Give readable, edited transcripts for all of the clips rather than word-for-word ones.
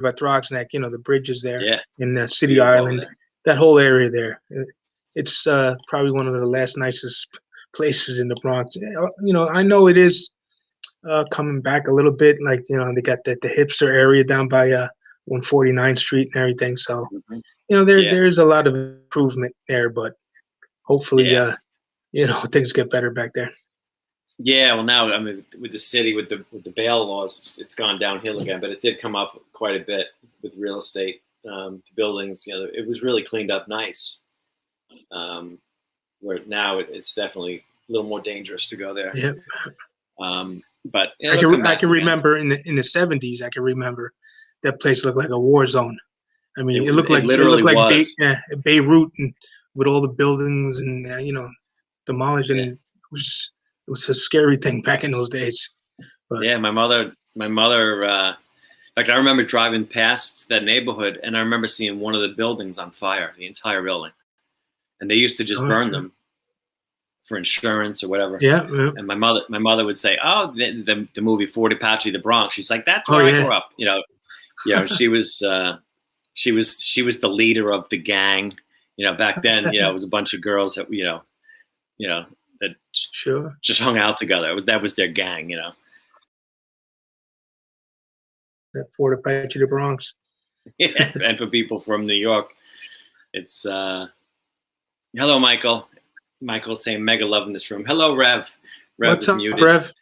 about Throgs Neck, the bridges there Yeah. in City Island, that whole area there. It's probably one of the last nicest places in the Bronx. I know it is coming back a little bit. Like, they got the hipster area down by 149th Street and everything. So, there's a lot of improvement there, but hopefully, things get better back there. Yeah, well, now with the city, with the bail laws, it's gone downhill again. But it did come up quite a bit with real estate, the buildings. It was really cleaned up nice. Where now it's definitely a little more dangerous to go there. Yeah. But I can remember in the 70s. I can remember that place looked like a war zone. I mean, it looked like Beirut, and with all the buildings and demolished, and it was a scary thing back in those days. But, yeah, my mother. In fact, I remember driving past that neighborhood, and I remember seeing one of the buildings on fire, the entire building, and they used to just burn them for insurance or whatever. Yeah. And my mother would say, "Oh, the movie Fort Apache, The Bronx." She's like, "That's where I grew up." She was the leader of the gang. Back then, it was a bunch of girls that that just hung out together. That was their gang. That Fort Apache, The Bronx. Yeah, and for people from New York, it's hello, Michael. Michael's saying mega love in this room. Hello, Rev. What's up, muted. Rev?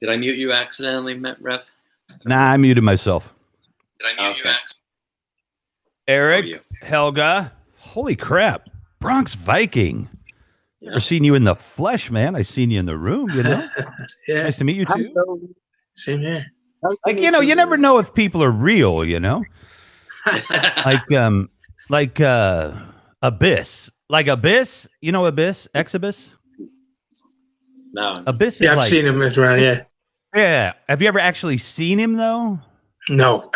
Did I mute you accidentally, Rev? Nah, I muted myself. Did I mute you accidentally? Eric, Helga, holy crap, Bronx Viking. Never seen you in the flesh, man. I seen you in the room. Yeah. Nice to meet you too. Hello. Same here. Like you never know if people are real. like Abyss. Like Abyss, Abyss, Exibus? No. Abyss is I've seen him around, yeah. Yeah. Have you ever actually seen him, though? No.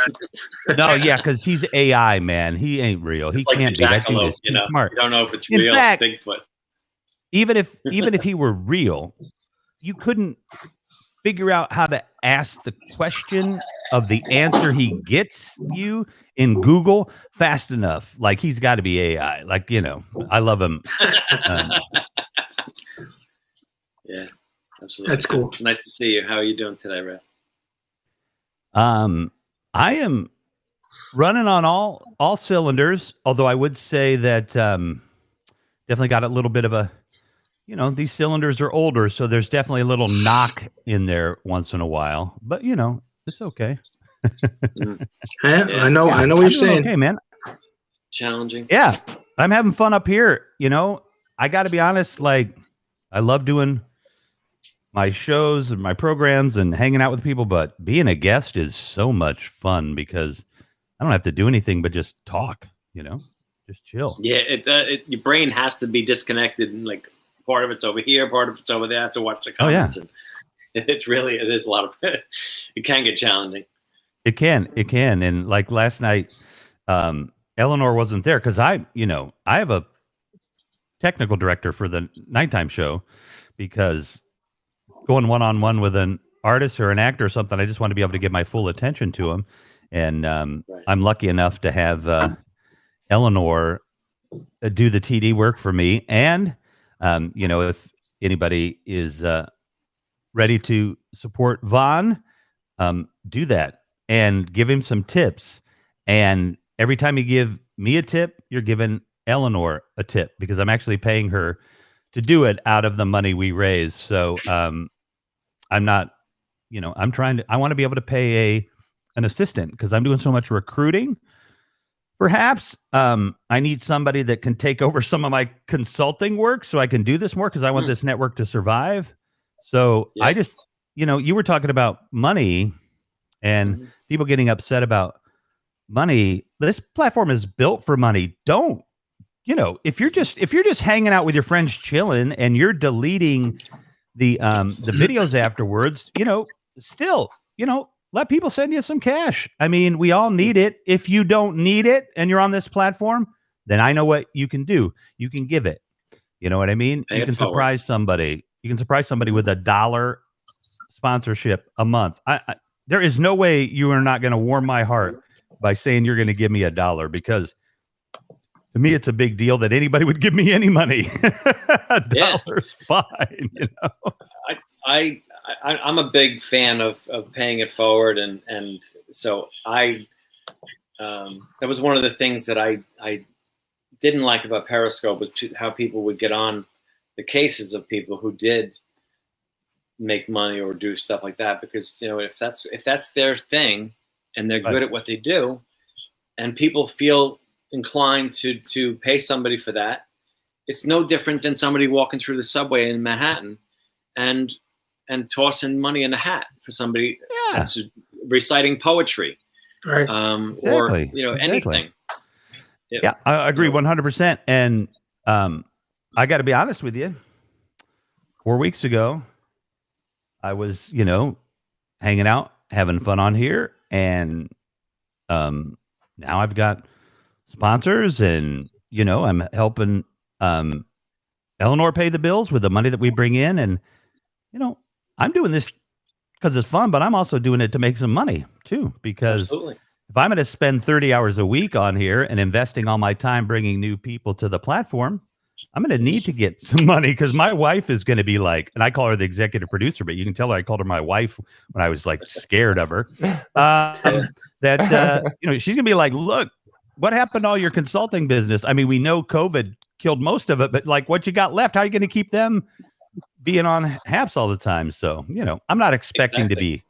No, yeah, because he's AI, man. He ain't real. He can't be. That dude is too smart. You don't know if it's real. In fact, Bigfoot. Even if he were real, you couldn't figure out how to ask the question of the answer he gets you in Google fast enough. Like, he's got to be AI. Like, I love him. Yeah, absolutely. That's cool. Nice to see you. How are you doing today, Ray? I am running on all cylinders, although I would say that definitely got a little bit of a, these cylinders are older, so there's definitely a little knock in there once in a while. But it's okay. I know what you're saying. Okay, man. Challenging. Yeah, I'm having fun up here. I got to be honest. Like, I love doing my shows and my programs and hanging out with people, but being a guest is so much fun because I don't have to do anything but just talk. Just chill. Yeah, your brain has to be disconnected, and like part of it's over here, part of it's over there. I have to watch the comments, and it is a lot of. It can get challenging. It can, and like last night, Eleanor wasn't there because I have a technical director for the nighttime show because going one-on-one with an artist or an actor or something, I just want to be able to give my full attention to him, and I'm lucky enough to have Eleanor do the TD work for me. And, if anybody is ready to support Vaughn, do that and give him some tips. And every time you give me a tip, you're giving Eleanor a tip because I'm actually paying her to do it out of the money we raise. So I'm not, I want to be able to pay an assistant because I'm doing so much recruiting. Perhaps I need somebody that can take over some of my consulting work so I can do this more because I want this network to survive. So I just, you were talking about money and people getting upset about money. This platform is built for money. Don't, if you're just hanging out with your friends chilling and you're deleting the videos afterwards, still, let people send you some cash. I mean, we all need it. If you don't need it and you're on this platform, then I know what you can do. You can give it. You know what I mean? You can surprise somebody. You can surprise somebody with $1 sponsorship a month. there is no way you are not going to warm my heart by saying you're going to give me $1, because to me, it's a big deal that anybody would give me any money. $1's fine, you know. I'm a big fan of paying it forward, and so that was one of the things that I didn't like about Periscope, was how people would get on the cases of people who did make money or do stuff like that, because, you know, if that's their thing and they're good at what they do, and people feel inclined to pay somebody for that, it's no different than somebody walking through the subway in Manhattan and tossing money in a hat for somebody that's reciting poetry, right? Or, you know, anything. Yeah, I agree 100%. And I got to be honest with you. 4 weeks ago, I was, you know, hanging out, having fun on here, and now I've got sponsors, and, you know, I'm helping Eleanor pay the bills with the money that we bring in, and, you know, I'm doing this because it's fun, but I'm also doing it to make some money too, because Absolutely. If I'm going to spend 30 hours a week on here and investing all my time bringing new people to the platform, I'm going to need to get some money, because my wife is going to be like, and I call her the executive producer, but you can tell her I called her my wife when I was like scared of her, that, you know, she's going to be like, look, what happened to all your consulting business? I mean, we know COVID killed most of it, but like, what you got left, how are you going to keep them being on Haps all the time? So, you know, I'm not expecting to be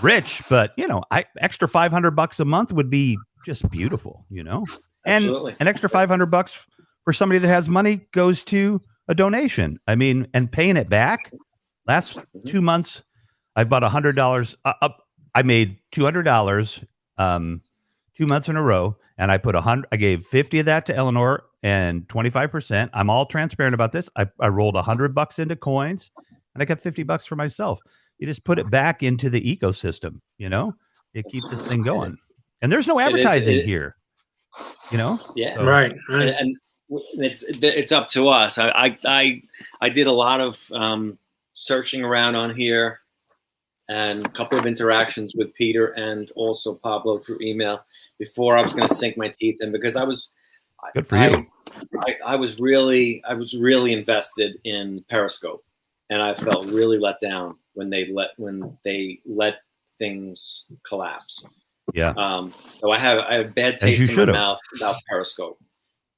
rich, but, you know, extra $500 a month would be just beautiful, you know. And Absolutely. an extra $500 for somebody that has money goes to a donation. I mean, and paying it back. Last 2 months, I've bought $100 up. I made $200 2 months in a row, and I put 100. I gave 50 of that to Eleanor and 25%. I'm all transparent about this. I rolled $100 into coins, and I got $50 for myself. You just put it back into the ecosystem, you know. It keeps this thing going, and there's no advertising here, you know. Yeah, so. Right. And it's up to us. I did a lot of searching around on here, and a couple of interactions with Peter and also Pablo through email before I was going to sink my teeth in, because I was Good for you. I was really invested in Periscope, and I felt really let down when they let things collapse. Yeah. So I have a bad taste in my mouth about Periscope,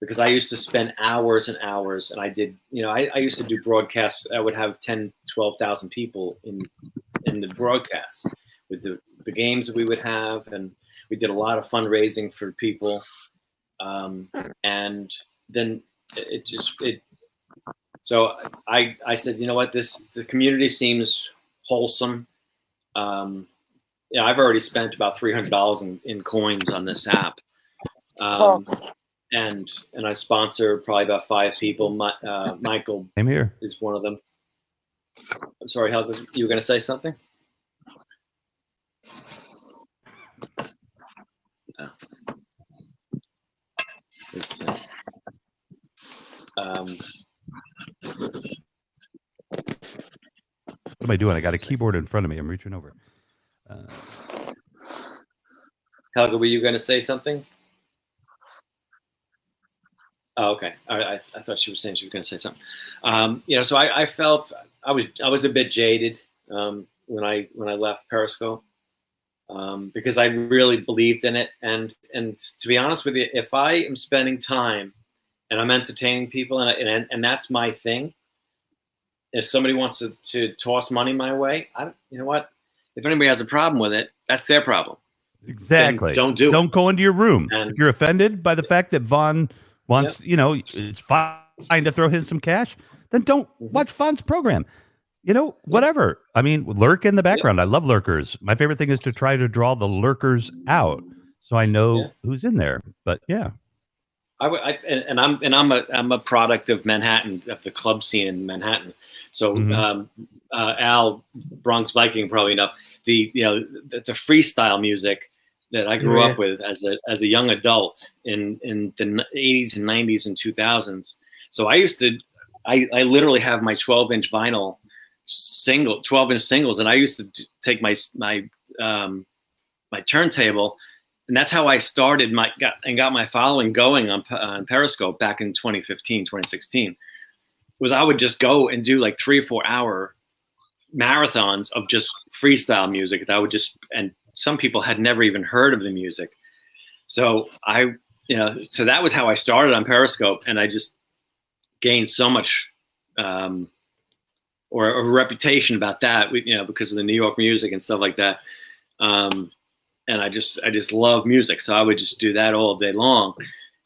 because I used to spend hours and hours, and I did, you know, I used to do broadcasts. I would have 10, 12,000 people in the broadcast with the games that we would have, and we did a lot of fundraising for people. And then so I said, you know what, the community seems wholesome. Yeah, I've already spent about $300 in coins on this app. And I sponsor probably about 5 people. Michael Same here. is one of them. I'm sorry, Helga, you were going to say something? No. What am I doing? I got a keyboard in front of me. I'm reaching over. Helga, were you going to say something? Oh, okay. I thought she was saying she was going to say something. You know, so I felt I was a bit jaded when I left Periscope, because I really believed in it. And to be honest with you, if I am spending time and I'm entertaining people, and that's my thing, if somebody wants to toss money my way, you know what? If anybody has a problem with it, that's their problem. Exactly. Then don't go into your room. And if you're offended by the fact that Vaughn wants, you know, it's fine to throw him some cash, then don't watch Vaughn's program. You know, whatever. I mean, lurk in the background. I love lurkers. My favorite thing is to try to draw the lurkers out, so I know who's in there. But yeah. I'm a product of Manhattan, of the club scene in Manhattan. So Al, Bronx Viking, probably enough. The freestyle music that I grew up with as a young adult in the 80s and 90s and 2000s. So I literally have my 12-inch vinyl 12-inch singles, and I used to take my turntable, and that's how I started got my following going on Periscope back in 2015, 2016. Was I would just go and do like 3 or 4 hour marathons of just freestyle music that I would and some people had never even heard of the music. So so that was how I started on Periscope, and I just gained so much or a reputation about that, because of the New York music and stuff like that. And I just love music, so I would just do that all day long,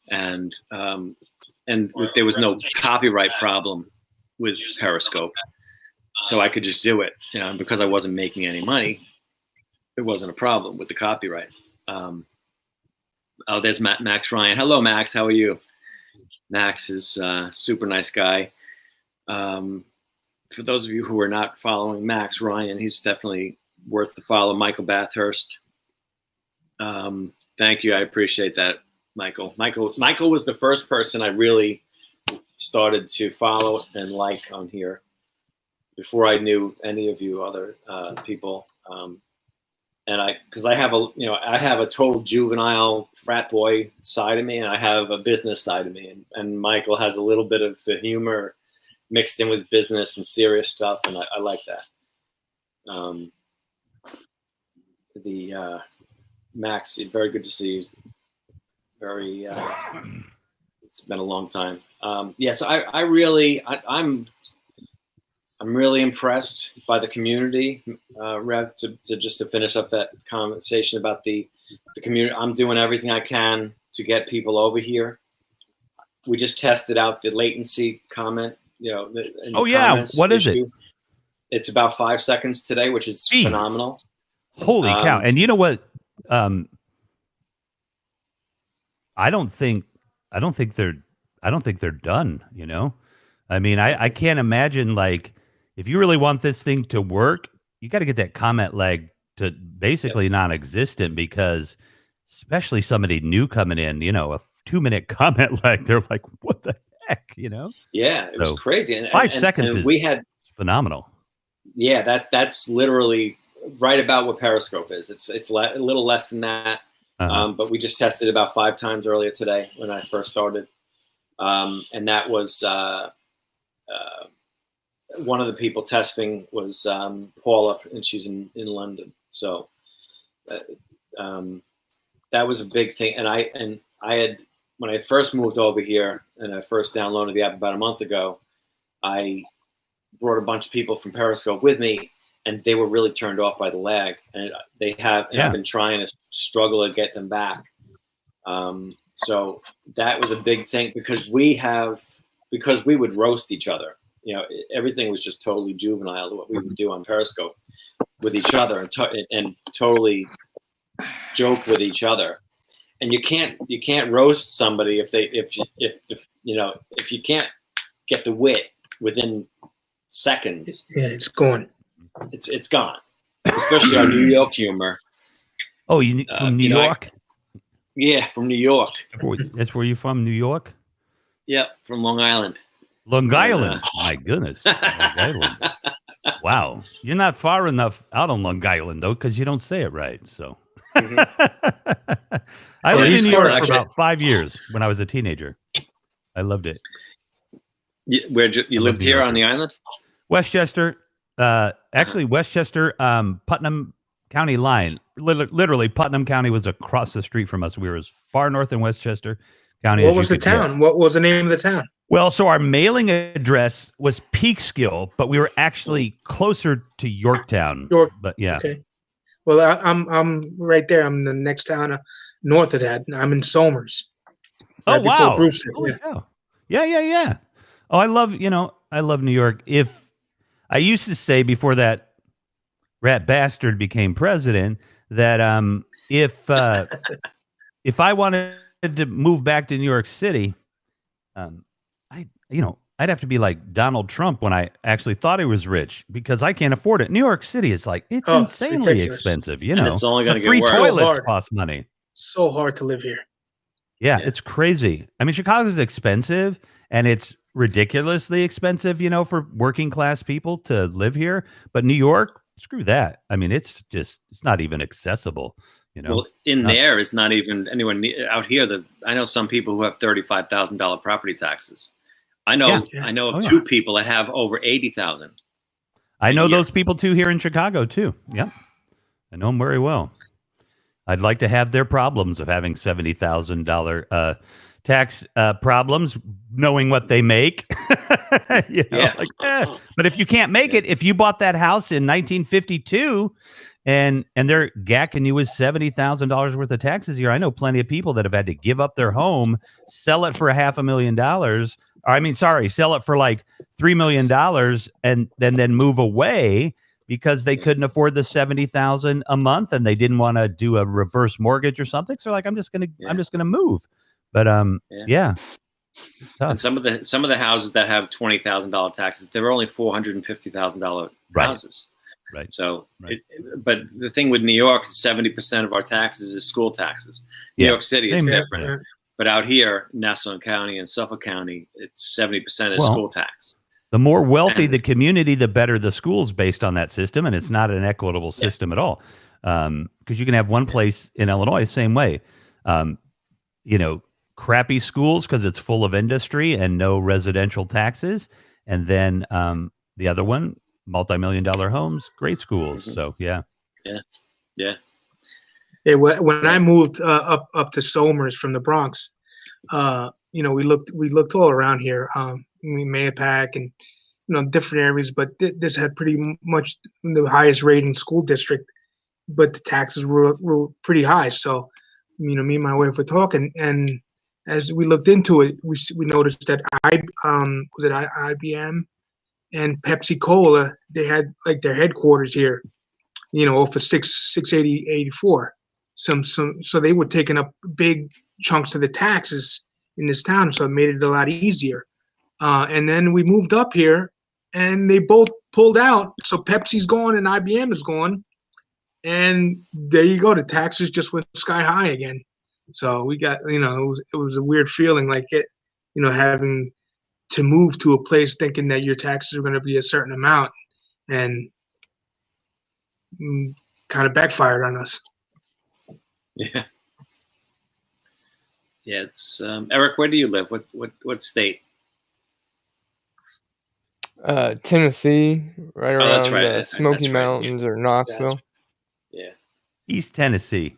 and there was no copyright problem with Periscope, so I could just do it, because I wasn't making any money. There wasn't a problem with the copyright. There's Max Ryan. Hello, Max. How are you? Max is a super nice guy. For those of you who are not following Max Ryan, he's definitely worth the follow. Michael Bathurst. Thank you. I appreciate that, Michael. Michael was the first person I really started to follow and like on here before I knew any of you other people. Because I have a total juvenile frat boy side of me, and I have a business side of me, and Michael has a little bit of the humor mixed in with business and serious stuff, and I like that. Max, very good to see you. Very, it's been a long time. So I'm really impressed by the community. Rev, to finish up that conversation about the community, I'm doing everything I can to get people over here. We just tested out the latency comment. What is it? It's about 5 seconds today, which is phenomenal. Holy cow! And you know what? I don't think they're done. I mean, I can't imagine, like, if you really want this thing to work, you got to get that comment lag to basically non-existent, because especially somebody new coming in, a 2-minute comment lag, they're like, what the heck, Yeah, it was crazy. And 5 seconds is phenomenal. Yeah, that's literally right about what Periscope is. It's a little less than that. But we just tested about 5 times earlier today when I first started. And that was one of the people testing was Paula, and she's in London. So that was a big thing. And I had, when I first moved over here and I first downloaded the app about a month ago, I brought a bunch of people from Periscope with me, and they were really turned off by the lag. And I've been trying to struggle to get them back. So that was a big thing, because we would roast each other. Everything was just totally juvenile, what we would do on Periscope with each other, and totally joke with each other. And you can't roast somebody if you can't get the wit within seconds. Yeah, it's gone. It's gone. Especially our New York humor. Oh, you from New York? Yeah, from New York. That's where you're from, New York? Yep, from Long Island. Long Island. My goodness. Long Island. Wow. You're not far enough out on Long Island, though, because you don't say it right. So Mm-hmm. I lived in New York for about 5 years when I was a teenager. I loved it. Where you lived here on the island? Westchester. Actually, Westchester, Putnam County line. Literally, Putnam County was across the street from us. We were as far north in Westchester County. What was the town? What was the name of the town? Well, so our mailing address was Peekskill, but we were actually closer to Yorktown. But yeah. Okay. Well, I'm right there. I'm the next town north of that. I'm in Somers. Right, oh wow! Yeah. Oh, I love New York. If I used to say before that rat bastard became president that if I wanted to move back to New York City, I'd have to be like Donald Trump when I actually thought he was rich, because I can't afford it. New York City is like, it's insanely expensive, And it's only going to get free worse. toilets cost money. So hard to live here. Yeah, it's crazy. I mean, Chicago's expensive, and it's ridiculously expensive, for working class people to live here. But New York, screw that. I mean, it's not even accessible. Well, there is not even anyone out here. I know some people who have $35,000 property taxes. I know of two people that have over 80,000. I know those people too here in Chicago too. Yeah, I know them very well. I'd like to have their problems of having $70,000 tax problems, knowing what they make. But if you can't make it, if you bought that house in 1952 and they're gacking you with $70,000 worth of taxes a year, I know plenty of people that have had to give up their home, sell it for $500,000. Sell it for like $3 million and then move away because they couldn't afford the $70,000 a month and they didn't want to do a reverse mortgage or something. So I'm just gonna move. But and some of the houses that have $20,000 taxes, they're only $450,000 houses. Right. So, but the thing with New York is 70% of our taxes is school taxes. New York City is different. Yeah. But out here, Nassau County and Suffolk County, it's 70% is school tax. The more wealthy the community, the better the schools based on that system. And it's not an equitable system at all. Because you can have one place in Illinois, same way. Crappy schools because it's full of industry and no residential taxes. And then the other one, multi-million-dollar homes, great schools. Mm-hmm. So, Yeah, when I moved up to Somers from the Bronx, we looked all around here, Mahopac and different areas, but this had pretty much the highest rating school district, but the taxes were pretty high. So, me and my wife were talking, and as we looked into it, we noticed that IBM and Pepsi Cola, they had like their headquarters here, off of 680-84. So they were taking up big chunks of the taxes in this town, so it made it a lot easier. And then we moved up here, and they both pulled out. So Pepsi's gone and IBM is gone, and there you go. The taxes just went sky high again. So we got, it was a weird feeling, like it, having to move to a place thinking that your taxes are going to be a certain amount, and kind of backfired on us. Yeah. Yeah, it's Eric. Where do you live? What state? Tennessee, right around the Smoky Mountains or Knoxville. East Tennessee.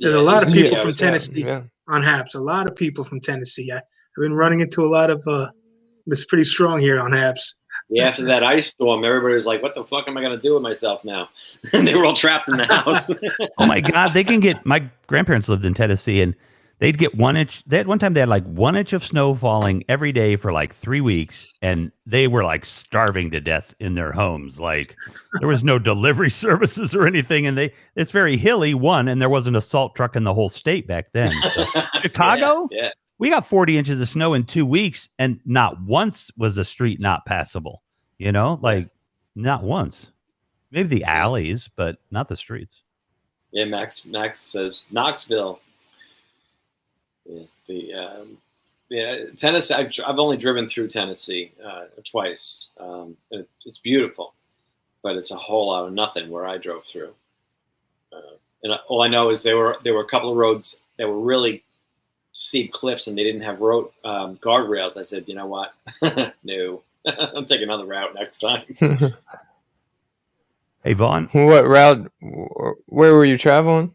There's a lot of people from Tennessee on Habs. A lot of people from Tennessee. I've been running into a lot of it's pretty strong here on Habs. Yeah, after that ice storm, everybody was like, what the fuck am I going to do with myself now? And they were all trapped in the house. Oh, my God. My grandparents lived in Tennessee, and they'd get 1 inch. One time they had like 1 inch of snow falling every day for like 3 weeks, and they were like starving to death in their homes. Like there was no delivery services or anything, and it's very hilly, and there wasn't a salt truck in the whole state back then. So, Chicago? Yeah. We got 40 inches of snow in 2 weeks, and not once was the street not passable. Not once. Maybe the alleys, but not the streets. Yeah, Max says Knoxville. Tennessee. I've only driven through Tennessee twice. It's beautiful, but it's a whole lot of nothing where I drove through. And all I know is there were a couple of roads that were really steep cliffs, and they didn't have road guardrails. I said, you know what? No, I'm taking another route next time. Hey, Vaughn. What route? Where were you traveling?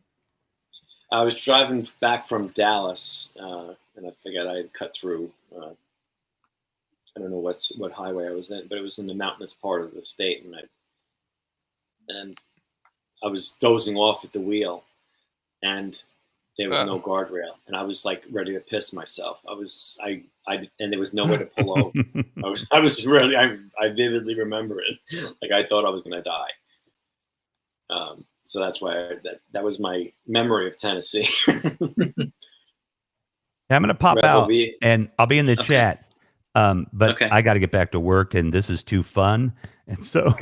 I was driving back from Dallas, and I figured I'd cut through. I don't know what highway I was in, but it was in the mountainous part of the state, and I was dozing off at the wheel, and there was no guardrail, and I was like ready to piss myself. And there was nowhere to pull over. I was really, I vividly remember it. Like I thought I was going to die. So that's why that was my memory of Tennessee. I'm going to pop out, and I'll be in the chat. But I got to get back to work, and this is too fun. And so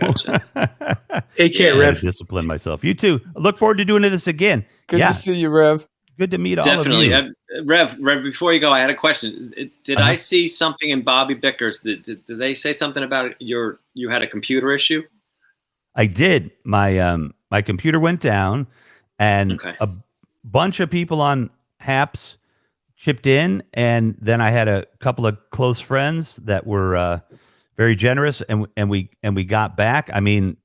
take care, Rev. Discipline myself. You too. Look forward to doing this again. Good to see you, Rev. Good to meet all of you. Definitely. Rev, before you go, I had a question. Did Uh-huh. I see something in Bobby Bicker's? Did they say something about you had a computer issue? I did. My computer went down, and Okay. a bunch of people on Haps chipped in, and then I had a couple of close friends that were very generous, and we got back. I mean,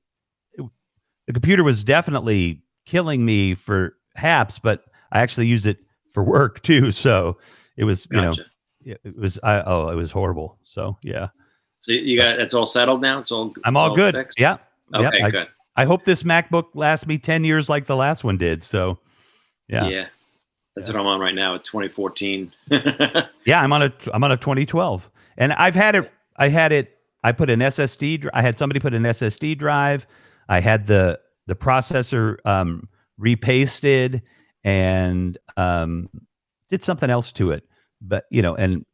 the computer was definitely killing me for Haps, but I actually used it for work too. So it was, Gotcha. it was horrible. So yeah. So you got it's all settled now. I'm all good. fixed? Yeah. Okay, Yep. good. I hope this MacBook lasts me 10 years like the last one did. So yeah. Yeah. That's what I'm on right now at 2014. Yeah, I'm on a 2012. And I put an SSD, I had somebody put an SSD drive. I had the processor repasted and did something else to it. But and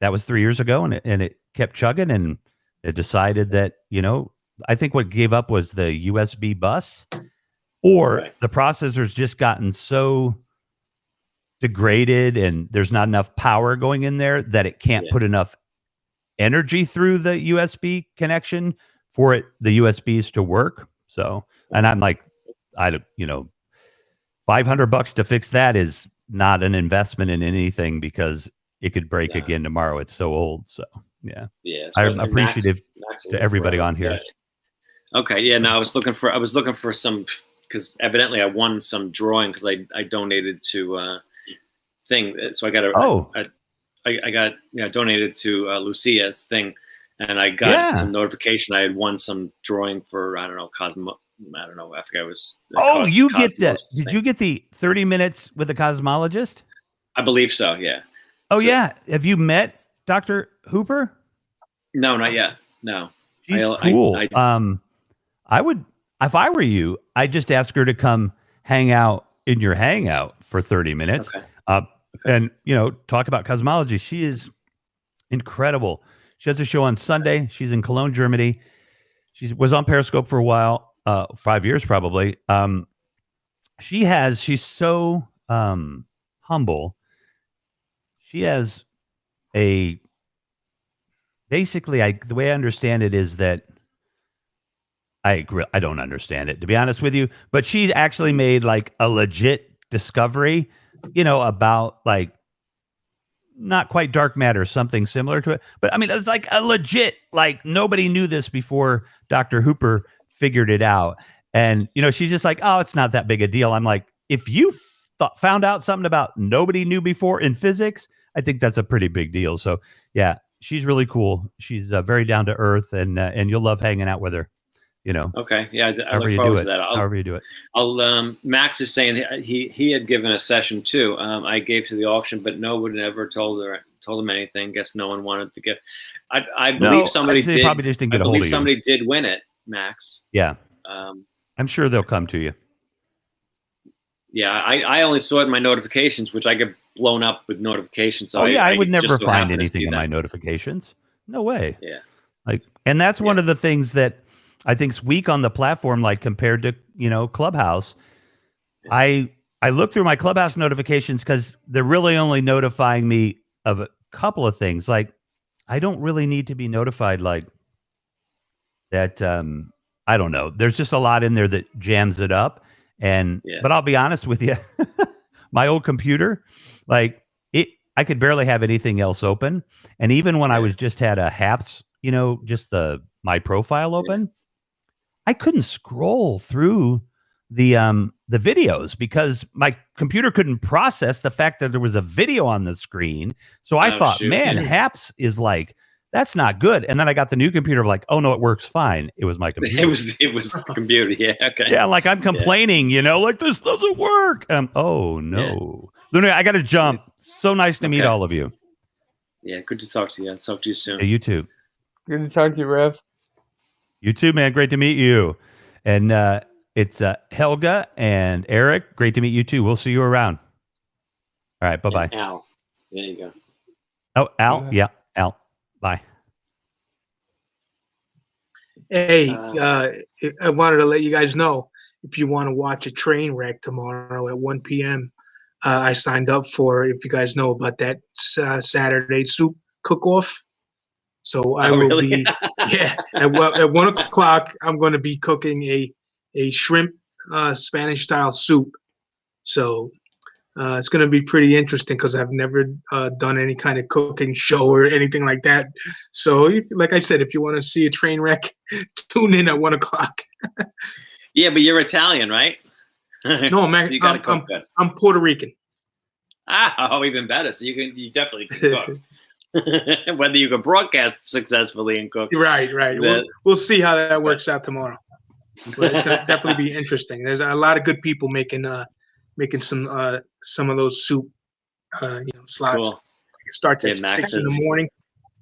that was 3 years ago, and it kept chugging, and it decided that, I think what gave up was the USB bus, or Right. the processor's just gotten so degraded and there's not enough power going in there that it can't put enough energy through the USB connection for the USBs to work. So, and I'm like, $500 to fix that is not an investment in anything, because it could break again tomorrow. It's so old. So yeah. Yeah. I'm appreciative to everybody on here. Yeah. Okay. Yeah. No, I was looking for some, because evidently I won some drawing because I donated to thing. So I got I got donated to Lucia's thing, and I got some notification I had won some drawing for, I don't know, I don't know. I forget it was. You get that? Did you get the 30 minutes with a cosmologist? I believe so. Yeah. Oh yeah. Have you met Dr. Hooper? No, not yet. No. She's cool. I would, if I were you, I'd just ask her to come hang out in your hangout for 30 minutes. Okay. And talk about cosmology. She is incredible. She has a show on Sunday. She's in Cologne, Germany. She was on Periscope for a while, 5 years probably. She's so humble. She has basically, the way I understand it is that I don't understand it, to be honest with you, but she actually made like a legit discovery, about like not quite dark matter, something similar to it. But I mean, it's like a legit, like nobody knew this before Dr. Hooper figured it out. And, she's just like, oh, it's not that big a deal. I'm like, if you found out something about nobody knew before in physics, I think that's a pretty big deal. So yeah, she's really cool. She's very down to earth, and you'll love hanging out with her. Okay. Yeah, I look forward to that. However you do it. Max is saying that he had given a session too. I gave to the auction, but no one ever told him anything. Guess no one wanted to get. I believe somebody did. Probably just didn't get a hold of you. Somebody did win it, Max. Yeah. I'm sure they'll come to you. Yeah, I only saw it in my notifications, which I get blown up with notifications. So I would never find anything in my notifications. No way. Yeah. And that's one of the things that I think's weak on the platform, like compared to, Clubhouse. I look through my Clubhouse notifications because they're really only notifying me of a couple of things. Like, I don't really need to be notified like that. I don't know. There's just a lot in there that jams it up. But I'll be honest with you, my old computer, like I could barely have anything else open. And even when I was just had a Haps, just my profile open, I couldn't scroll through the videos because my computer couldn't process the fact that there was a video on the screen. So I thought, Haps is like, that's not good. And then I got the new computer, like, oh no, it works fine. It was my computer. It was the computer. Yeah. Okay. Yeah. Like I'm complaining, like this doesn't work. Oh no. Yeah. So anyway, I got to jump. So nice to meet all of you. Yeah. Good to talk to you. I'll talk to you soon. Yeah, you too. Good to talk to you, Rev. You too, man. Great to meet you. And it's Helga and Eric. Great to meet you too. We'll see you around. All right. Bye-bye. And Al. There you go. Oh, Al. Yeah. Al. Bye. Hey, I wanted to let you guys know, if you want to watch a train wreck tomorrow at 1 p.m., I signed up for, if you guys know about that Saturday soup cook-off. So I will really? be, yeah, at 1 o'clock, I'm going to be cooking a shrimp Spanish style soup. So it's going to be pretty interesting because I've never done any kind of cooking show or anything like that. So, like I said, if you want to see a train wreck, tune in at 1 o'clock. Yeah, but you're Italian, right? No, so you got to cook good. I'm Puerto Rican. Oh, even better. So you definitely can cook. Whether you can broadcast successfully and cook. Right. We'll see how that works out tomorrow. But it's going to definitely be interesting. There's a lot of good people making some of those soup slots. Cool. It starts at 6 in the morning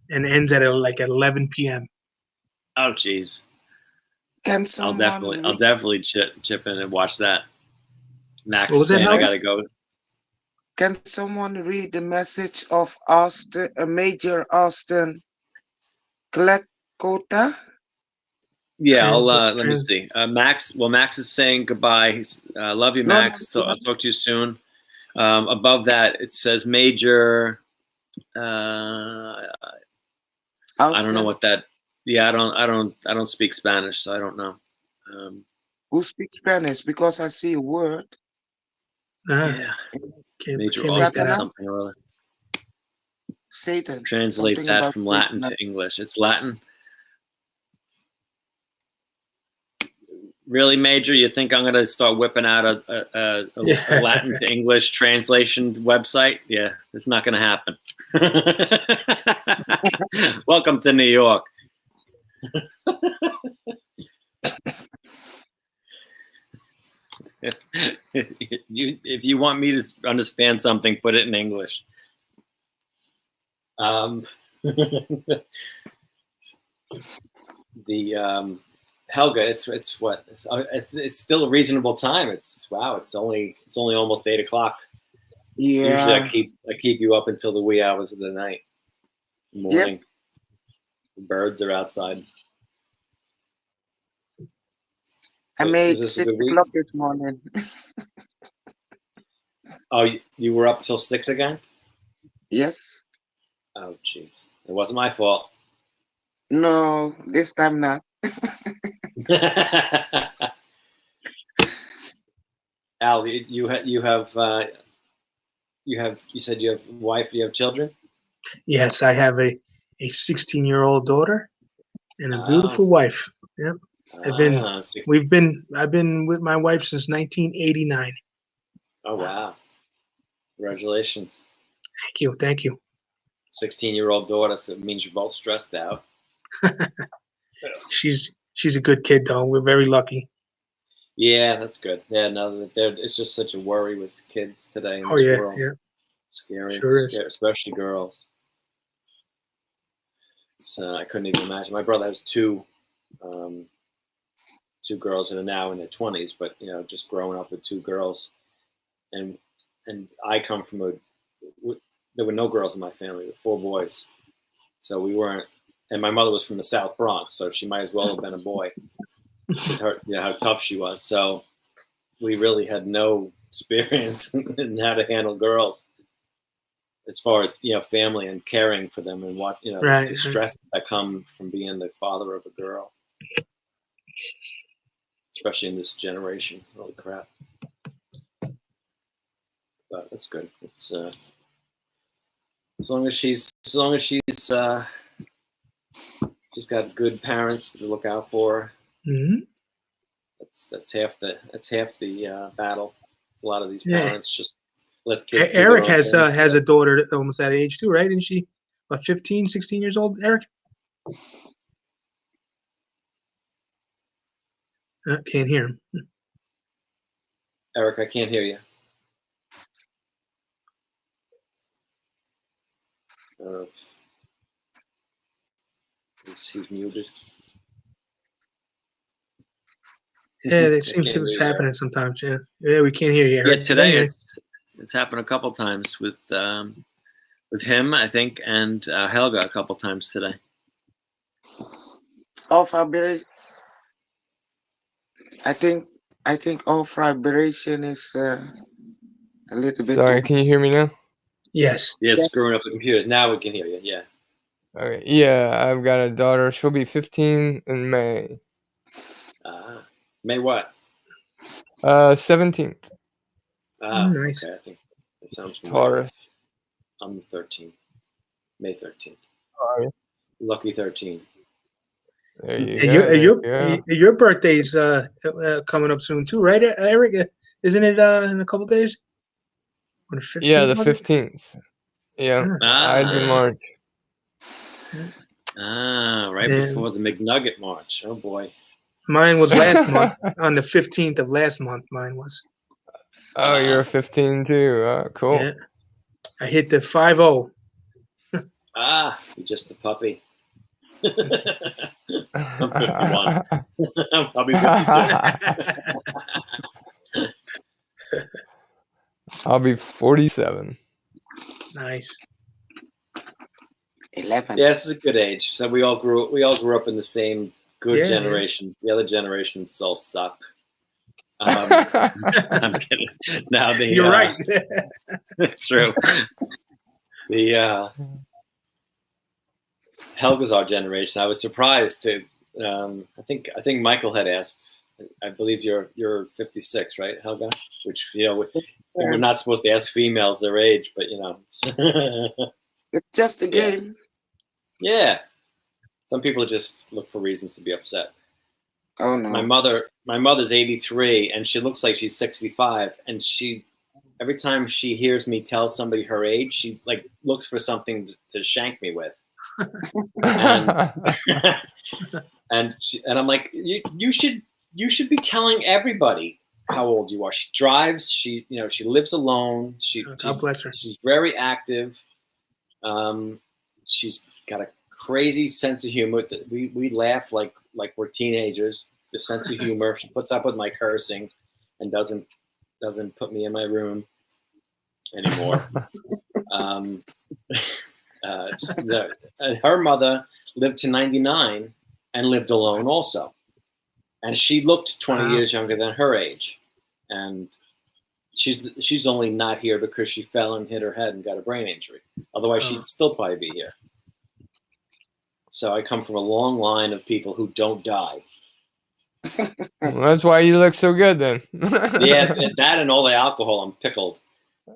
and ends at 11 p.m. Oh, geez. I'll definitely chip in and watch that. Max is saying I gotta go. Can someone read the message of Austin, Major Austin Klekota? Yeah, let me see. Max. Well, Max is saying goodbye. Love you, Max. So I'll talk to you soon. Above that, it says Major. I don't know what that. Yeah, I don't speak Spanish, so I don't know. Who speaks Spanish? Because I see a word. Yeah. Major Austin something or other. Satan. Translate that from Latin to English. It's Latin. Really, Major? You think I'm going to start whipping out a Latin to English translation website? Yeah, it's not going to happen. Welcome to New York. If you want me to understand something, put it in English. Helga, it's what? It's still a reasonable time. It's only almost 8 o'clock. Yeah. Usually I keep you up until the wee hours of the night, morning. Yep. The birds are outside. I made 6 o'clock this morning. Oh, you were up till 6 again? Yes. Oh, jeez. It wasn't my fault. No, this time not. Al, you said you have a wife, you have children? Yes, I have a 16-year-old daughter and a beautiful wife. Yep. I've been with my wife since 1989. Oh, wow. Congratulations. Thank you. 16-year-old daughter, so it means you're both stressed out. She's a good kid, though. We're very lucky. Yeah, that's good. Yeah, no, it's just such a worry with kids today in this world. Yeah. Scary, sure especially girls. I couldn't even imagine. My brother has two girls that are now in their 20s, but just growing up with two girls, and I come from there were no girls in my family. There were 4 boys, so we weren't. And my mother was from the South Bronx, so she might as well have been a boy. With her, how tough she was. So we really had no experience in how to handle girls, as far as family and caring for them and what the stress that come from being the father of a girl, especially in this generation. Holy crap! But that's good. It's as long as she's got good parents to look out for her. Mm-hmm. That's half the battle. A lot of these parents just let kids. Eric has a daughter almost that age too, right? Isn't she about 15, 16 years old, Eric? Can't hear him. Eric, I can't hear you. He's muted. Yeah, it seems to be happening sometimes. Yeah, we can't hear you, Eric. Yeah, today it's happened a couple times with him, I think, and Helga a couple times today. All vibration. I think all vibration is A little bit. Sorry, can you hear me now? Yes. Yeah, screwing up the computer. Now we can hear you. Yeah. Okay. Yeah, I've got a daughter. She'll be 15 in May. May what? 17th. Nice. Okay. I think that sounds familiar. Taurus. I'm the 13th. May 13th. Oh, yeah. Lucky 13. There you And go. There you go. your birthday's coming up soon too, right, Eric? Isn't it in a couple days? On the 15th, Yeah, the was it? 15th. Yeah, Ides in March. Right And before the McNugget March. Oh boy. mine was last month, on the 15th of last month. Mine was. Oh, you're 15 too. Cool. Yeah. I hit the 50. You're just the puppy. I'm 51. I'll be 52. I'll be 47. Nice. 11. Yeah, this is a good age. So we all grew up in the same good Yeah. generation. The other generations all suck. I'm kidding. Now You're right. True. The Helga's our generation. I was surprised to. I think Michael had asked. I believe you're 56, right, Helga? Which we're not supposed to ask females their age, but it's It's just a game. yeah. Some people just look for reasons to be upset. Oh no. My mother's 83, and she looks like she's 65, and every time she hears me tell somebody her age, she like looks for something to shank me with. And I'm like, you should be telling everybody how old you are. She drives. She lives alone. God bless her. She's very active. She's got a crazy sense of humor. We laugh like we're teenagers. The sense of humor. She puts up with my cursing, and doesn't put me in my room anymore. Her mother lived to 99 and lived alone also, and she looked 20 years younger than her age, and she's only not here because she fell and hit her head and got a brain injury. Otherwise, she'd still probably be here. So I come from a long line of people who don't die. Well, that's why you look so good then. Yeah, that and all the alcohol, I'm pickled.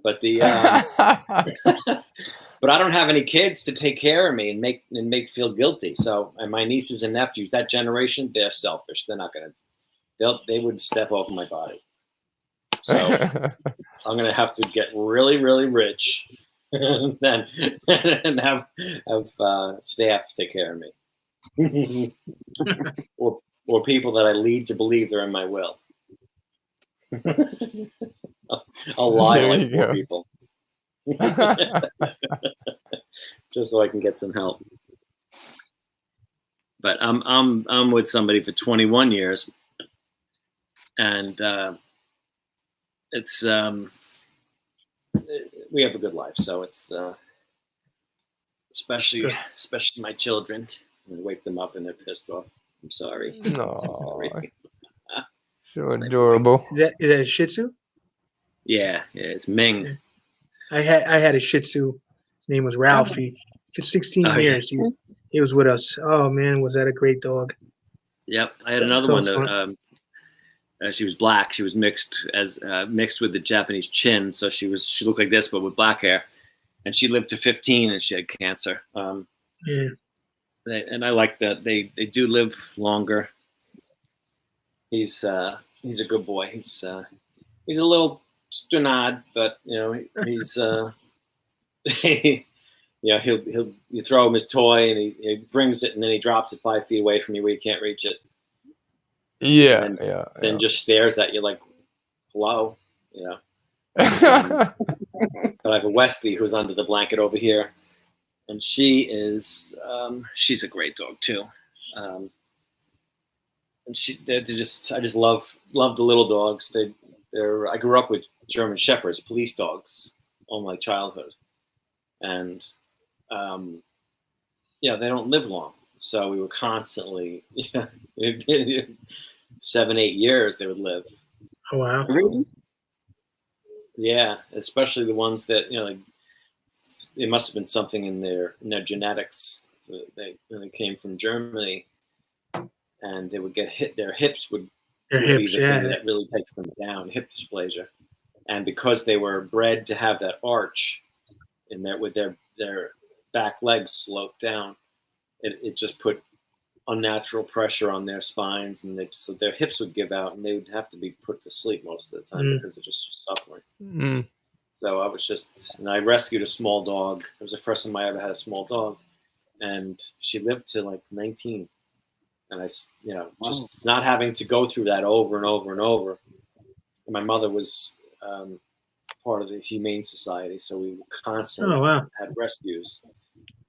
But but I don't have any kids to take care of me and make feel guilty. So, and my nieces and nephews, that generation, they're selfish. They're not they would step over my body. So I'm gonna have to get really, really rich and have staff take care of me, or people that I lead to believe they're in my will. I'll lie There like you poor go. people, just so I can get some help. But I'm with somebody for 21 years, and it's we have a good life. So it's especially my children. I wake them up and they're pissed off. I'm sorry. No, I'm sorry. so adorable. Is that a Shih Tzu? Yeah, it's Ming. I had a Shih Tzu. His name was Ralphie. For 16 years, he was with us. Oh man, was that a great dog? Yep, I had another one that she was black. She was mixed with the Japanese chin, so she looked like this but with black hair. And she lived to 15 and she had cancer. Yeah. And I like that they do live longer. He's a good boy. He's a little stonad, but he's you throw him his toy and he brings it and then he drops it 5 feet away from you where you can't reach it. Yeah, and yeah. Then just stares at you like, hello, But I have a Westie who's under the blanket over here, and she's a great dog too. And I just love the little dogs. I grew up with German Shepherds, police dogs, all my childhood, and they don't live long. So we were constantly 7-8 years they would live. Oh wow! Really? Yeah, especially the ones that like it must have been something in their genetics. They came from Germany, and they would get hit. Their hips would be hips, the thing that really takes them down, hip dysplasia. And because they were bred to have that arch in there with their back legs sloped down, it just put unnatural pressure on their spines, and so their hips would give out, and they would have to be put to sleep most of the time because they're just suffering. So and I rescued a small dog. It was the first time I ever had a small dog, and she lived to like 19. And I, just not having to go through that over and over and over. And my mother was part of the Humane Society, so we constantly had rescues.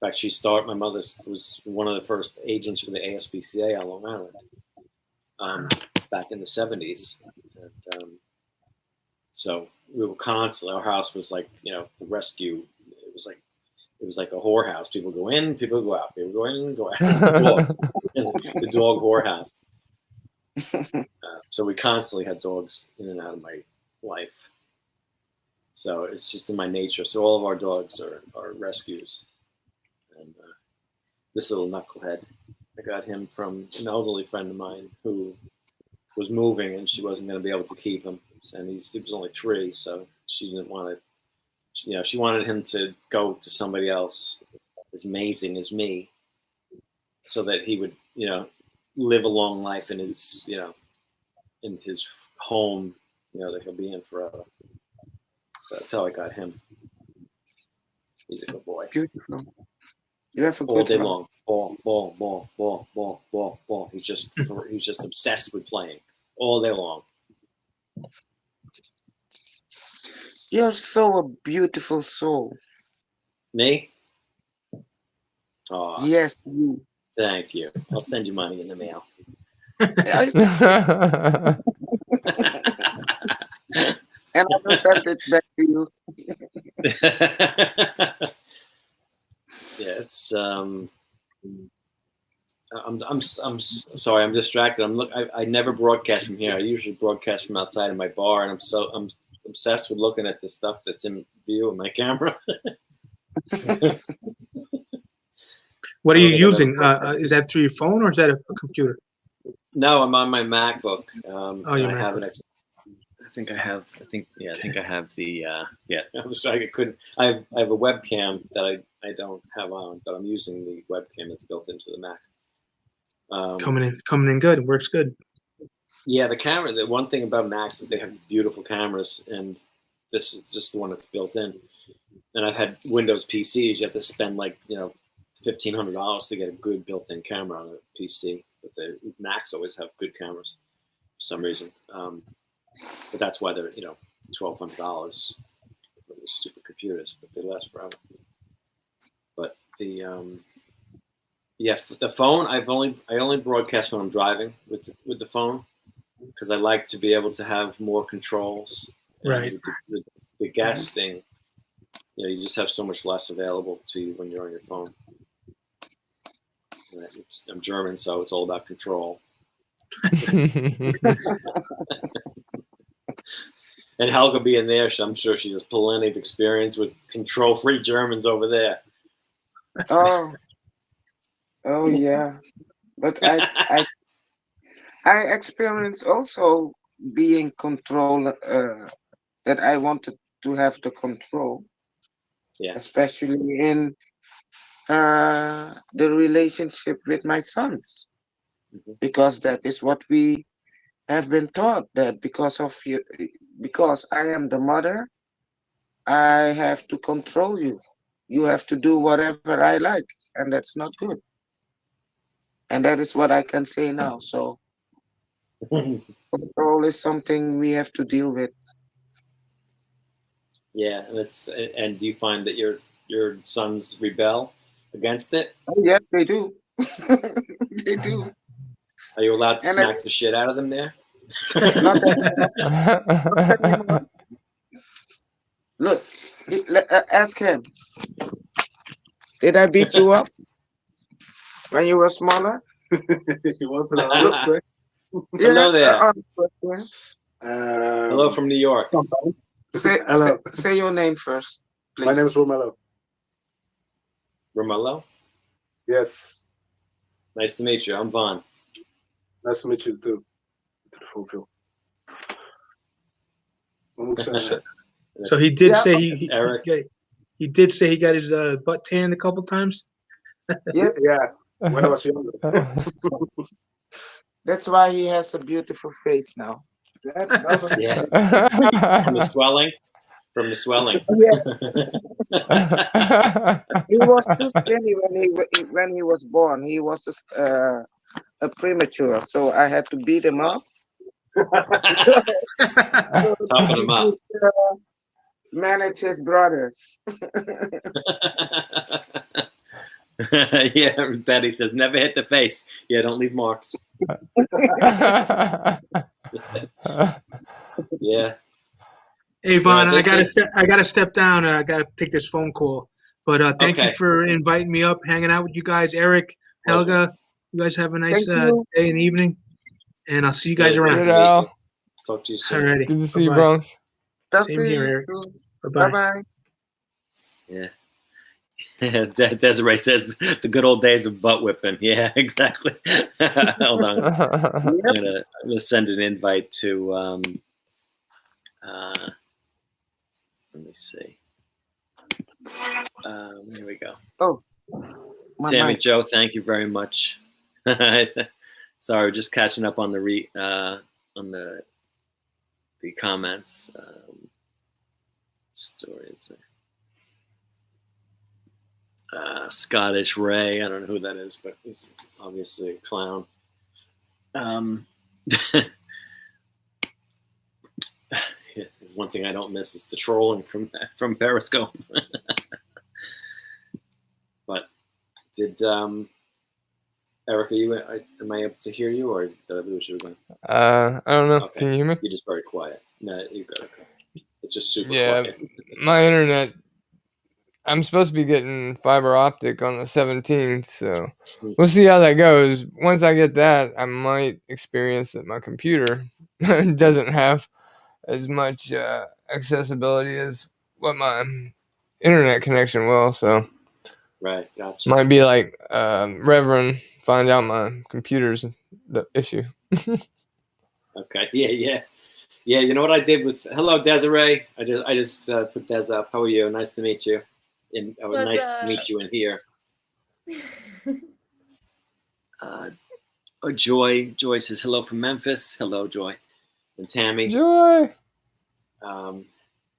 In fact, my mother was one of the first agents for the ASPCA on Long Island back in the 70s. And, so we were constantly, our house was like, the rescue. It was like a whorehouse. People go in, people go out. People go in and go out. Dogs. The dog whorehouse. So we constantly had dogs in and out of my life. So it's just in my nature. So all of our dogs are rescues. And this little knucklehead, I got him from an elderly friend of mine who was moving, and she wasn't going to be able to keep him. And he was only 3, so she didn't want to. She wanted him to go to somebody else as amazing as me, so that he would, live a long life in his, in his home, that he'll be in forever. So that's how I got him. He's a good boy. Beautiful. You have a all good day one. long. Ball. He's just obsessed with playing all day long. You're so a beautiful soul. Me? Oh, yes, you. Thank you. I'll send you money in the mail. And I will send it back to you. Yeah, it's I'm sorry, I'm distracted. I never broadcast from here. I usually broadcast from outside of my bar, and I'm obsessed with looking at the stuff that's in view of my camera. What are you using? Is that through your phone or is that a computer? No, I'm on my MacBook. Your I have MacBook. it. I think I have the. I was sorry, I couldn't. I have a webcam that I don't have on, but I'm using the webcam that's built into the Mac. Coming in good. It works good. Yeah, the camera. The one thing about Macs is they have beautiful cameras, and this is just the one that's built in. And I've had Windows PCs. You have to spend like $1,500 to get a good built-in camera on a PC. But the Macs always have good cameras for some reason. But that's why they're $1,200 for these stupid computers, but they last forever. But the the phone, I only broadcast when I'm driving with the phone, because I like to be able to have more controls. Right. The guesting, you just have so much less available to you when you're on your phone. I'm German, so it's all about control. And Helga being there, I'm sure she has plenty of experience with control-free Germans over there. Oh yeah, but I experience also being control. That I wanted to have the control. Yeah. Especially in the relationship with my sons, because that is what we have been taught, that because I am the mother, I have to control you. You have to do whatever I like, and that's not good. And that is what I can say now. So control is something we have to deal with. Yeah, and do you find that your sons rebel against it? Oh, yes, they do. They do. Are you allowed to smack the shit out of them there? Not anymore. Look, ask him. Did I beat you up when you were smaller? You want to know? Hello there. Yes, Hello from New York. Hello. Say your name first, please. My name is Romello. Romello? Yes. Nice to meet you. I'm Vaughn. Nice to meet you too. To the fulfill. Wat moet ik zeggen? So he did Yeah, say Eric. he did say he got his butt tanned a couple times. Yeah, Yeah, when I was younger. that's why he has a beautiful face now. That was Yeah. From the swelling. From the swelling. He was too skinny when he was born. He was a premature, so I had to beat him up. Toughen him up. Manage his brothers. Yeah, Betty says, never hit the face. Yeah, don't leave marks. Yeah. Hey Vaughn, Yeah, I gotta step down. I gotta take this phone call. But thank you Okay. for inviting me up, hanging out with you guys. Eric, Helga, you guys have a nice Thank you. day and evening, and I'll see you guys Yeah, around. Good, Al. Talk to you soon. Alrighty. Good to see you, Bye-bye. Bronx. Talk Same to here, you Eric. soon. Bye-bye. Bye-bye. Yeah. Desiree says the good old days of butt whipping. Yeah, exactly. Hold on. I'm gonna send an invite to let me see. Here we go. Oh, my Tammy mic. Joe, thank you very much. Sorry, just catching up on the on the comments. Stories. Scottish Ray, I don't know who that is, but he's obviously a clown. One thing I don't miss is the trolling from Periscope. But did Erica, am I able to hear you, or did I lose you again? I don't know. Okay. Can you hear me? You're just very quiet. No, you got it. It's just super Yeah, quiet. my internet. I'm supposed to be getting fiber optic on the 17th, so we'll see how that goes. Once I get that, I might experience that my computer doesn't have as much accessibility as what my internet connection will. So Right, gotcha. might be like Reverend find out my computer's the issue. Okay. Yeah. You know what I did with hello Desiree. I just put Des up. How are you? Nice to meet you. And nice to meet you in here. Joy says hello from Memphis. Hello, Joy. And Tammy. Joy.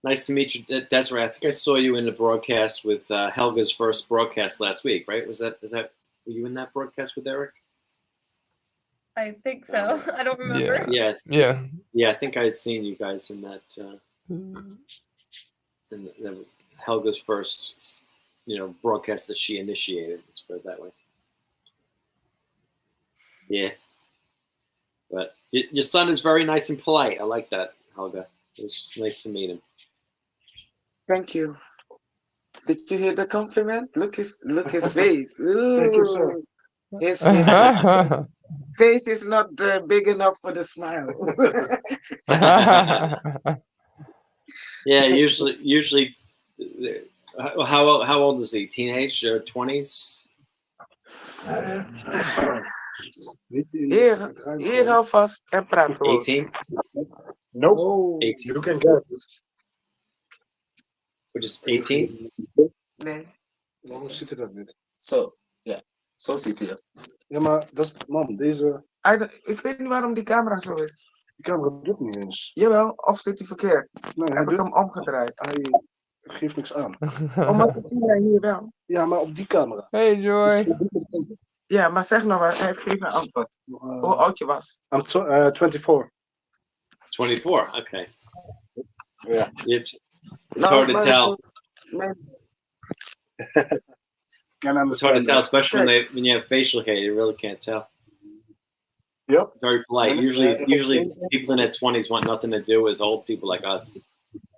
Nice to meet you, Desiree. I think I saw you in the broadcast with Helga's first broadcast last week, right? Were you in that broadcast with Eric? I think so. I don't remember. Yeah. I think I had seen you guys in that. In the Helga's first, broadcast that she initiated. Let's put it that way. Yeah, but your son is very nice and polite. I like that, Helga. It was nice to meet him. Thank you. Did you hear the compliment? Look his face. Thank you, sir. His face is not big enough for the smile. Yeah, usually. How old is he? Teenage or 20s? Hier alvast en praat gewoon. 18? Nope. 18. You can get it. Which is 18? Nee. Waarom ziet hij dat niet? Zo, ja. Zo ziet hij dat. Ja, maar dat is, man, deze... Ik weet niet waarom die camera zo is. Die camera doet niet eens. Jawel, of zit hij verkeerd? Nee, Heb ik hem omgedraaid? Hij geeft niks aan. Maar dat zie jij hier wel. Ja, maar op die camera. Hey Joy. Ja, maar zeg nou maar, hij heeft geen antwoord. Hoe oud je was? I'm 24. 24, okay. Yeah. It's hard to tell. It's hard to tell, especially when you have facial hair. You really can't tell. Yep. Very polite. Usually people in their 20s want nothing to do with old people like us.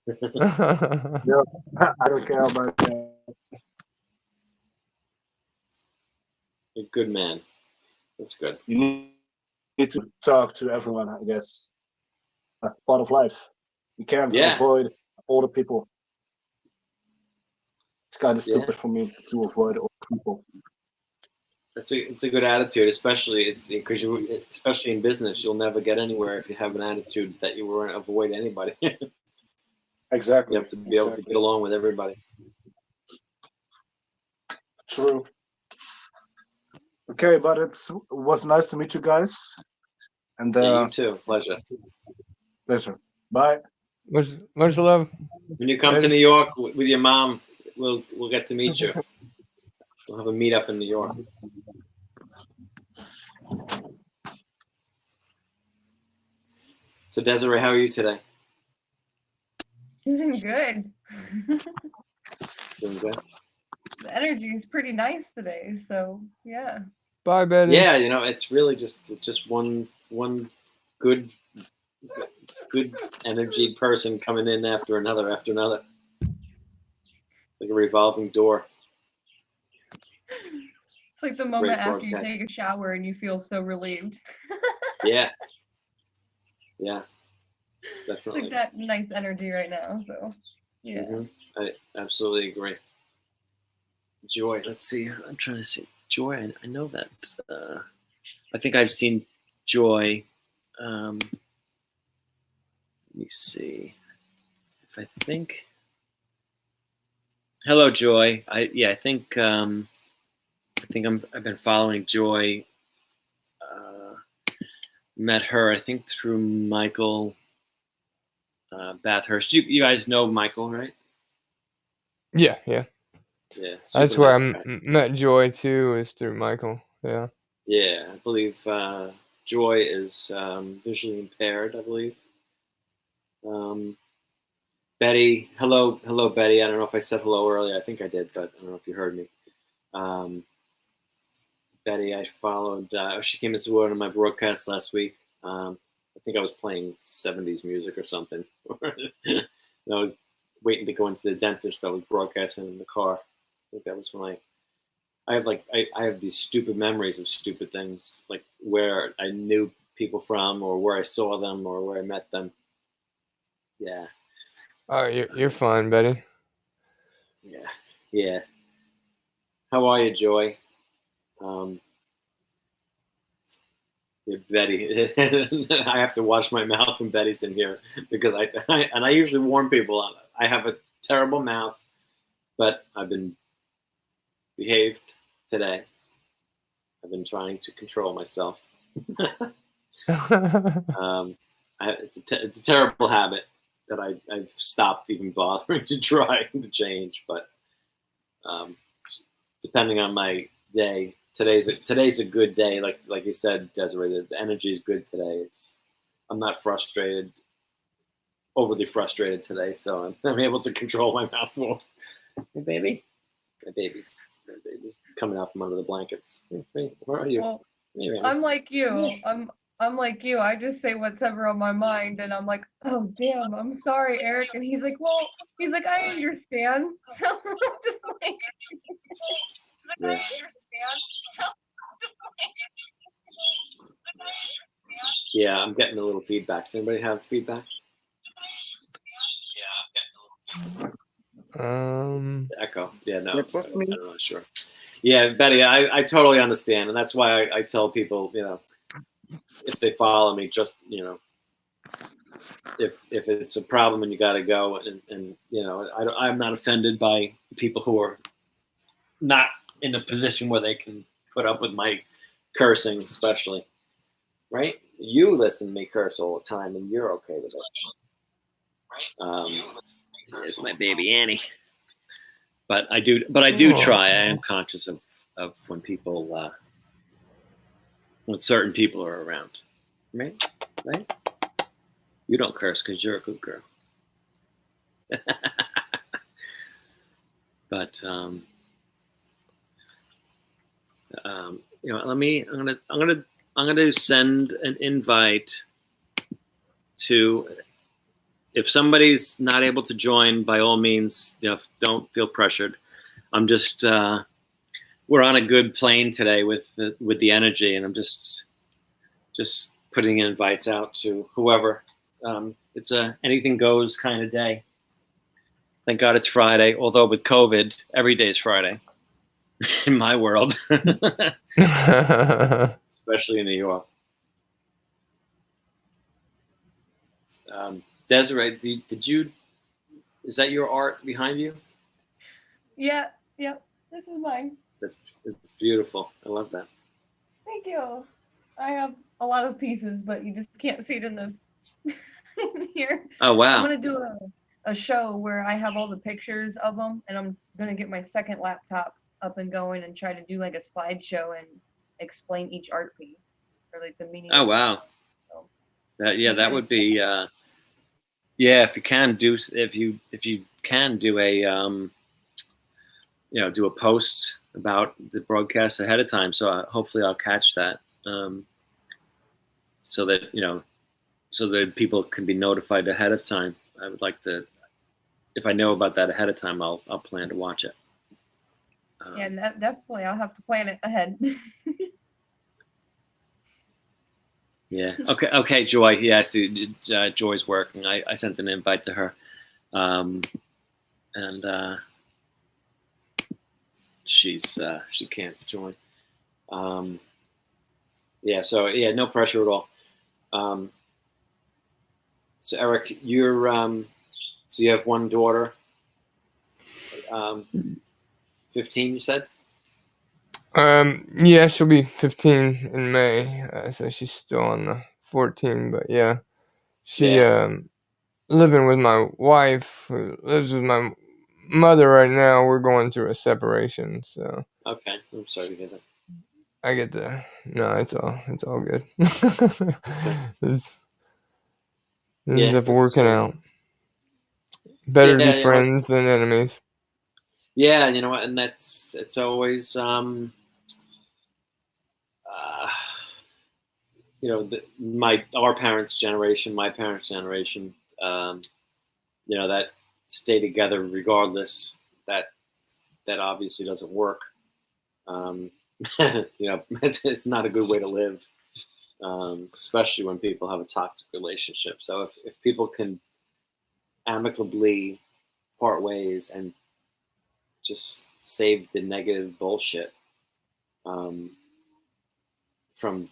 Yeah, I don't care about that. You're a good man. That's good. You need to talk to everyone, I guess. That's part of life. You can't avoid older people. It's kind of stupid for me to avoid old people. It's a good attitude, especially because especially in business, you'll never get anywhere if you have an attitude that you want to avoid anybody. Exactly. You have to be able to get along with everybody. True. Okay, but it was nice to meet you guys. And you too. Pleasure. Bye. Much love. When you come to New York with your mom, we'll get to meet you. We'll have a meetup in New York. So Desiree, how are you today? Doing good. Doing good. The energy is pretty nice today, so yeah. Bye, Betty. Yeah, it's really just one good energy person coming in after another. Like a revolving door. It's like the moment after you take a shower and you feel so relieved. Yeah. Yeah. Definitely. It's like that nice energy right now, so yeah. Mm-hmm. I absolutely agree. Joy, let's see. I'm trying to see. Joy, I know that. I think I've seen Joy. Let me see. If I think. Hello, Joy. I think I've been following Joy. Met her, I think, through Michael Bathurst. You guys know Michael, right? Yeah. Yeah. That's where nice I met Joy too, is through Michael. Yeah. Yeah, I believe Joy is visually impaired. I believe. Betty, hello, Betty. I don't know if I said hello earlier. I think I did, but I don't know if you heard me. Betty, I followed. She came into one of my broadcasts last week. I think I was playing 70s music or something. And I was waiting to go into the dentist. I was broadcasting in the car. I think that was when I have these stupid memories of stupid things, like where I knew people from, or where I saw them, or where I met them. Yeah. Oh, you're fine, Betty. Yeah. How are you, Joy? Betty, I have to wash my mouth when Betty's in here because I usually warn people I have a terrible mouth, but I've been behaved today. I've been trying to control myself. It's a terrible habit that I've stopped even bothering to try to change. But depending on my day, today's a good day. Like you said, Desiree, the energy is good today. I'm not overly frustrated today, so I'm able to control my mouth more. Hey, baby, my baby's coming out from under the blankets. Hey, where are you? Well, I'm like you. I'm like you. I just say what's ever on my mind, and I'm like, oh damn, I'm sorry, Eric. And he's like, I understand. So I'm just like, yeah. Yeah, I'm getting a little feedback. Does anybody have feedback? Echo. Yeah, no, I'm not sure. Yeah, Betty, I totally understand, and that's why I tell people, if they follow me, just if it's a problem and you got to go, and I'm not offended by people who are not in a position where they can put up with my cursing, especially. Right? You listen to me curse all the time, and you're okay with it. There's my baby Annie. But I do try. I am conscious of when people, when certain people are around. Right? You don't curse because you're a good girl. But I'm gonna send an invite to. If somebody's not able to join, by all means, don't feel pressured. I'm just we're on a good plane today with the energy, and I'm just putting invites out to whoever. It's a anything goes kind of day. Thank God it's Friday. Although with COVID, every day is Friday in my world, especially in New York. Desiree, is that your art behind you? Yeah, yep. This is mine. It's beautiful. I love that. Thank you. I have a lot of pieces, but you just can't see it in the here. Oh, wow. I'm gonna do a show where I have all the pictures of them, and I'm gonna get my second laptop up and going and try to do like a slideshow and explain each art piece or like the meaning. Oh, wow. So, that would be yeah. If you can do a do a post about the broadcast ahead of time, so hopefully I'll catch that, so that people can be notified ahead of time. I would like to, if I know about that ahead of time, I'll plan to watch it. yeah, definitely. I'll have to plan it ahead. Yeah. Okay, Joy. Yeah, I see. Joy's working. I sent an invite to her, and she can't join. Yeah. So yeah, no pressure at all. So Eric, you're so you have one daughter, 15. You said. Yeah, she'll be 15 in May, so she's still on the 14. But yeah, she living with my wife, who lives with my mother right now. We're going through a separation, so. Okay, I'm sorry to hear that. I get the no. It's all good. It ends up working out. Better to be friends than enemies. Yeah, you know what, and it's always our parents' generation, my parents' generation, that stay together regardless. That obviously doesn't work. It's not a good way to live, especially when people have a toxic relationship. So if people can amicably part ways and just save the negative bullshit from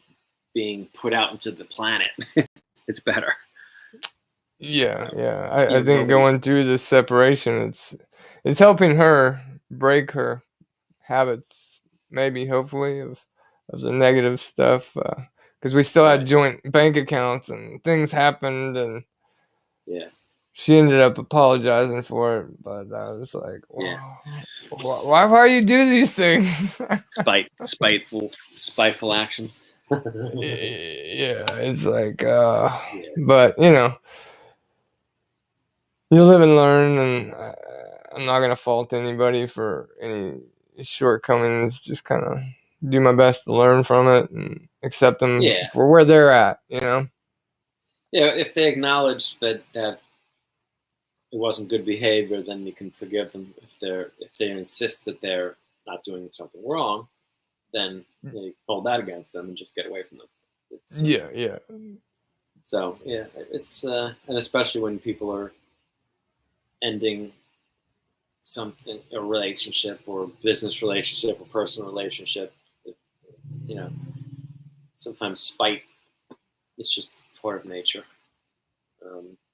being put out into the planet, it's better. Yeah. I think going through this separation, it's helping her break her habits, maybe, hopefully, of the negative stuff, because we still had joint bank accounts and things happened, and she ended up apologizing for it, but I was like, why you do these things? Spiteful actions. Yeah, it's like, but you live and learn, and I'm not gonna fault anybody for any shortcomings. Just kind of do my best to learn from it and accept them for where they're at. Yeah, if they acknowledge that it wasn't good behavior, then you can forgive them. If they insist that they're not doing something wrong, then you hold that against them and just get away from them. Yeah. So yeah, it's and especially when people are ending something, a relationship or business relationship or personal relationship, sometimes spite is just part of nature.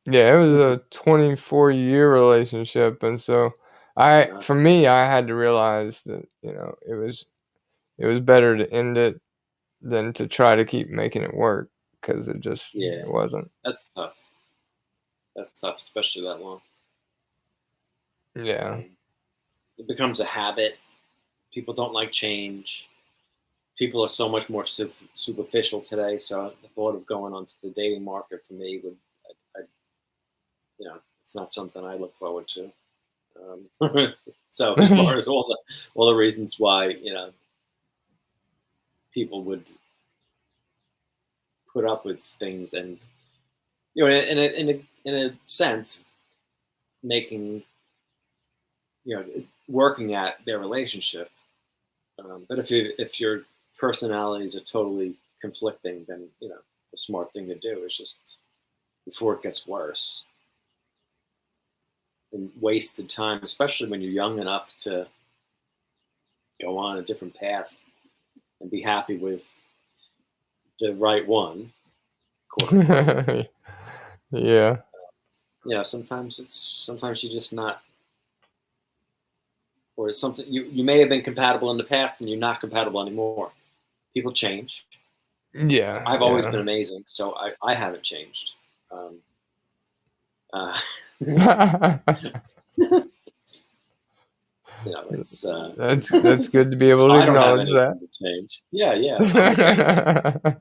Yeah, it was a 24-year relationship, and so for me, I had to realize that it was better to end it than to try to keep making it work, because it just it wasn't. That's tough, especially that long. Yeah. It becomes a habit. People don't like change. People are so much more superficial today. So the thought of going onto the dating market for me it's not something I look forward to. So as far as all the reasons why people would put up with things, and in a sense, making working at their relationship. But if your personalities are totally conflicting, then the smart thing to do is just, before it gets worse, and wasted time, especially when you're young enough to go on a different path and be happy with the right one. Yeah. Yeah, sometimes you're just not, or it's something you may have been compatible in the past and you're not compatible anymore. People change. Yeah. I've always been amazing, so I haven't changed. It's that's good to be able to I don't have acknowledge that. anything to change. Yeah, I'm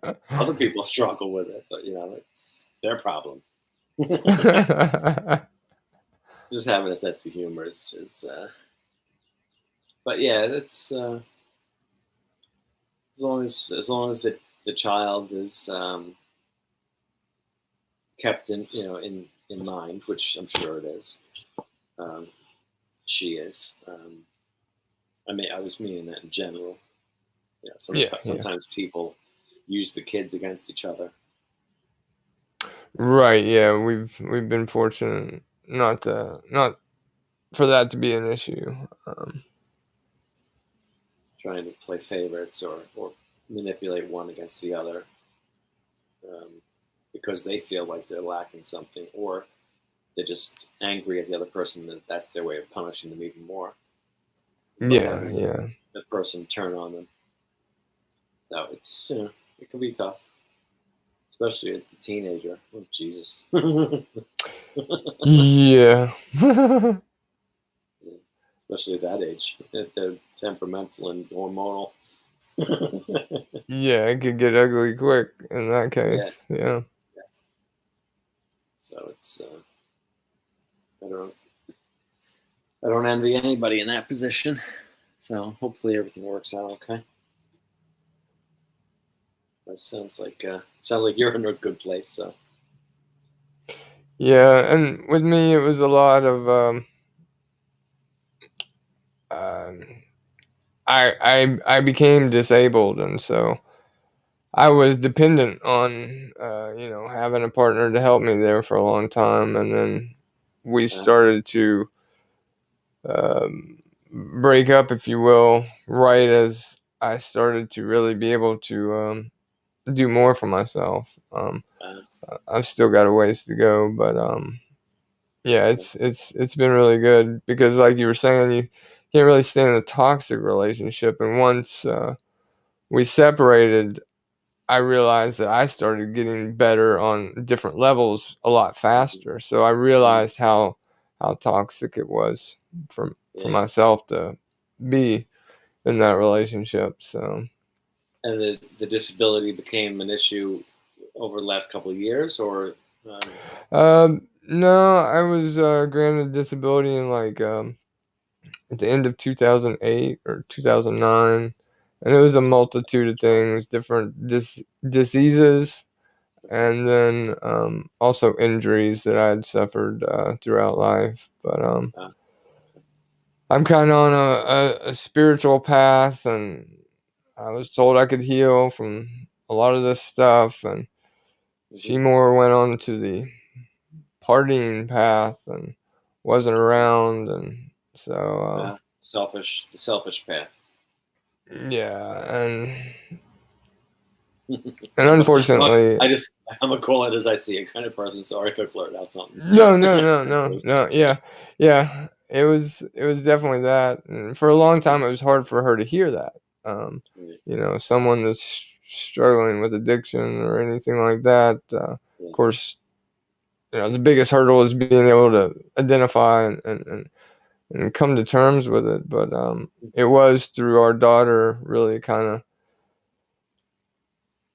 okay. Other people struggle with it, but it's their problem. Just having a sense of humor is but yeah, it's as long as the child is kept in mind, which I'm sure it is. She is. I was meaning that in general. Sometimes people use the kids against each other. Right. Yeah, we've been fortunate not for that to be an issue. Trying to play favorites or manipulate one against the other because they feel like they're lacking something, or they're just angry at the other person that that's their way of punishing them even more. Yeah. The person turn on them. So it's it can be tough, especially a teenager. Oh Jesus. Yeah. Especially at that age, they're temperamental and hormonal. Yeah, it could get ugly quick in that case. Yeah. So it's I don't envy anybody in that position. So hopefully everything works out okay. That sounds like you're in a good place. So Yeah, and with me, it was a lot of I became disabled, and so I was dependent on having a partner to help me there for a long time, and then we started to break up, if you will, right as I started to really be able to do more for myself. I've still got a ways to go, but yeah, it's been really good because, like you were saying, you can't really stay in a toxic relationship, and once we separated, I realized that I started getting better on different levels a lot faster. So I realized how toxic it was for myself to be in that relationship. So. And the disability became an issue over the last couple of years, or? No, I was granted disability in at the end of 2008 or 2009, and it was a multitude of things, different diseases, and then also injuries that I had suffered throughout life. But I'm kind of on a spiritual path, and I was told I could heal from a lot of this stuff, and she more went on to the partying path and wasn't around, and so the selfish path. Yeah, and unfortunately, I'm gonna call it as I see it kind of person. Sorry if I blurted out something. No. Yeah. It was definitely that, and for a long time, it was hard for her to hear that. Someone that's struggling with addiction or anything like that. Of course, the biggest hurdle is being able to identify and come to terms with it. But it was through our daughter really kind of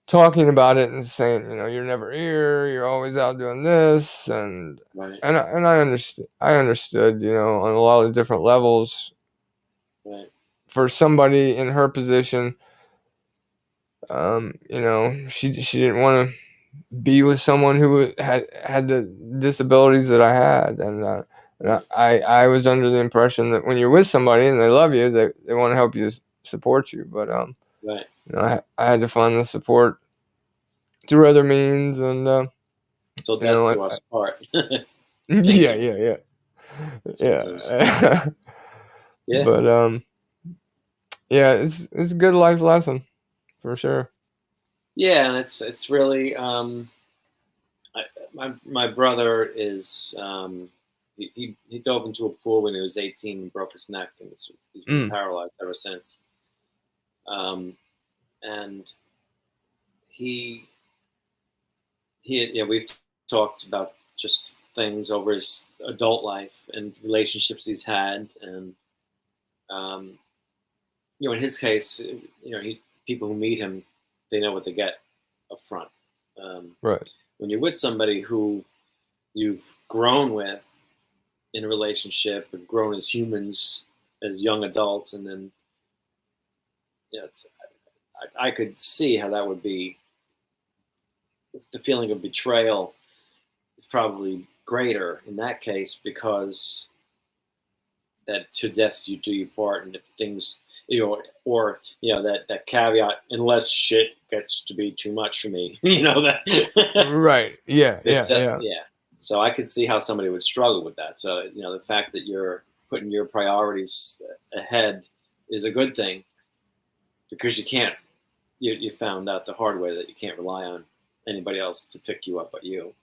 talking about it and saying, you're never here, you're always out doing this, and I understood, on a lot of different levels. Right. For somebody in her position, she didn't want to be with someone who had the disabilities that I had, and I was under the impression that when you're with somebody and they love you, they want to help you, support you, but I had to find the support through other means, and so death do us part. Yeah. Sometimes. Yeah. Yeah. But yeah, it's a good life lesson for sure. Yeah, and it's really my brother is he dove into a pool when he was 18 and broke his neck, and he's been paralyzed ever since. And he we've talked about just things over his adult life and relationships he's had, and in his case, people who meet him, they know what they get up front. Right. When you're with somebody who you've grown with in a relationship and grown as humans, as young adults, and then I could see how that would be. The feeling of betrayal is probably greater in that case because that to death you do your part, and if things or that caveat, unless shit gets to be too much for me, that Right. Yeah. Yeah. yeah. So I could see how somebody would struggle with that. So the fact that you're putting your priorities ahead is a good thing because you found out the hard way that you can't rely on anybody else to pick you up but you.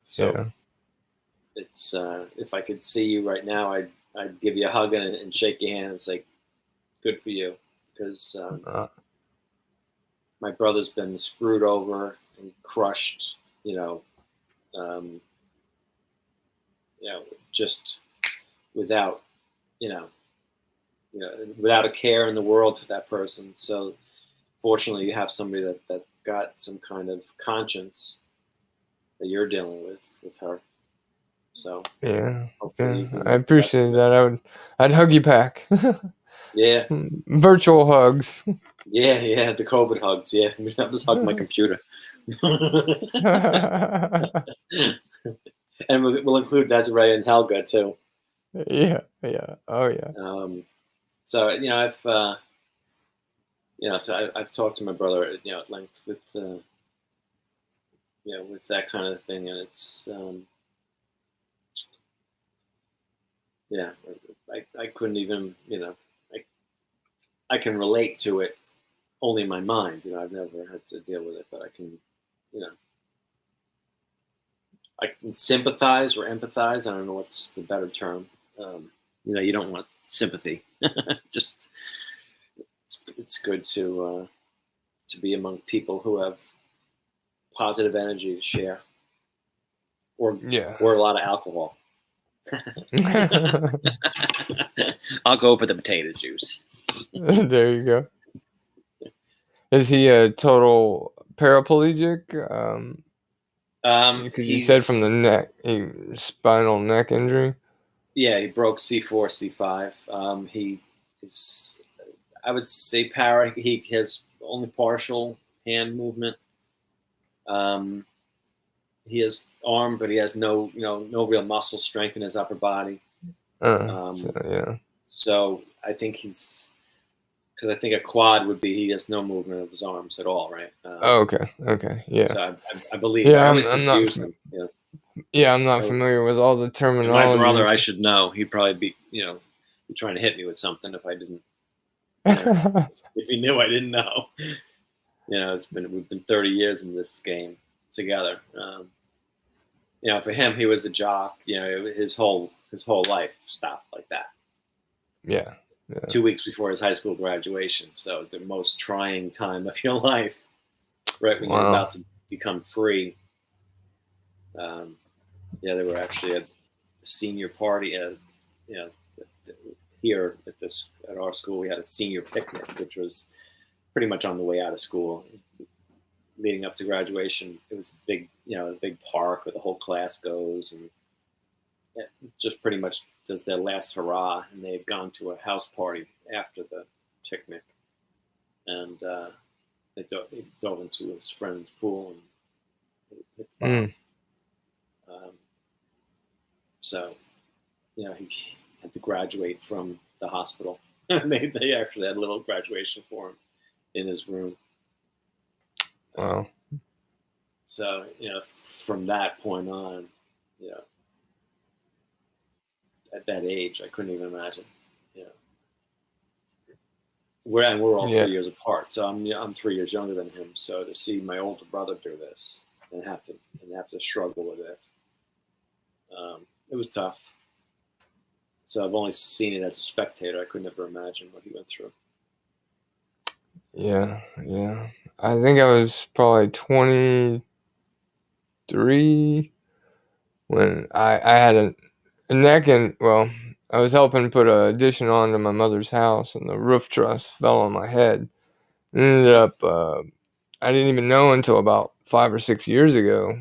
So Yeah. it's if I could see you right now, I'd give you a hug and shake your hand and say, "Good for you," because my brother's been screwed over and crushed. Um, just without without a care in the world for that person. So fortunately, you have somebody that got some kind of conscience that you're dealing with her. So Yeah. hopefully you Yeah. can I appreciate that. I'd hug you back. Yeah. Virtual hugs. Yeah, the COVID hugs. Yeah, I'll just hug my computer. And we'll include Desiree and Helga too. Yeah. Oh yeah. So I've talked to my brother at length with with that kind of thing, and it's I couldn't even I can relate to it only in my mind. I've never had to deal with it, but I can you know I can sympathize or empathize. I don't know what's the better term. You don't want sympathy. Just it's good to be among people who have positive energy to share, or a lot of alcohol. I'll go for the potato juice. There you go. Is he a total paraplegic? Because you said from the neck, spinal neck injury. Yeah, he broke C4, C5. He is, I would say, para. He has only partial hand movement. He has arm, but he has no real muscle strength in his upper body. So I think because I think a quad would be he has no movement of his arms at all, right? Okay, yeah. So I believe. Yeah, I always I'm confuse not. them. Yeah, I'm not familiar with all the terminology. My brother, I should know. He'd probably be trying to hit me with something if I didn't. If he knew I didn't know. We've been 30 years in this game together. For him, he was a jock. His whole life stopped like that. Yeah. 2 weeks before his high school graduation, so the most trying time of your life, right when you're about to become free. They were actually at a senior party. Here at our school, we had a senior picnic, which was pretty much on the way out of school, leading up to graduation. It was big, a big park where the whole class goes, and it just pretty much does their last hurrah. And they had gone to a house party after the picnic, and they dove into his friend's pool and hit the bottom. So, he had to graduate from the hospital. They actually had a little graduation for him in his room. Wow. So, from that point on, at that age. I couldn't even imagine. You know, we're all 3 years apart, so I'm 3 years younger than him. So to see my older brother do this and have to struggle with this, it was tough. So I've only seen it as a spectator. I could never imagine what he went through. Yeah. I think I was probably 23 when I had a neck and, well, I was helping put an addition onto my mother's house, and the roof truss fell on my head. It ended up, I didn't even know until about 5 or 6 years ago,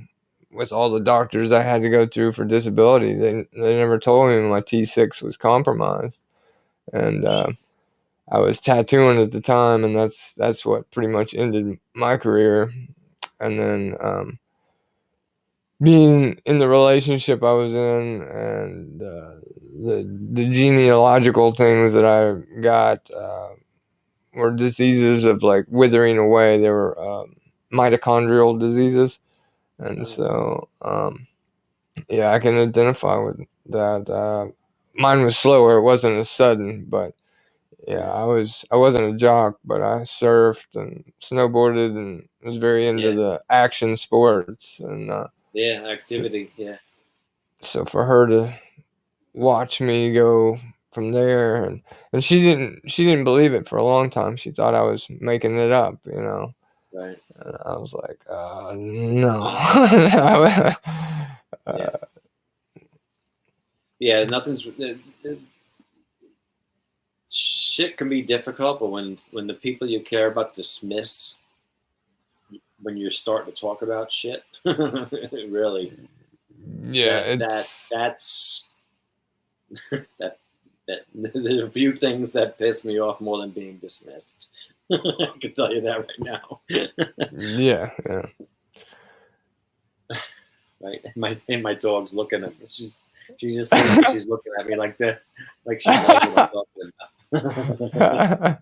with all the doctors I had to go through for disability. They never told me my T6 was compromised. And I was tattooing at the time, and that's what pretty much ended my career. And then being in the relationship I was in, and the genealogical things that I got were diseases of like withering away. They were mitochondrial diseases, and so yeah, I can identify with that. Mine was slower; it wasn't as sudden, but yeah, I wasn't a jock, but I surfed and snowboarded and was very into the action sports and activity. Yeah. So for her to watch me go from there, and she didn't believe it for a long time. She thought I was making it up, you know. Right. And I was like, no. Yeah, nothing's. Shit can be difficult, but when the people you care about dismiss when you're starting to talk about shit, really. Yeah, that's that there's a few things that piss me off more than being dismissed. I can tell you that right now. Yeah. Right, and my dog's looking at me. She's just sleeping. She's looking at me like this, like she knows what I'm talking about.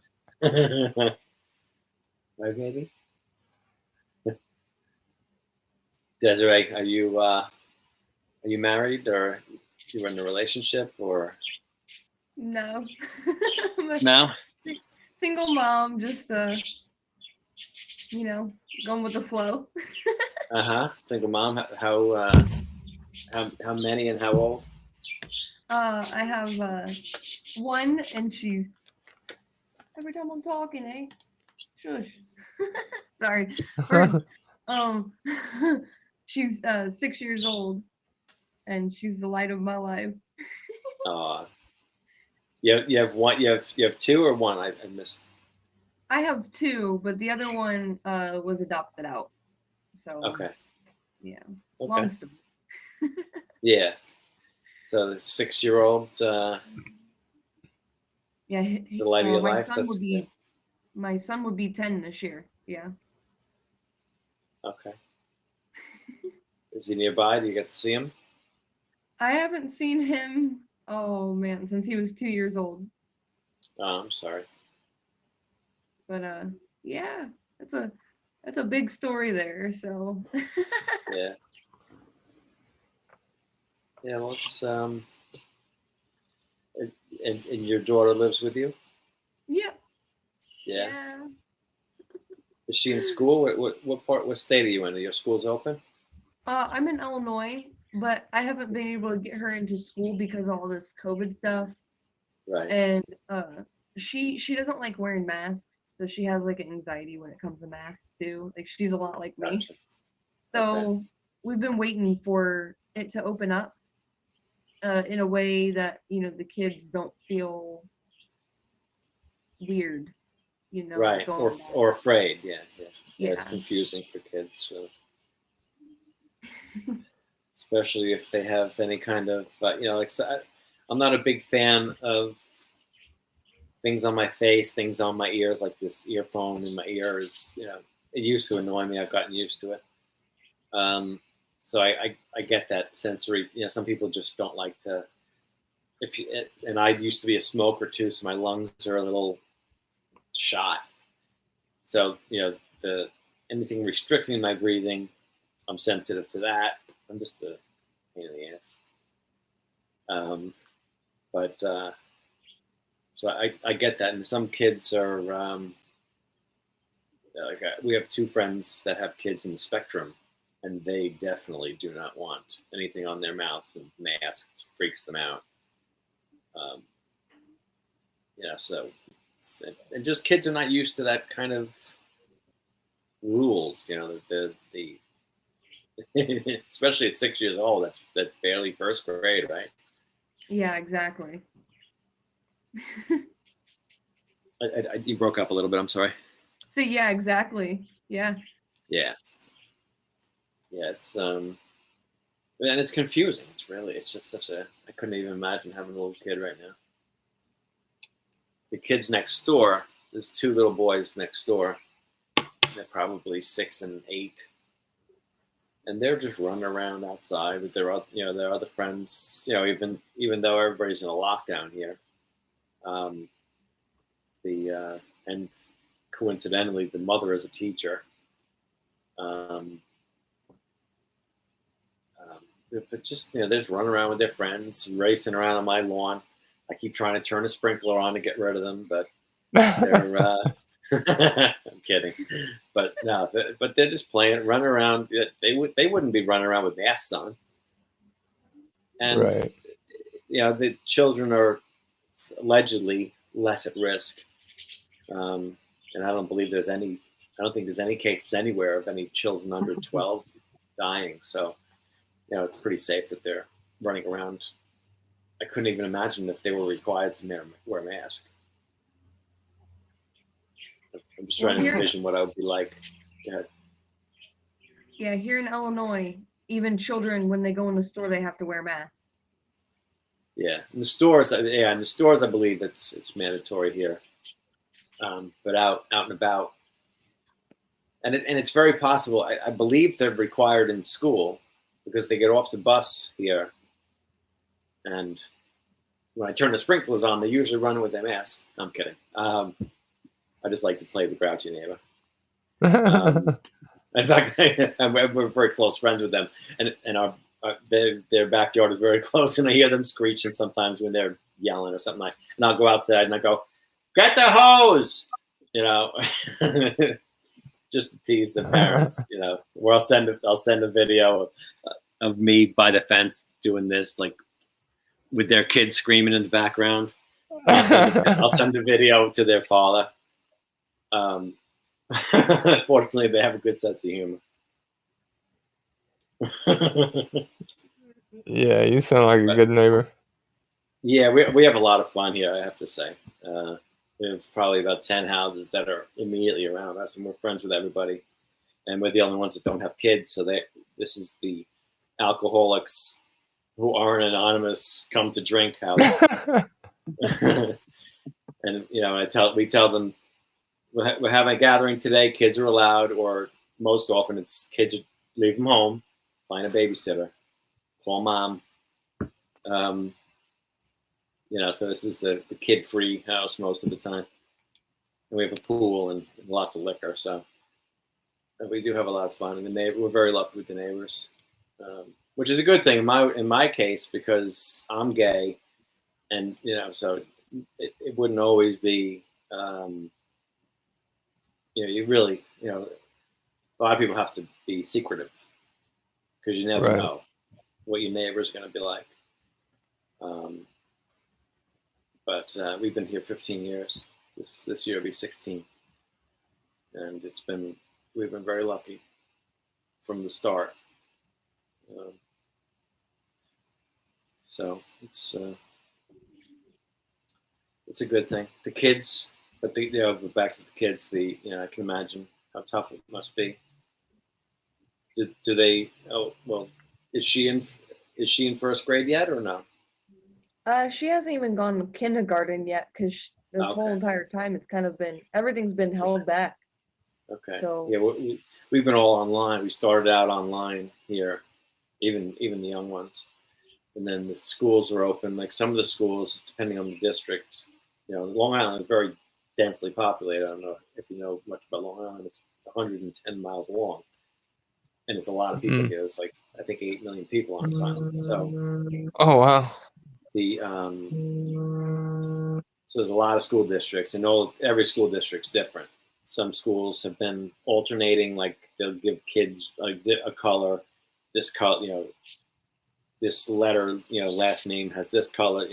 Right, baby? Desiree, are you married, or you in a relationship, or No. no? Single mom, just going with the flow. Single mom. How many and how old? I have one, and she's every time I'm talking, shush. Sorry. She's 6 years old, and she's the light of my life. You have one. You have two or one? I missed. I have two, but the other one was adopted out. So okay. Yeah. Okay. Long story. Yeah. So the 6-year-old. Yeah. The light of your life. My son would be 10 this year. Yeah. Okay. Is he nearby? Do you get to see him? I haven't seen him. Oh man, since he was 2 years old. Oh, I'm sorry. But yeah, that's a big story there. So. Yeah. Yeah. Well, it's and your daughter lives with you. Yeah. Yeah. Is she in school? What state are you in? Are your schools open? I'm in Illinois, but I haven't been able to get her into school because of all this COVID stuff. Right. And she doesn't like wearing masks, so she has like anxiety when it comes to masks too. Like she's a lot like me. Gotcha. So we've been waiting for it to open up in a way that the kids don't feel weird. Right. Or afraid. Yeah. It's confusing for kids. So. Especially if they have any kind of, I'm not a big fan of things on my face, things on my ears, like this earphone in my ears. It used to annoy me. I've gotten used to it. So I get that sensory. Some people just don't like to. And I used to be a smoker too, so my lungs are a little shot. So anything restricting my breathing, I'm sensitive to that. I'm just a pain in the ass. But so I get that, and some kids are like we have two friends that have kids in the spectrum, and they definitely do not want anything on their mouth, and masks freaks them out. Yeah, so and just kids are not used to that kind of rules. You know, the especially at 6 years old. That's barely first grade, right? Yeah, exactly. You broke up a little bit. I'm sorry. So yeah, exactly. Yeah. Yeah. It's and it's confusing. It's just such a. I couldn't even imagine having a little kid right now. The kids next door. There's two little boys next door. They're probably 6 and 8, and they're just running around outside with their other friends. You know, even though everybody's in a lockdown here, and coincidentally, the mother is a teacher. But just they're just running around with their friends, racing around on my lawn. I keep trying to turn a sprinkler on to get rid of them, but they're. I'm kidding, but no. But they're just playing, running around. They wouldn't be running around with masks on, and Right. the children are allegedly less at risk. And I don't think there's any cases anywhere of any children under 12 dying. So, it's pretty safe that they're running around. I couldn't even imagine if they were required to wear a mask. I'm just trying to envision what I would be like. Yeah, here in Illinois, even children, when they go in the store, they have to wear masks. Yeah, in the stores, I believe it's mandatory here. But out and about, and it's very possible. I believe they're required in school because they get off the bus here, and when I turn the sprinklers on, they usually run with their masks. I'm kidding. I just like to play the grouchy neighbor. In fact, we're very close friends with them, and their backyard is very close, and I hear them screeching sometimes when they're yelling or something and I'll go outside and I go, "Get the hose!" Just to tease the parents, Or I'll send a video of me by the fence doing this, like with their kids screaming in the background. I'll send a video to their father. Fortunately, they have a good sense of humor. Yeah, you sound like a good neighbor. Yeah, we have a lot of fun here, I have to say. We have probably about 10 houses that are immediately around us, and we're friends with everybody. And we're the only ones that don't have kids, so this is the alcoholics who aren't anonymous come to drink house. And we tell them we're having a gathering today. Kids are allowed, or most often it's kids leave them home, find a babysitter, call mom. So this is the kid-free house most of the time. And we have a pool and lots of liquor, so we do have a lot of fun. And we're very lucky with the neighbors, which is a good thing in my case because I'm gay, and so it wouldn't always be. You really, a lot of people have to be secretive because you never know what your neighbor's going to be like. But we've been here 15 years. This year will be 16, and we've been very lucky from the start. So it's a good thing. The kids, but back to the kids. I can imagine how tough it must be. Do they? Oh well, is she in first grade yet or no? She hasn't even gone to kindergarten yet because this whole entire time everything's been held back. Okay. So yeah, we've been all online. We started out online here, even the young ones, and then the schools are open. Like some of the schools, depending on the district, Long Island is very densely populated. I don't know if you know much about Long Island. It's 110 miles long, and it's a lot of people here. It's like I think 8 million people on this island. So, oh wow, the so there's a lot of school districts, and every school district's different. Some schools have been alternating, like they'll give kids a color, this color, this letter, last name has this color,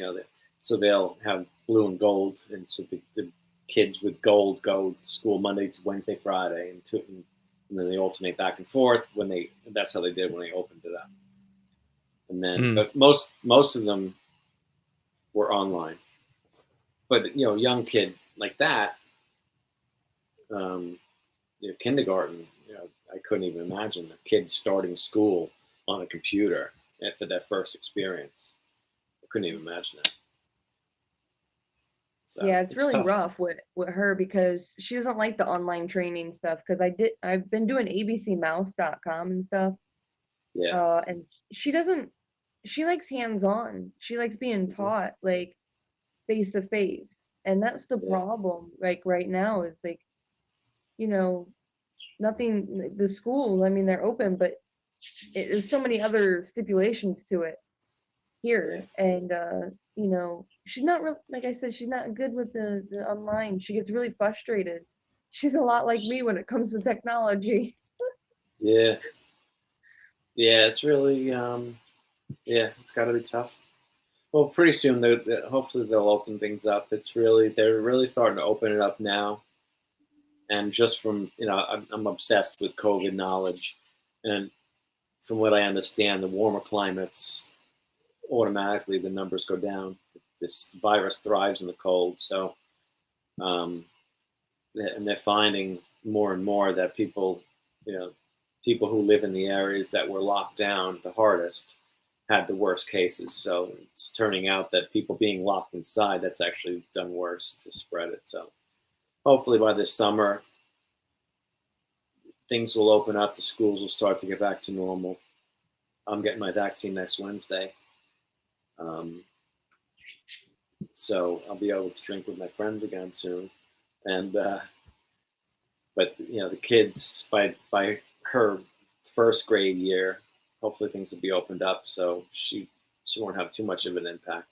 so they'll have blue and gold, and so the kids with gold go to school Monday to Wednesday, Friday, and then they alternate back and forth that's how they did when they opened it up. And then, but most of them were online. But young kid like that, kindergarten, I couldn't even imagine a kid starting school on a computer for that first experience. I couldn't even imagine it. So, yeah, it's really tough. rough with her because she doesn't like the online training stuff. Because I've been doing abcmouse.com and stuff. Yeah. And she likes hands-on. She likes being taught like face to face, and that's the problem. Like right now is like, nothing. The schools, I mean, they're open, but there's so many other stipulations to it here, and she's not real. Like I said, she's not good with the online. She gets really frustrated. She's a lot like me when it comes to technology. Yeah. Yeah, it's really it's got to be tough. Well, pretty soon, hopefully they'll open things up. They're really starting to open it up now. And just from, I'm obsessed with COVID knowledge. And from what I understand, the warmer climates, automatically the numbers go down. This virus thrives in the cold. So, and they're finding more and more that people who live in the areas that were locked down the hardest had the worst cases. So it's turning out that people being locked inside, that's actually done worse to spread it. So hopefully by this summer, things will open up. The schools will start to get back to normal. I'm getting my vaccine next Wednesday. So I'll be able to drink with my friends again soon. And, but the kids by her first grade year, hopefully things will be opened up, so she won't have too much of an impact.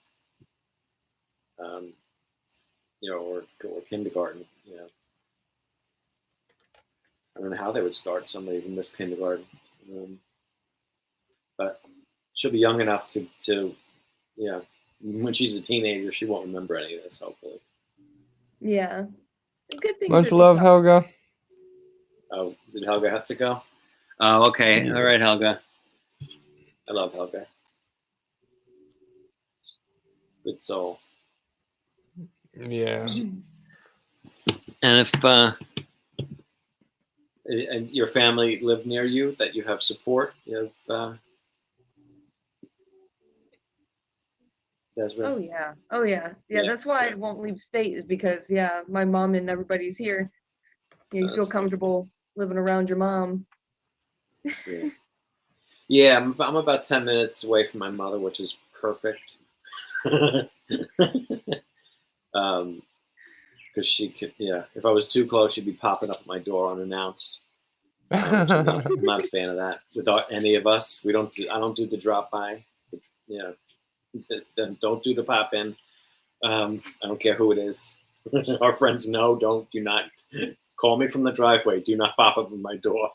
Or kindergarten. I don't know how they would start. Somebody who missed kindergarten, but she'll be young enough to when she's a teenager, she won't remember any of this. Hopefully. Yeah. Good thing. Much love, Helga. Oh, did Helga have to go? Oh, okay. All right, Helga. I love Helga. Good soul. Yeah. And if and your family live near you, that you have support, you have Desmond? Oh yeah. That's why I won't leave state, is because my mom and everybody's here. You feel comfortable living around your mom. Yeah, I'm about 10 minutes away from my mother, which is perfect. Because she could, if I was too close, she'd be popping up at my door unannounced. I'm not a fan of that. Without any of us, I don't do the drop by. Then don't do the pop in. I don't care who it is. Our friends know. Do not call me from the driveway. Do not pop up at my door.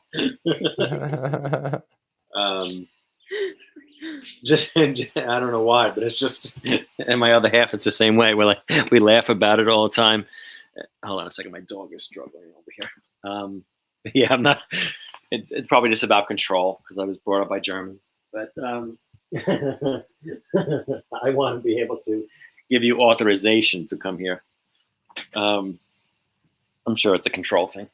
Just I don't know why, but it's just. And my other half, it's the same way. We laugh about it all the time. Hold on a second, my dog is struggling over here. I'm not. It's probably just about control because I was brought up by Germans, but I want to be able to give you authorization to come here. I'm sure it's a control thing.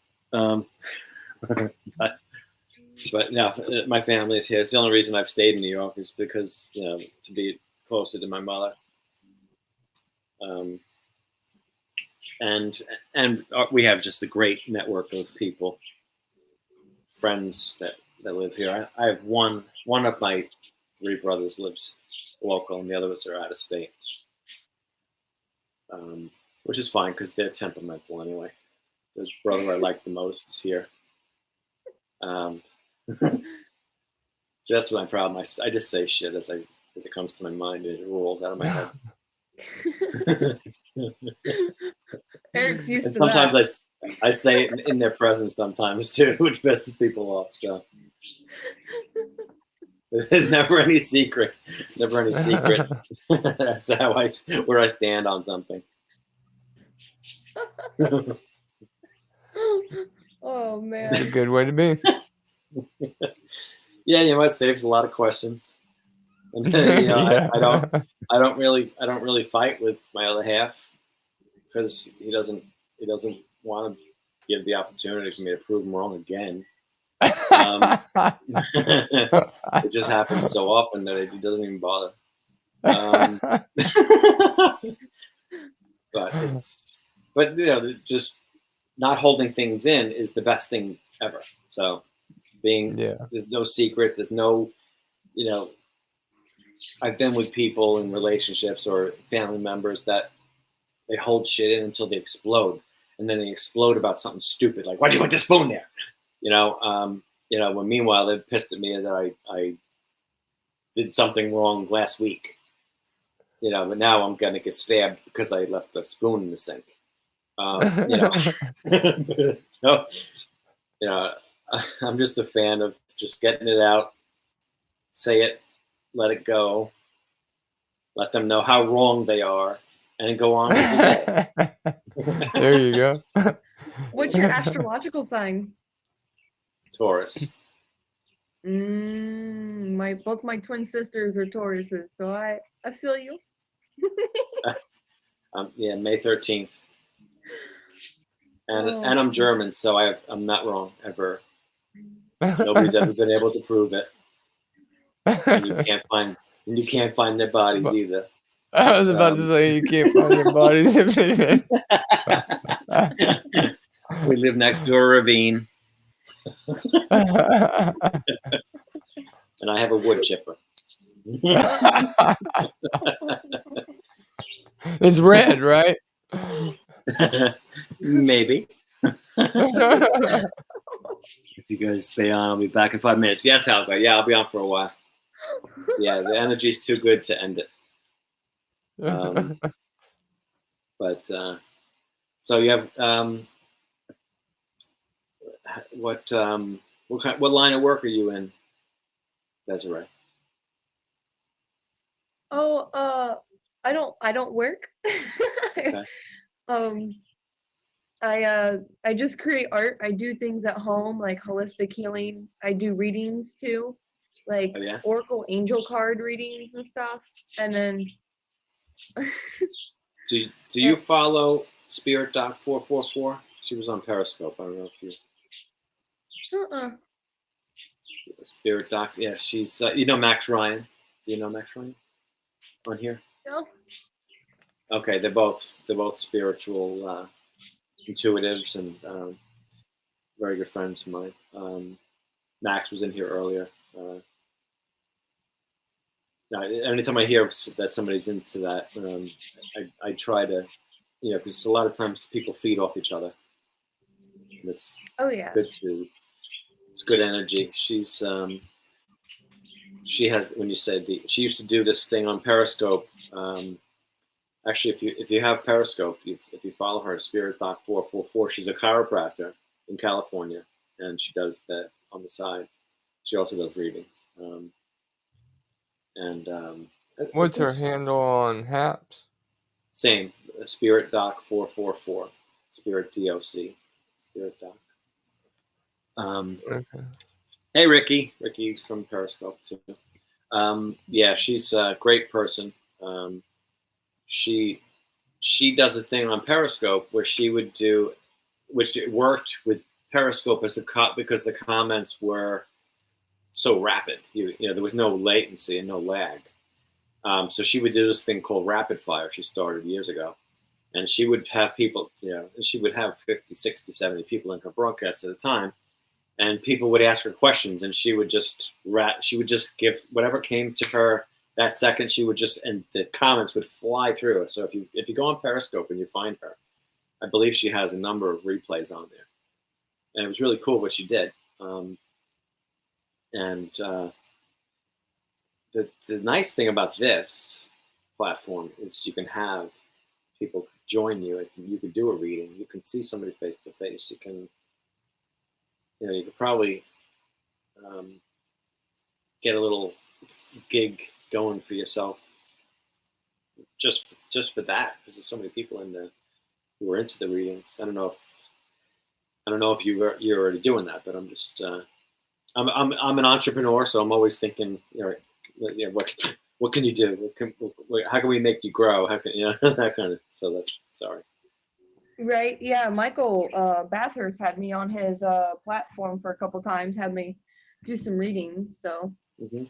But no, my family is here. It's the only reason I've stayed in New York is because, to be closer to my mother. And we have just a great network of people, friends that live here. I have one of my 3 brothers lives local, and the others are out of state, which is fine because they're temperamental anyway. The brother I like the most is here. So that's my problem. I just say shit as I as it comes to my mind and it rolls out of my head. Eric's used And to sometimes that. I say it in their presence sometimes too, which pisses people off. So there's never any secret, as to where I stand on something. Oh man. That's a good way to be. Yeah, it saves a lot of questions. And Yeah. I don't really fight with my other half because he doesn't want to give the opportunity for me to prove him wrong again. It just happens so often that he doesn't even bother. But just not holding things in is the best thing ever. So there's no secret. There's no, I've been with people in relationships or family members that they hold shit in until they explode, and then they explode about something stupid like, "Why'd you put the spoon there?" When meanwhile they're pissed at me that I did something wrong last week. But now I'm gonna get stabbed because I left the spoon in the sink. So, I'm just a fan of just getting it out, say it, let it go, let them know how wrong they are, and go on with the day. There you go. What's your astrological sign? Taurus. Both my twin sisters are Tauruses, so I feel you. May 13th. And I'm German, so I'm not wrong ever. Nobody's ever been able to prove it. And you can't find their bodies either. I was about to say you can't find their bodies. We live next to a ravine. And I have a wood chipper. It's red, right? Maybe. If you guys stay on, I'll be back in 5 minutes. Yes, Hal. Yeah, I'll be on for a while. Yeah, the energy's too good to end it. So you have what line of work are you in, Desiree? Oh, I don't work. Okay. I just create art. I do things at home like holistic healing. I do readings too, like Oracle angel card readings and stuff. And then do you follow Spirit Doc 444? She was on Periscope. I don't know if you. Spirit Doc. Yeah, she's. Max Ryan. Do you know Max Ryan? On here? No. Okay, they're both spiritual intuitives and very good friends of mine. Max was in here earlier. Anytime I hear that somebody's into that, I try to, because a lot of times people feed off each other. And it's good to. It's good energy. She's she has, when you said she used to do this thing on Periscope. Actually, if you have Periscope, if you follow her, Spirit Thought 444, she's a chiropractor in California, and she does that on the side. She also does readings. What's her handle on Haps? Same, Spirit Doc 444, Spirit DOC, Spirit Doc. Okay. Hey, Ricky. Ricky's from Periscope too. She's a great person. She does a thing on Periscope where she would do, which it worked with Periscope because the comments were so rapid. There was no latency and no lag. So she would do this thing called rapid fire. She started years ago, and she would have people, and she would have 50, 60, 70 people in her broadcast at a time. And people would ask her questions, and she would just give whatever came to her that second. And the comments would fly through. So if you go on Periscope and you find her, I believe she has a number of replays on there, and it was really cool what she did. the nice thing about this platform is you can have people join you. You can do a reading. You can see somebody face to face. You can, you could probably get a little gig going for yourself just for that, because there's so many people who are into the readings. I don't know if you're already doing that, but I'm just I'm an entrepreneur, so I'm always thinking, what can you do? How can we make you grow? How can that kind of? So that's sorry. Right. Yeah. Michael Bathurst had me on his platform for a couple times, had me do some readings. So. Mm-hmm.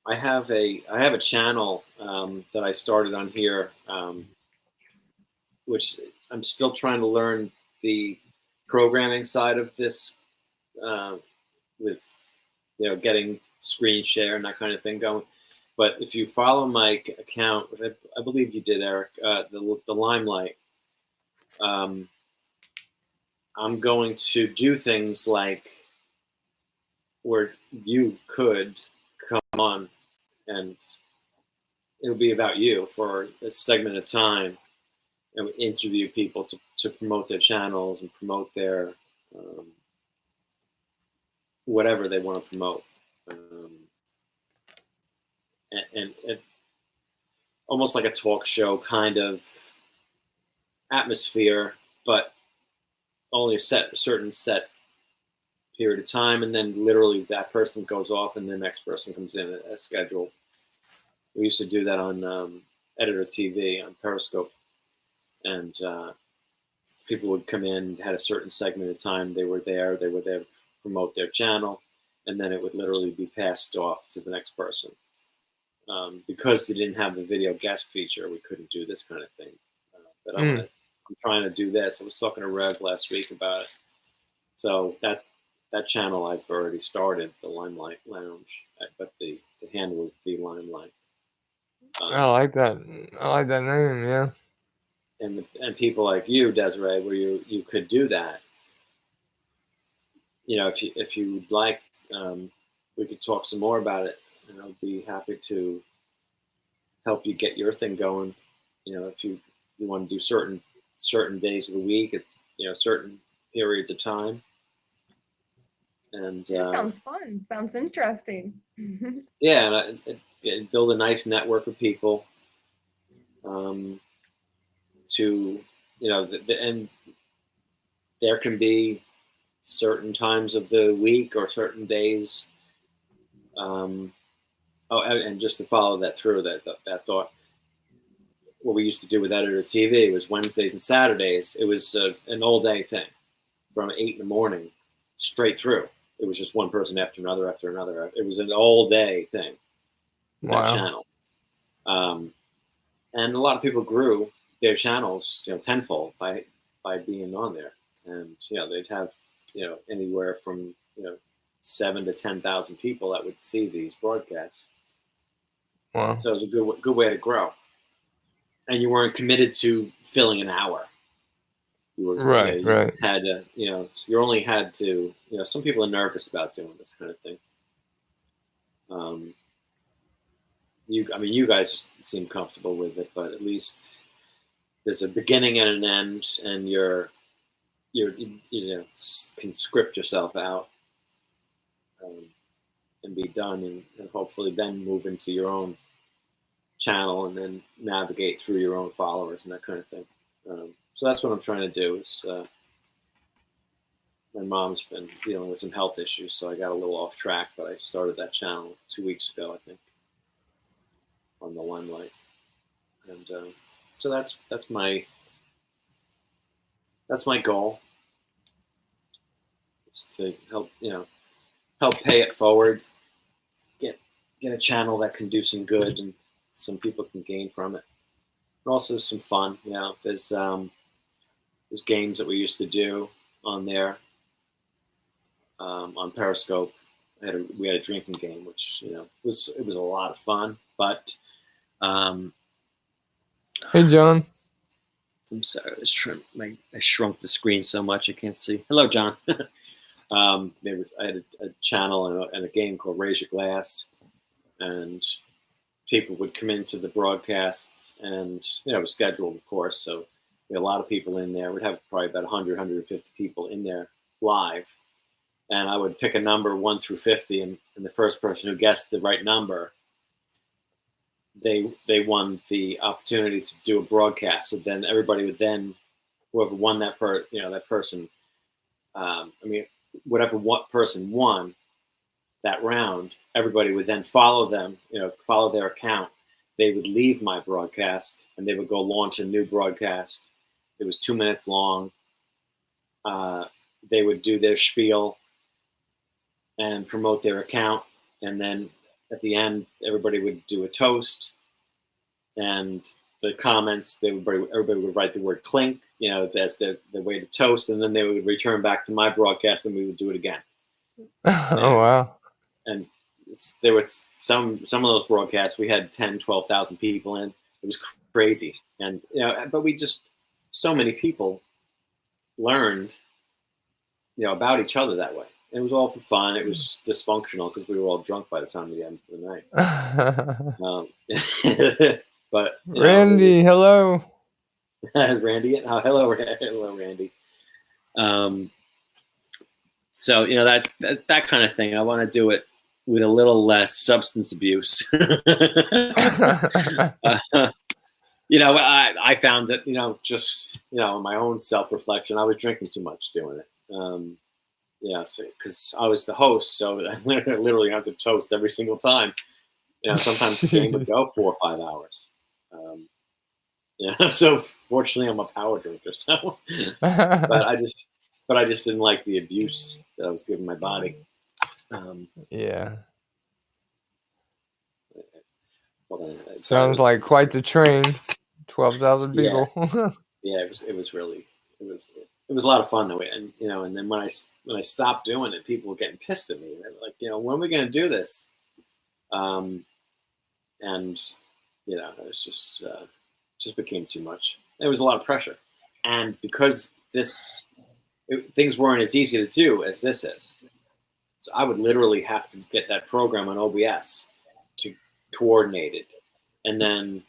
I have a channel that I started on here, which I'm still trying to learn the programming side of this, with getting screen share and that kind of thing going. But if you follow my account, which I believe you did, Eric, the Limelight, I'm going to do things like where you could come on and it'll be about you for a segment of time and interview people to promote their channels and promote their whatever they want to promote. And almost like a talk show kind of atmosphere, but only a certain set period of time, and then literally that person goes off and the next person comes in as scheduled. We used to do that on Editor TV on Periscope, and people would come in, had a certain segment of time they were there to promote their channel, and then it would literally be passed off to the next person. Because they didn't have the video guest feature, we couldn't do this kind of thing. But I'm trying to do this. I was talking to Rev last week about it. So that channel I've already started, the Limelight Lounge, but the handle is the Limelight. I like that. I like that name. Yeah. And people like you, Desiree, where you could do that. If you would like, we could talk some more about it, and I'll be happy to help you get your thing going. If you want to do certain days of the week at certain periods of time. And sounds fun. Sounds interesting. Yeah, and build a nice network of people. And there can be certain times of the week or certain days. And just to follow that through, that thought, what we used to do with Editor TV was Wednesdays and Saturdays. It was an all-day thing from 8 in the morning straight through. It was just one person after another after another. It was an all-day thing. Wow. That channel. And a lot of people grew their channels, tenfold by being on there. And they'd have anywhere from 7,000 to 10,000 people that would see these broadcasts. Wow. So it was a good way to grow. And you weren't committed to filling an hour. You were right. Had to, you only had to. Some people are nervous about doing this kind of thing. You guys seem comfortable with it, but at least there's a beginning and an end, and can script yourself out and be done, and hopefully then move into your own channel and then navigate through your own followers and that kind of thing. So that's what I'm trying to do. Is my mom's been dealing with some health issues, so I got a little off track, but I started that channel 2 weeks ago, I think, on the Limelight. And so that's my goal. Is to help pay it forward, get a channel that can do some good and some people can gain from it. And also some fun. There's games that we used to do on there, on Periscope. We had a drinking game, which was a lot of fun. But hey, John. I'm sorry, I shrunk the screen so much I can't see. Hello, John. I had a channel and a game called Raise Your Glass, and people would come into the broadcasts, and it was scheduled, of course. So we had a lot of people in there. We'd have probably about 100, 150 people in there live, and I would pick a number 1 through 50, and the first person who guessed the right number, they won the opportunity to do a broadcast. So then everybody would then, whoever won that that person, whatever what person won that round, everybody would then follow them, follow their account. They would leave my broadcast and they would go launch a new broadcast. It was 2 minutes long. They would do their spiel and promote their account. And then at the end, everybody would do a toast. And the comments, everybody would write the word clink, as the way to toast. And then they would return back to my broadcast and we would do it again. Oh, wow. And there were some of those broadcasts, we had 10, 12,000 people in. It was crazy. And, but so many people learned, about each other that way. It was all for fun. It was dysfunctional because we were all drunk by the time of the end of the night. But Randy, hello. Randy, hello, Randy. So that kind of thing. I want to do it with a little less substance abuse. I found that just my own self-reflection, I was drinking too much doing it. Because I was the host, so I literally have to toast every single time. Sometimes the game would go 4 or 5 hours. So fortunately, I'm a power drinker. So, but I just didn't like the abuse that I was giving my body. Yeah. Well, sounds like quite the train. 12,000 people. Yeah, it was really it was a lot of fun though, and and then when I stopped doing it, people were getting pissed at me. They were like, when are we going to do this? And it was just became too much. There was a lot of pressure, and because things weren't as easy to do as this is, so I would literally have to get that program on OBS to coordinate it, and then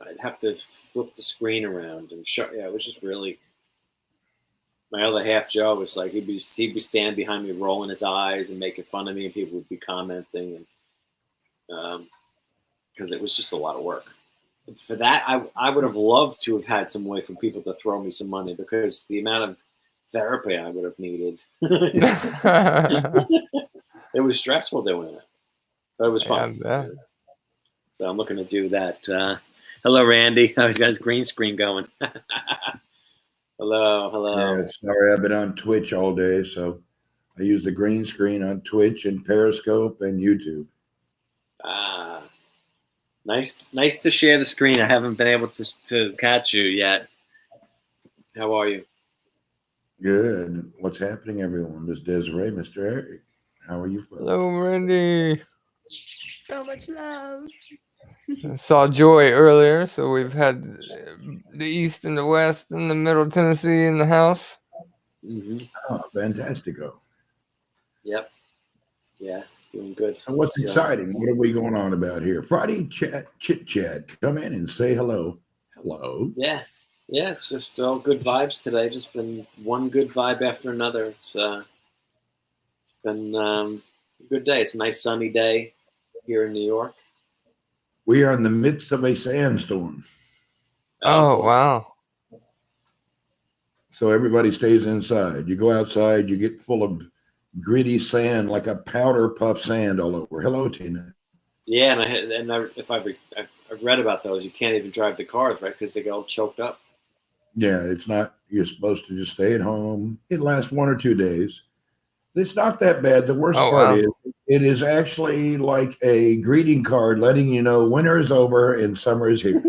I'd have to flip the screen around and show. Yeah, it was just really. My other half, Joe, was like he'd be standing behind me, rolling his eyes and making fun of me, and people would be commenting, and because it was just a lot of work. For that, I would have loved to have had some way for people to throw me some money, because the amount of therapy I would have needed. It was stressful doing it, but it was fun. Yeah, so I'm looking to do that. Hello, Randy. Oh, he's got his green screen going. Hello. Yeah, sorry, I've been on Twitch all day, so I use the green screen on Twitch and Periscope and YouTube. Nice to share the screen. I haven't been able to catch you yet. How are you? Good. What's happening, everyone? Miss Desiree, Mr. Eric. How are you folks? Hello, Randy. So much love. Saw Joy earlier, so we've had the East and the West and the Middle Tennessee in the house. Mm-hmm. Oh, fantastico. Yep. Yeah, doing good. So what's exciting? What are we going on about here? Friday chit chat. Come in and say hello. Hello. Yeah, it's just all good vibes today. Just been one good vibe after another. It's been a good day. It's a nice sunny day here in New York. We are in the midst of a sandstorm. Oh, wow. So everybody stays inside. You go outside, you get full of gritty sand, like a powder puff sand all over. Hello, Tina. Yeah, I've read about those. You can't even drive the cars, right? Because they get all choked up. Yeah, it's not. You're supposed to just stay at home. It lasts 1 or 2 days. It's not that bad. The worst part is it is actually like a greeting card letting you know winter is over and summer is here.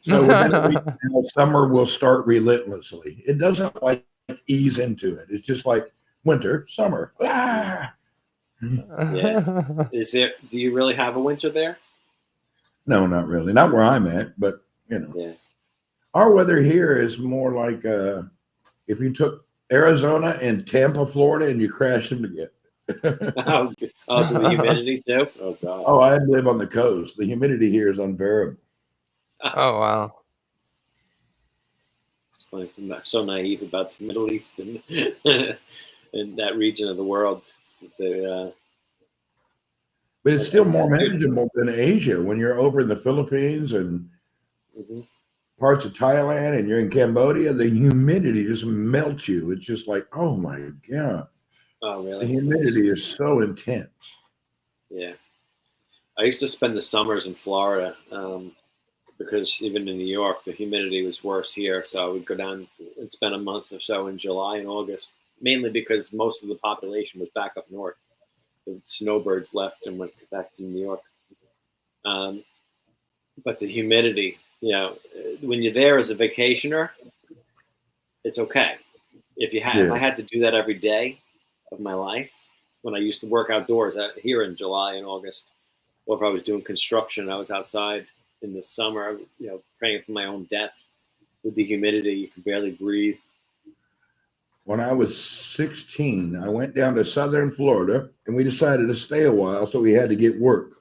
So within a week now, summer will start relentlessly. It doesn't like ease into it. It's just like winter, summer. Ah! Yeah. Do you really have a winter there? No, not really. Not where I'm at, but Yeah. Our weather here is more like if you took Arizona and Tampa, Florida, and you crashed them together. Oh, so the humidity too? Oh, God. Oh, I live on the coast. The humidity here is unbearable. Oh, wow. It's funny. I'm so naive about the Middle East and in that region of the world. But it's still more manageable than Asia. When you're over in the Philippines and parts of Thailand and you're in Cambodia, the humidity just melts you. It's just like, oh my God. Oh, really? The humidity is so intense. Yeah. I used to spend the summers in Florida because even in New York, the humidity was worse here. So I would go down and spend a month or so in July and August, mainly because most of the population was back up north. The snowbirds left and went back to New York. But the humidity, when you're there as a vacationer, it's okay. If I had to do that every day of my life, when I used to work outdoors here in July and August, or if I was doing construction, I was outside in the summer, praying for my own death. With the humidity, you can barely breathe. When I was 16, I went down to southern Florida and we decided to stay a while, so we had to get work.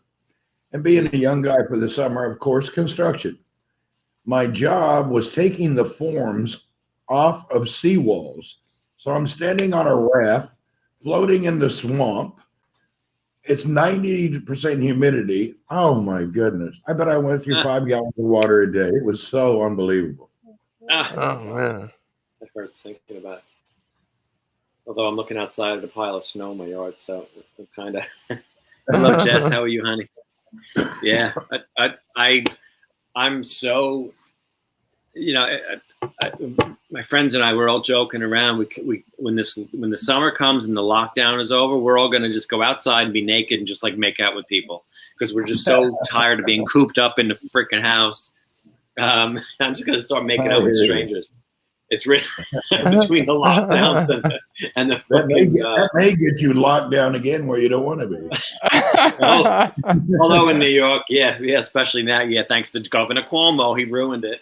And being a young guy for the summer, of course, construction. My job was taking the forms off of seawalls. So I'm standing on a raft, floating in the swamp. It's 90% humidity. Oh my goodness. I bet I went through 5 gallons of water a day. It was so unbelievable. Oh, man. That hurts thinking about it. Although I'm looking outside at a pile of snow in my yard, so I'm kind of. Hello, Jess. How are you, honey? Yeah, I'm so. My friends and I were all joking around. We when the summer comes and the lockdown is over, we're all going to just go outside and be naked and just like make out with people because we're just so tired of being cooped up in the freaking house. I'm just going to start making out with strangers. It's really between the lockdowns and the fucking. That may get you locked down again where you don't want to be. Although in New York, yeah, especially now, thanks to Governor Cuomo, he ruined it.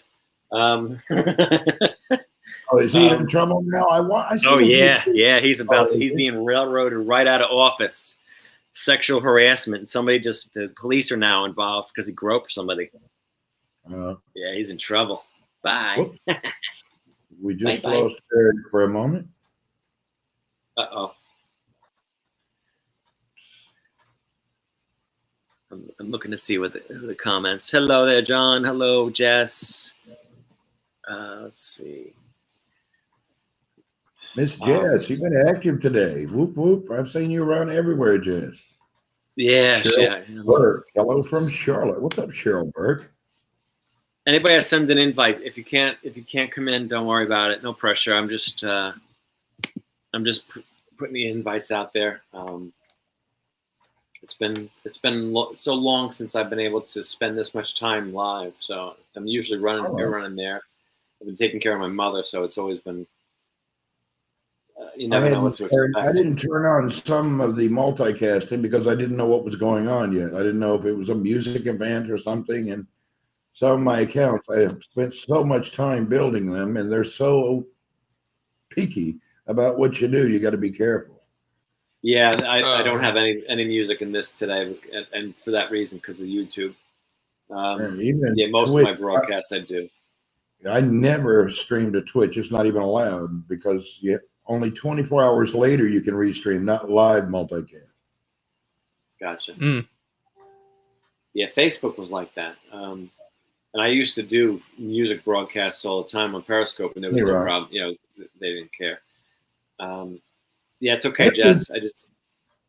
Is he in trouble now? He's being railroaded right out of office. Sexual harassment. The police are now involved because he groped somebody. Yeah, he's in trouble. Bye. We just lost Eric for a moment. I'm looking to see what the comments. Hello there, John. Hello, Jess. Let's see. Miss Jess, you've been active today. Whoop, whoop. I've seen you around everywhere, Jess. Yeah, Burke. Hello from Charlotte. What's up, Cheryl Burke? Anybody I send an invite. If you can't come in, don't worry about it. No pressure. I'm just putting the invites out there. It's been so long since I've been able to spend this much time live. So I'm usually running there. I've been taking care of my mother, so it's always been. You never know what to expect. I didn't turn on some of the multicasting because I didn't know what was going on yet. I didn't know if it was a music event or something, and some of my accounts, I have spent so much time building them, and they're so picky about what you do. You got to be careful. Yeah, I don't have any music in this today, and for that reason, because of YouTube. Most Twitch, of my broadcasts I do. I never stream to Twitch. It's not even allowed because only 24 hours later you can restream, not live multicast. Gotcha. Yeah, Facebook was like that. And I used to do music broadcasts all the time on Periscope, and there was no problem. They didn't care. It's okay, Jess.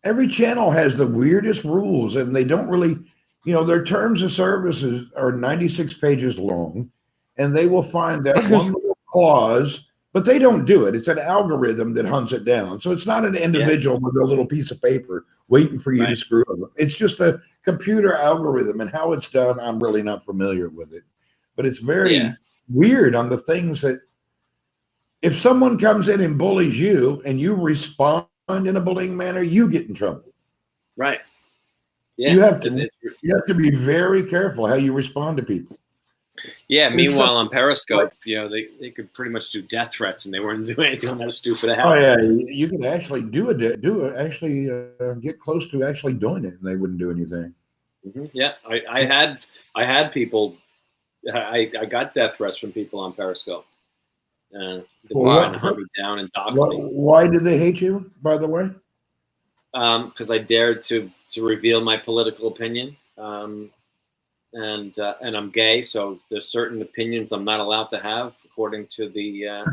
Every channel has the weirdest rules, and they don't really, their terms of services are 96 pages long, and they will find that one little clause, but they don't do it. It's an algorithm that hunts it down. So it's not an individual with a little piece of paper waiting for you to screw up. It's just a computer algorithm, and how it's done, I'm really not familiar with it. But it's very weird on the things that if someone comes in and bullies you and you respond in a bullying manner, you get in trouble. Right. Yeah. You have to be very careful how you respond to people. Yeah. Meanwhile, on Periscope, you know, they could pretty much do death threats, and they weren't doing anything on that stupid app. Oh yeah, you could actually get close to actually doing it, and they wouldn't do anything. Mm-hmm. Yeah, I had people. I got death threats from people on Periscope. They were trying to hunt me down and dox me. Why did they hate you, by the way? Because I dared to reveal my political opinion, and I'm gay, so there's certain opinions I'm not allowed to have according to the.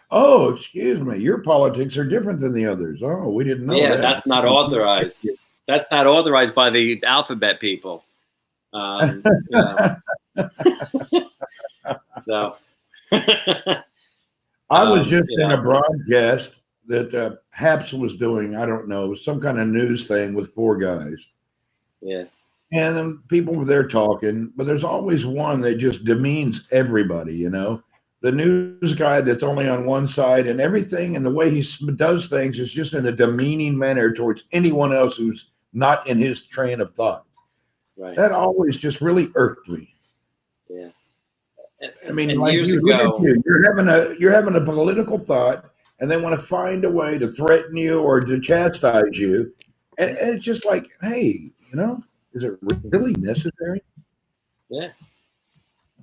Oh, excuse me. Your politics are different than the others. Oh, we didn't know. Yeah, that. That's not authorized. That's not authorized by the alphabet people. You know. So. I was just in a broadcast that Haps was doing. I don't know, some kind of news thing with 4 guys. Yeah. And then people were there talking, but there's always one that just demeans everybody, you know. The news guy that's only on one side, and everything and the way he does things is just in a demeaning manner towards anyone else who's not in his train of thought. Right. That always just really irked me. Yeah. I mean, like you're having a political thought, and they want to find a way to threaten you or to chastise you, and it's just like, hey, you know, is it really necessary? Yeah.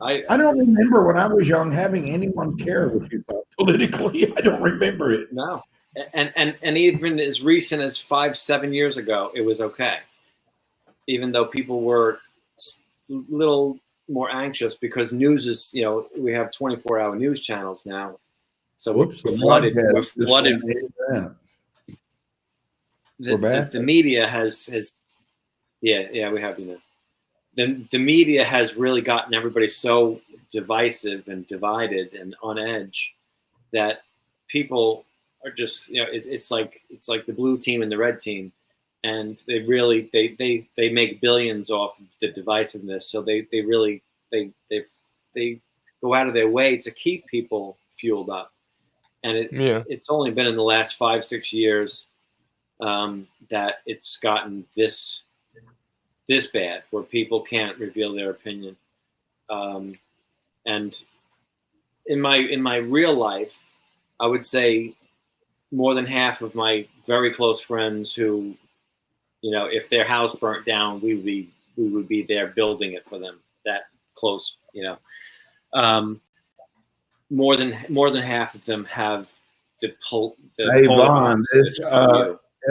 I don't remember when I was young having anyone care what you thought politically. I don't remember it. No, and even as recent as 5-7 years ago, it was okay. Even though people were a little more anxious because news is, you know, we have 24-hour news channels now, so we're flooded. We're flooded. The media has yeah, we have, you know. The media has really gotten everybody so divisive and divided and on edge that people are just, you know, it's like the blue team and the red team, and they really they make billions off of the divisiveness. So they go out of their way to keep people fueled up, and it's only been in the last 5-6 years that it's gotten this bad, where people can't reveal their opinion. And in my real life, I would say more than half of my very close friends who, you know, if their house burnt down, we would be there building it for them. That close, you know. More than half of them have the Hey, Vaughn,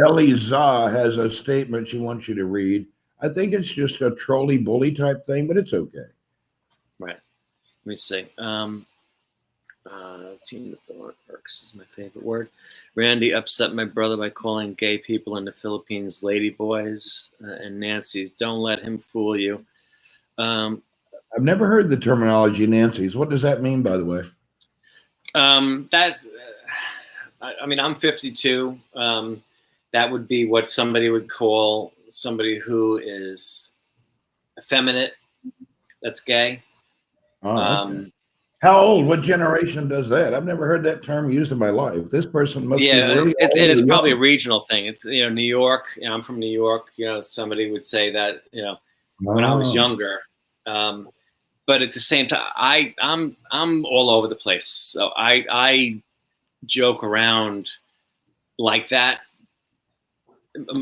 Ellie Zah has a statement she wants you to read. I think it's just a trolley bully type thing, but it's okay. Right. Let me see. Team of the irks is my favorite word. Randy upset my brother by calling gay people in the Philippines ladyboys and Nancy's. Don't let him fool you. I've never heard the terminology Nancy's. What does that mean, by the way? That's. I mean, I'm 52. That would be what somebody would call somebody who is effeminate, that's gay. Okay. How old? What generation does that? I've never heard that term used in my life. This person must be really old. It's probably a regional thing. It's, you know, New York. You know, I'm from New York. You know, somebody would say that, you know, when I was younger. But at the same time, I'm all over the place. So I joke around like that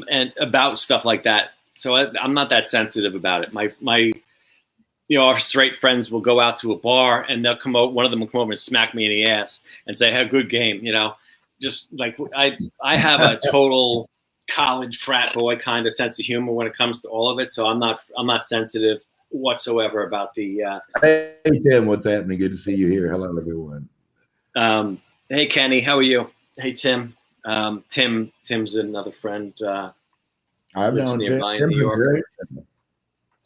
and about stuff like that. So I'm not that sensitive about it. My you know, our straight friends will go out to a bar and they'll come out. One of them will come over and smack me in the ass and say, "Hey, good game." You know, just like I have a total college frat boy kind of sense of humor when it comes to all of it. So I'm not sensitive whatsoever about the. Hey Tim, what's happening? Good to see you here. Hello, everyone. Hey Kenny, how are you? Hey Tim. Tim's another friend. I've known nearby in New York.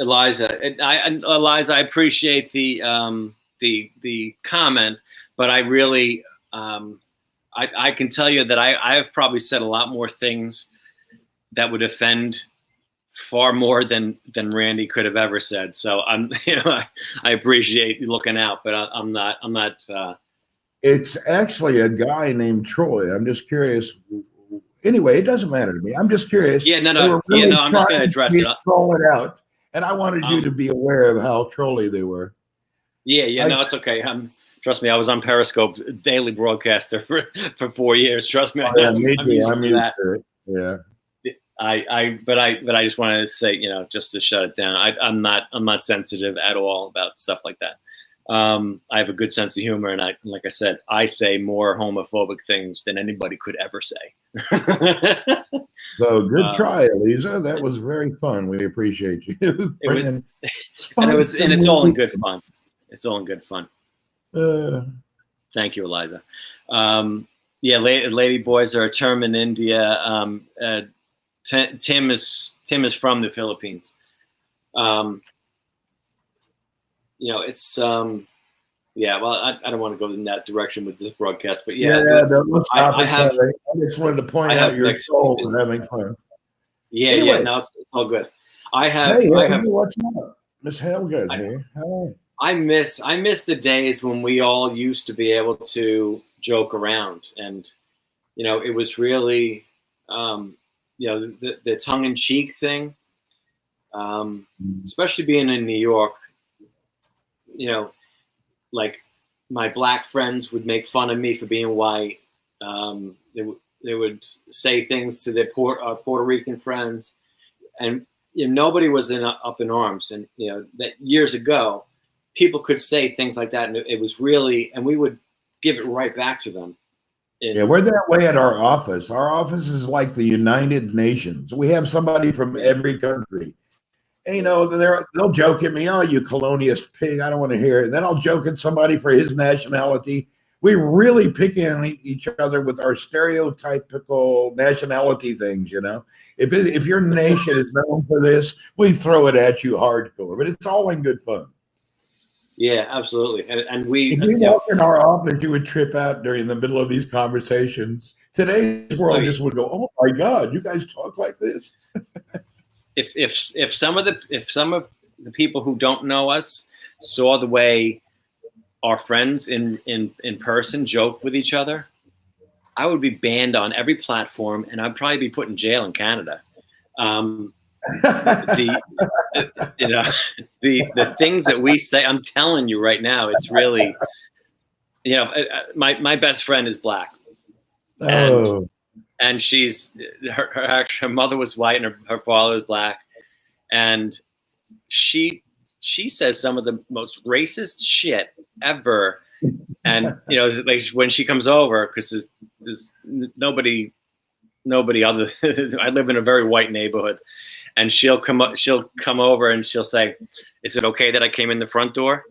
Eliza, I appreciate the comment, but I really I can tell you that I have probably said a lot more things that would offend far more than Randy could have ever said. So I'm, you know, I appreciate you looking out, but I'm not. It's actually a guy named Troy. I'm just curious. Anyway, it doesn't matter to me. I'm just curious. Yeah, no. I'm just going to address it. Throw it out. and I wanted you to be aware of how trolly they were. Yeah, no, it's okay. Trust me, I was on Periscope, daily broadcaster for 4 years. Trust me, I'm used to that. Yeah. But I just wanted to say, just to shut it down. I'm not sensitive at all about stuff like that. I have a good sense of humor, and like I said, I say more homophobic things than anybody could ever say. So good try, Eliza. That was very fun. We appreciate you. And it's all in good fun. It's all in good fun. Thank you, Eliza. Lady Boys are a term in India. Tim is from the Philippines. It's well, I don't want to go in that direction with this broadcast, but I just wanted to point out your soul and having fun. Anyway, no, it's all good. What's up? Miss Helga's here. Hi. I miss the days when we all used to be able to joke around, and it was really the tongue-in-cheek thing, especially being in New York. Like my black friends would make fun of me for being white. They would say things to their Puerto Rican friends, and nobody was up in arms. And that years ago, people could say things like that, and it was really, and we would give it right back to them. We're that way at our office. Our office is like the United Nations. We have somebody from every country. And, they'll joke at me, "Oh, you colonialist pig, I don't want to hear it." And then I'll joke at somebody for his nationality. We really pick on each other with our stereotypical nationality things, If your nation is known for this, we throw it at you hardcore. But it's all in good fun. Yeah, absolutely. And we, if you walk in our office, you would trip out during the middle of these conversations. Today's world just would go, "Oh my God, you guys talk like this." If some of the people who don't know us saw the way our friends in person joke with each other, I would be banned on every platform, and I'd probably be put in jail in Canada. The things that we say, I'm telling you right now, it's really, my best friend is black, and she's her mother was white and her father was black, and she says some of the most racist shit ever. And like when she comes over, because there's nobody other. I live in a very white neighborhood, and she'll come over and she'll say, "Is it okay that I came in the front door?"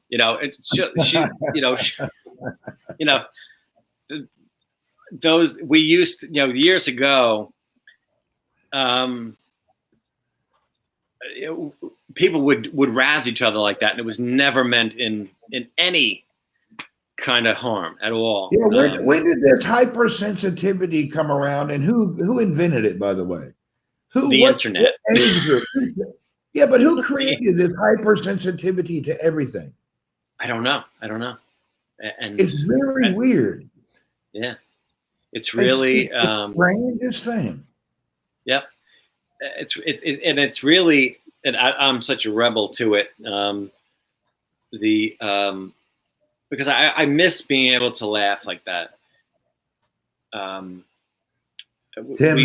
Those we used to, years ago. People would razz each other like that, and it was never meant in any kind of harm at all. Yeah, when did this hypersensitivity come around, and who invented it, by the way? The internet. Yeah, but who created this hypersensitivity to everything? I don't know. And it's very weird. Yeah, it's really the strangest thing. Yep. It's really, and I'm such a rebel to it. Because I miss being able to laugh like that. Tim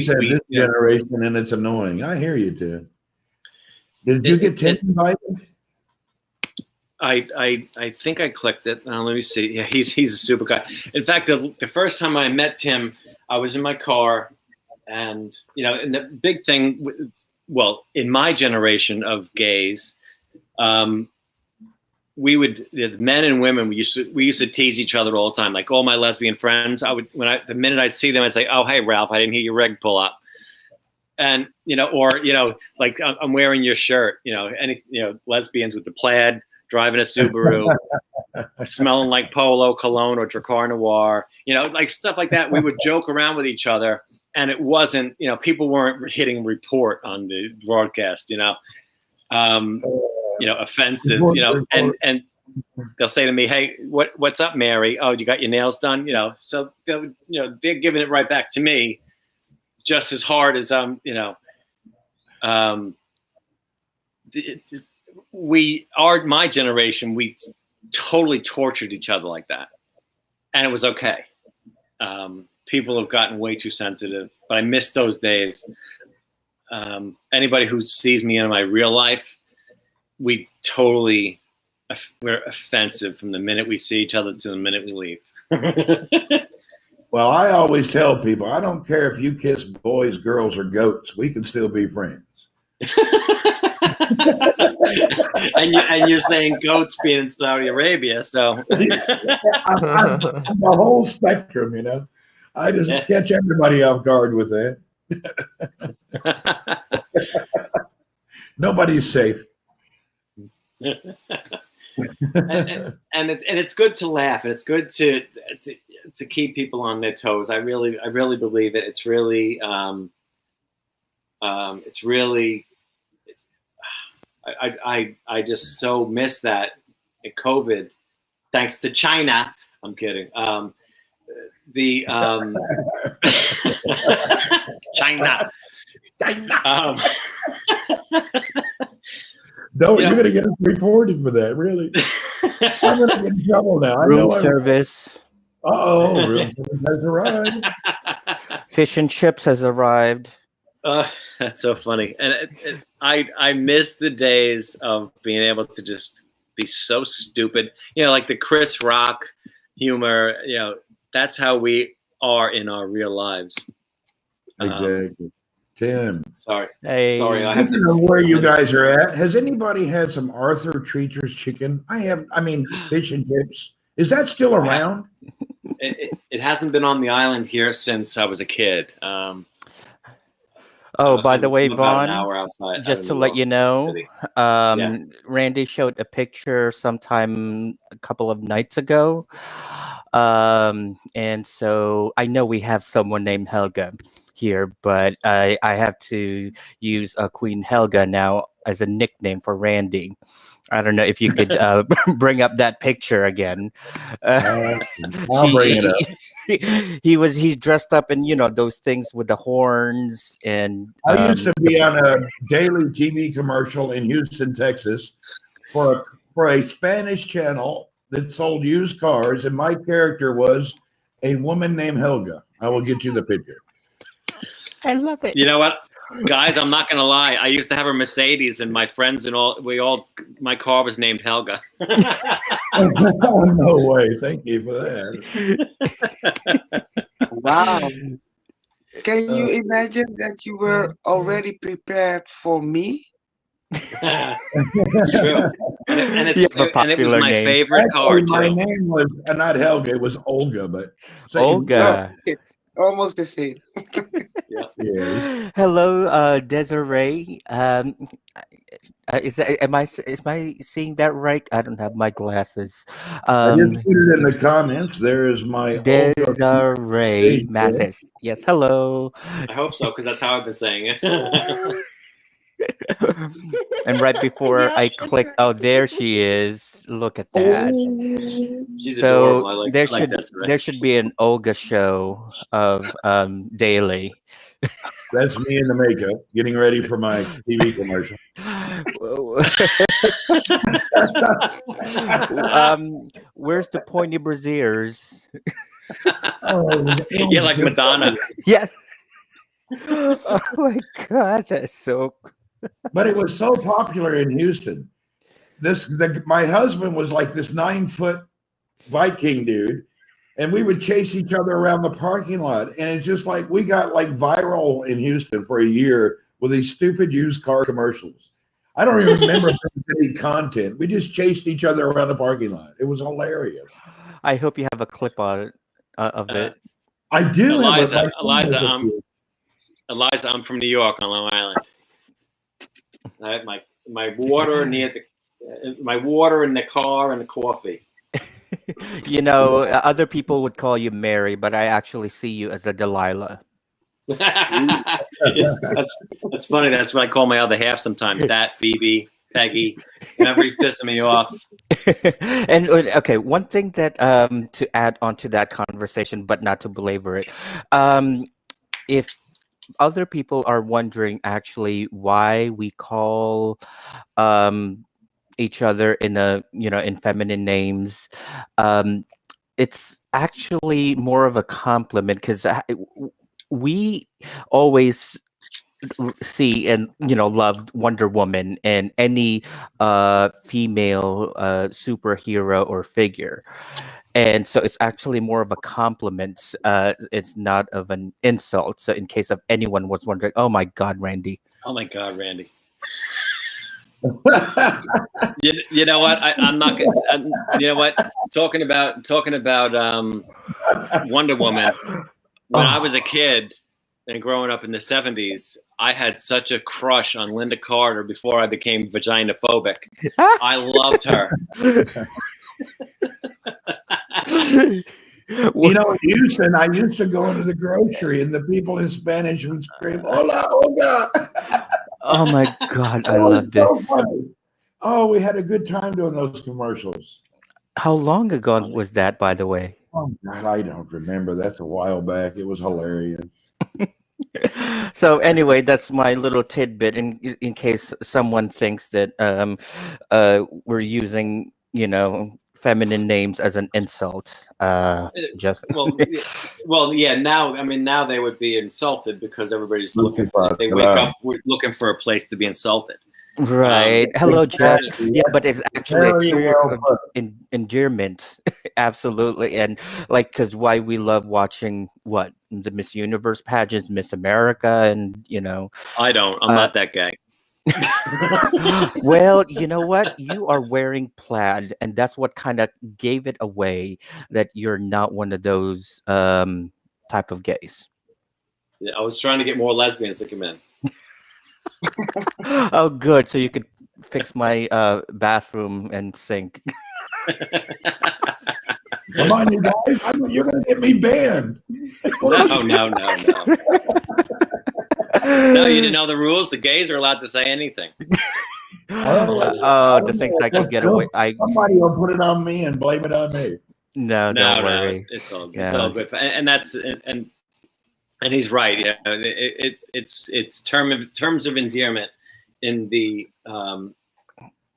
said this generation, and it's annoying. I hear you, Tim. Did you get Tim invited? I think I clicked it. Let me see. Yeah, he's a super guy. In fact, the first time I met Tim, I was in my car, and and the big thing, well, in my generation of gays, we would, men and women, we used to tease each other all the time. Like all my lesbian friends, the minute I'd see them, I'd say, "Oh, hey, Ralph, I didn't hear your reg pull up." And, like I'm wearing your shirt, lesbians with the plaid, driving a Subaru, smelling like Polo Cologne or Dracar Noir, like stuff like that. We would joke around with each other, and it wasn't, people weren't hitting report on the broadcast, offensive, and they'll say to me, "Hey, what's up, Mary? Oh, you got your nails done?" So they're giving it right back to me, just as hard as my generation, we totally tortured each other like that, and it was okay. People have gotten way too sensitive, but I miss those days. Anybody who sees me in my real life, we're offensive from the minute we see each other to the minute we leave. Well, I always tell people, I don't care if you kiss boys, girls, or goats. We can still be friends. and you're saying goats being in Saudi Arabia, so I'm the whole spectrum, you know. I just catch everybody off guard with that. Nobody's safe. and it's good to laugh, and it's good to keep people on their toes. I really believe it. It's really I just so miss that in COVID, thanks to China. I'm kidding. China. No, you're going to get us reported for that, really. I'm going to get in trouble now. Room service. Uh-oh, room service has arrived. Fish and chips has arrived. That's so funny. And I miss the days of being able to just be so stupid. You know, like the Chris Rock humor, you know, that's how we are in our real lives. Exactly. Tim. Sorry. Hey. Sorry. I don't know where you guys are at. Has anybody had some Arthur Treacher's chicken? Fish and chips. Is that still around? It hasn't been on the island here since I was a kid. By the way, Vaughn, outside, just to let you know, Randy showed a picture sometime a couple of nights ago. And so I know we have someone named Helga here, but I have to use Queen Helga now as a nickname for Randy. I don't know if you could bring up that picture again. I'll bring it up. He's dressed up in, you know, those things with the horns. And I used to be on a daily TV commercial in Houston, Texas for a Spanish channel that sold used cars, and my character was a woman named Helga. I will get you the picture. I love it. You know what, guys? I'm not gonna lie. I used to have a Mercedes, and my friends and my car was named Helga. No way! Thank you for that. Wow. Can you imagine that you were already prepared for me? It's true, and it was my favorite car too. My name was not Helga; it was Olga, but Olga. Almost the same. Yeah. Hello, Desiree. Am I seeing that right? I don't have my glasses. I just put it in the comments. There is my Desiree Mathis. Yes, hello. I hope so, because that's how I've been saying it. And right before I clicked, oh, there she is. Look at that. She's adorable. There should be an Olga show of daily. That's me in the makeup, getting ready for my TV commercial. Where's the pointy braziers? Yeah, like Madonna. Yes. Oh my God, that's so. But it was so popular in Houston. My husband was like this 9-foot Viking dude, and we would chase each other around the parking lot. And it's just like we got like viral in Houston for a year with these stupid used car commercials. I don't even remember any content. We just chased each other around the parking lot. It was hilarious. I hope you have a clip on it of it. I do. Eliza, I'm from New York on Long Island. I have my water my water in the car and the coffee. You know, other people would call you Mary, but I actually see you as a Delilah. That's funny. That's what I call my other half sometimes. That Phoebe, Peggy. Whenever he's pissing me off. And okay, one thing that to add on to that conversation, but not to belabor it, if other people are wondering actually why we call um, each other in in feminine names. Um, it's actually more of a compliment because we always see and loved Wonder Woman and any female superhero or figure, and so it's actually more of a compliment. It's not of an insult. So in case of anyone was wondering, oh my God, Randy. Oh my God, Randy. You know what? I'm not gonna. You know what? Talking about Wonder Woman. When I was a kid and growing up in the 70s, I had such a crush on Linda Carter before I became vagina-phobic. I loved her. Houston, I used to go into the grocery and the people in Spanish would scream, "Hola, hola!" Oh my God, I love this. Funny. Oh, we had a good time doing those commercials. How long ago was that, by the way? Oh God, I don't remember. That's a while back. It was hilarious. So anyway, that's my little tidbit in case someone thinks that we're using feminine names as an insult. Just well, yeah. Now, I mean, now they would be insulted because everybody's looking for. They wake up looking for a place to be insulted. Right. Hello, Jess. Yeah, but it's actually a tear of endearment. Absolutely. And because why we love watching the Miss Universe pageants, Miss America, and I don't. I'm not that guy. Well, you know what? You are wearing plaid, and that's what kind of gave it away that you're not one of those type of gays. Yeah, I was trying to get more lesbians to come in. Oh, good. So you could fix my bathroom and sink. Come on, you guys. You're going to get me banned. No. No, you didn't know the rules. The gays are allowed to say anything. The things I can get away. Somebody will put it on me and blame it on me. No, don't worry. It's all good. It's all good. And that's and he's right. Yeah, it's terms of endearment in the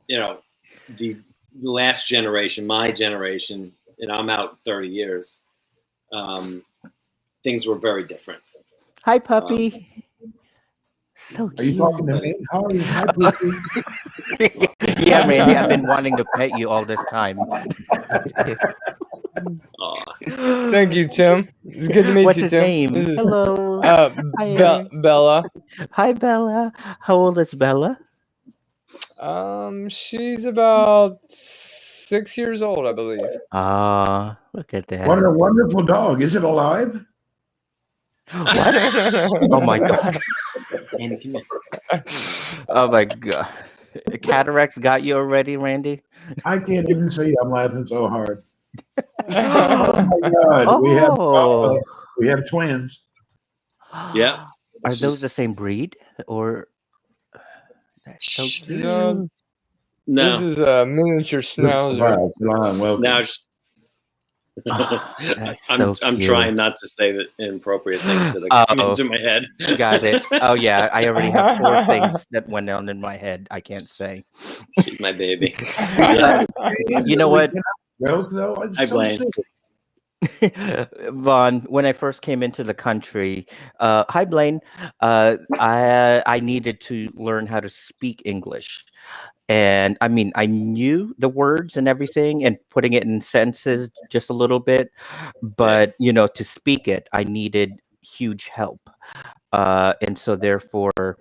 the last generation, my generation. I'm out 30 years. Things were very different. Hi, puppy. So cute. Are you talking to me? How are you? Hi, puppy. Yeah, Randy, I've been wanting to pet you all this time. Thank you, Tim. It's good to meet What's you, his Tim. name? Hello. Bella. Hi, Bella. How old is Bella? She's about 6 years old, I believe. Ah, look at that. What a wonderful dog. Is it alive? What? Oh my God. Oh my God. Cataracts got you already, Randy? I can't even see. I'm laughing so hard. Oh my God. Oh. We have twins. Yeah. Are those the same breed or? That's so cute. No. This is a miniature schnauzer. Now, that's so I'm cute. trying not to say the inappropriate things that are coming into my head. Got it. Oh yeah, I already have 4 things that went on in my head. I can't say. She's my baby. You know what? Joke though. I blame. Vaughn, when I first came into the country, hi Blaine, I needed to learn how to speak English. And I mean, I knew the words and everything and putting it in sentences just a little bit, but to speak it, I needed huge help. And so therefore,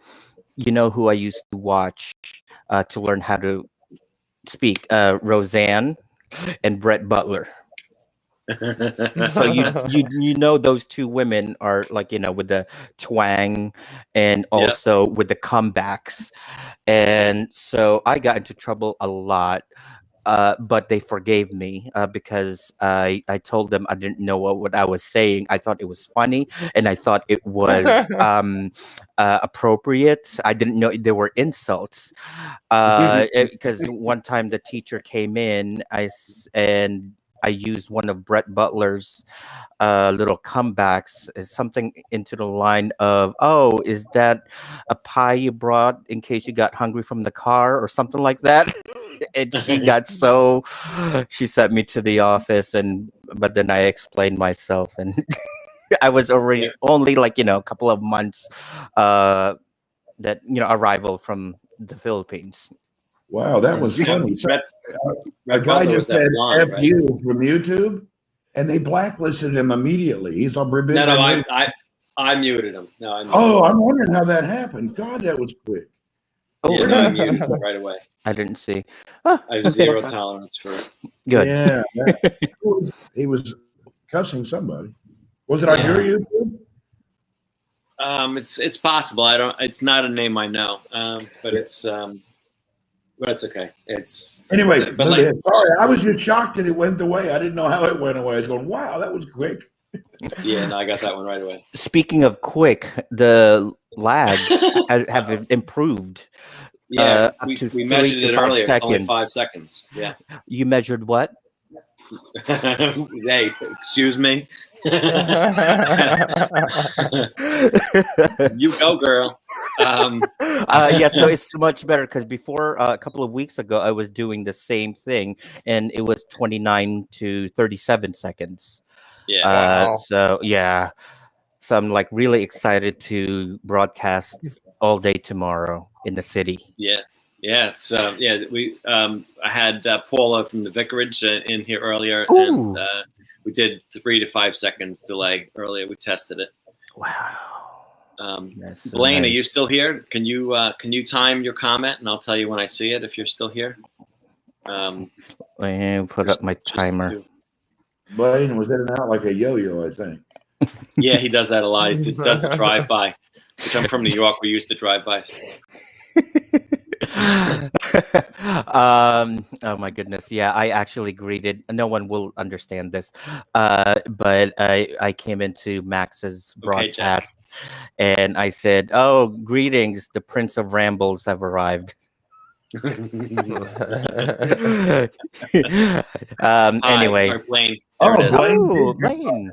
who I used to watch to learn how to speak, Roseanne and Brett Butler. So those two women are with the twang and also with the comebacks, and so I got into trouble a lot, but they forgave me because I told them I didn't know what I was saying. I thought it was funny and I thought it was appropriate. I didn't know there were insults because one time the teacher came in and I used one of Brett Butler's little comebacks, is something into the line of, "Oh, is that a pie you brought in case you got hungry from the car," or something like that. And she got so, she sent me to the office, but then I explained myself, and I was already only like a couple of months that arrival from the Philippines. Wow, that was funny. So, a guy just said "F you" from YouTube, and they blacklisted him immediately. He's on forbidden. No, I muted him. No, I'm wondering how that happened. God, that was quick. Oh, yeah, no, I muted him right away. I didn't see. I have zero tolerance for it. Good. Yeah, he was cussing somebody. Was it on your YouTube? It's possible. I don't. It's not a name I know. But it's okay. Anyway. But sorry, I was just shocked that it went away. I didn't know how it went away. I was going, wow, that was quick. Yeah, no, I got that one right away. Speaking of quick, the lag have improved. Yeah, up to we measured it earlier. It's only 5 seconds. Yeah. You measured what? Hey, excuse me. You go, girl. Yeah, so it's much better because before a couple of weeks ago, I was doing the same thing, and it was 29 to 37 seconds. Yeah. Wow. So I'm like really excited to broadcast all day tomorrow in the city. Yeah. It's I had Paula from the Vicarage in here earlier. Ooh. And we did 3 to 5 seconds delay earlier. We tested it. Wow. So Blaine, nice. Are you still here? Can you time your comment, and I'll tell you when I see it if you're still here. Let me put up my timer. Blaine was in and out like a yo-yo, I think. Yeah, he does that a lot. He does the drive-by. Which I'm from New York. We used to drive-by. Oh my goodness. Yeah, I actually greeted, no one will understand this, but I came into Max's broadcast and I said, "Oh, greetings, the Prince of Rambles have arrived." Anyway. Hi, Blaine. Blaine.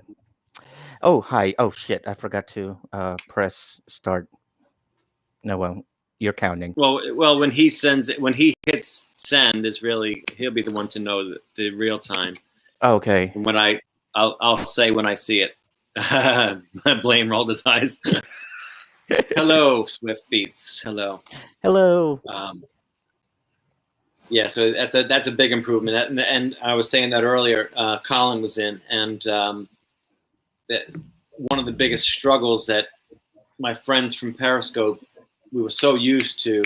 Oh, hi. Oh shit, I forgot to press start. No, well, you're counting. Well, when he hits send, he'll be the one to know the real time. Okay. And when I'll say when I see it. Blaine rolled his eyes. Hello, Swift Beats. Hello. Yeah, so that's a big improvement. And I was saying that earlier. Colin was in, and that one of the biggest struggles that my friends from Periscope, we were so used to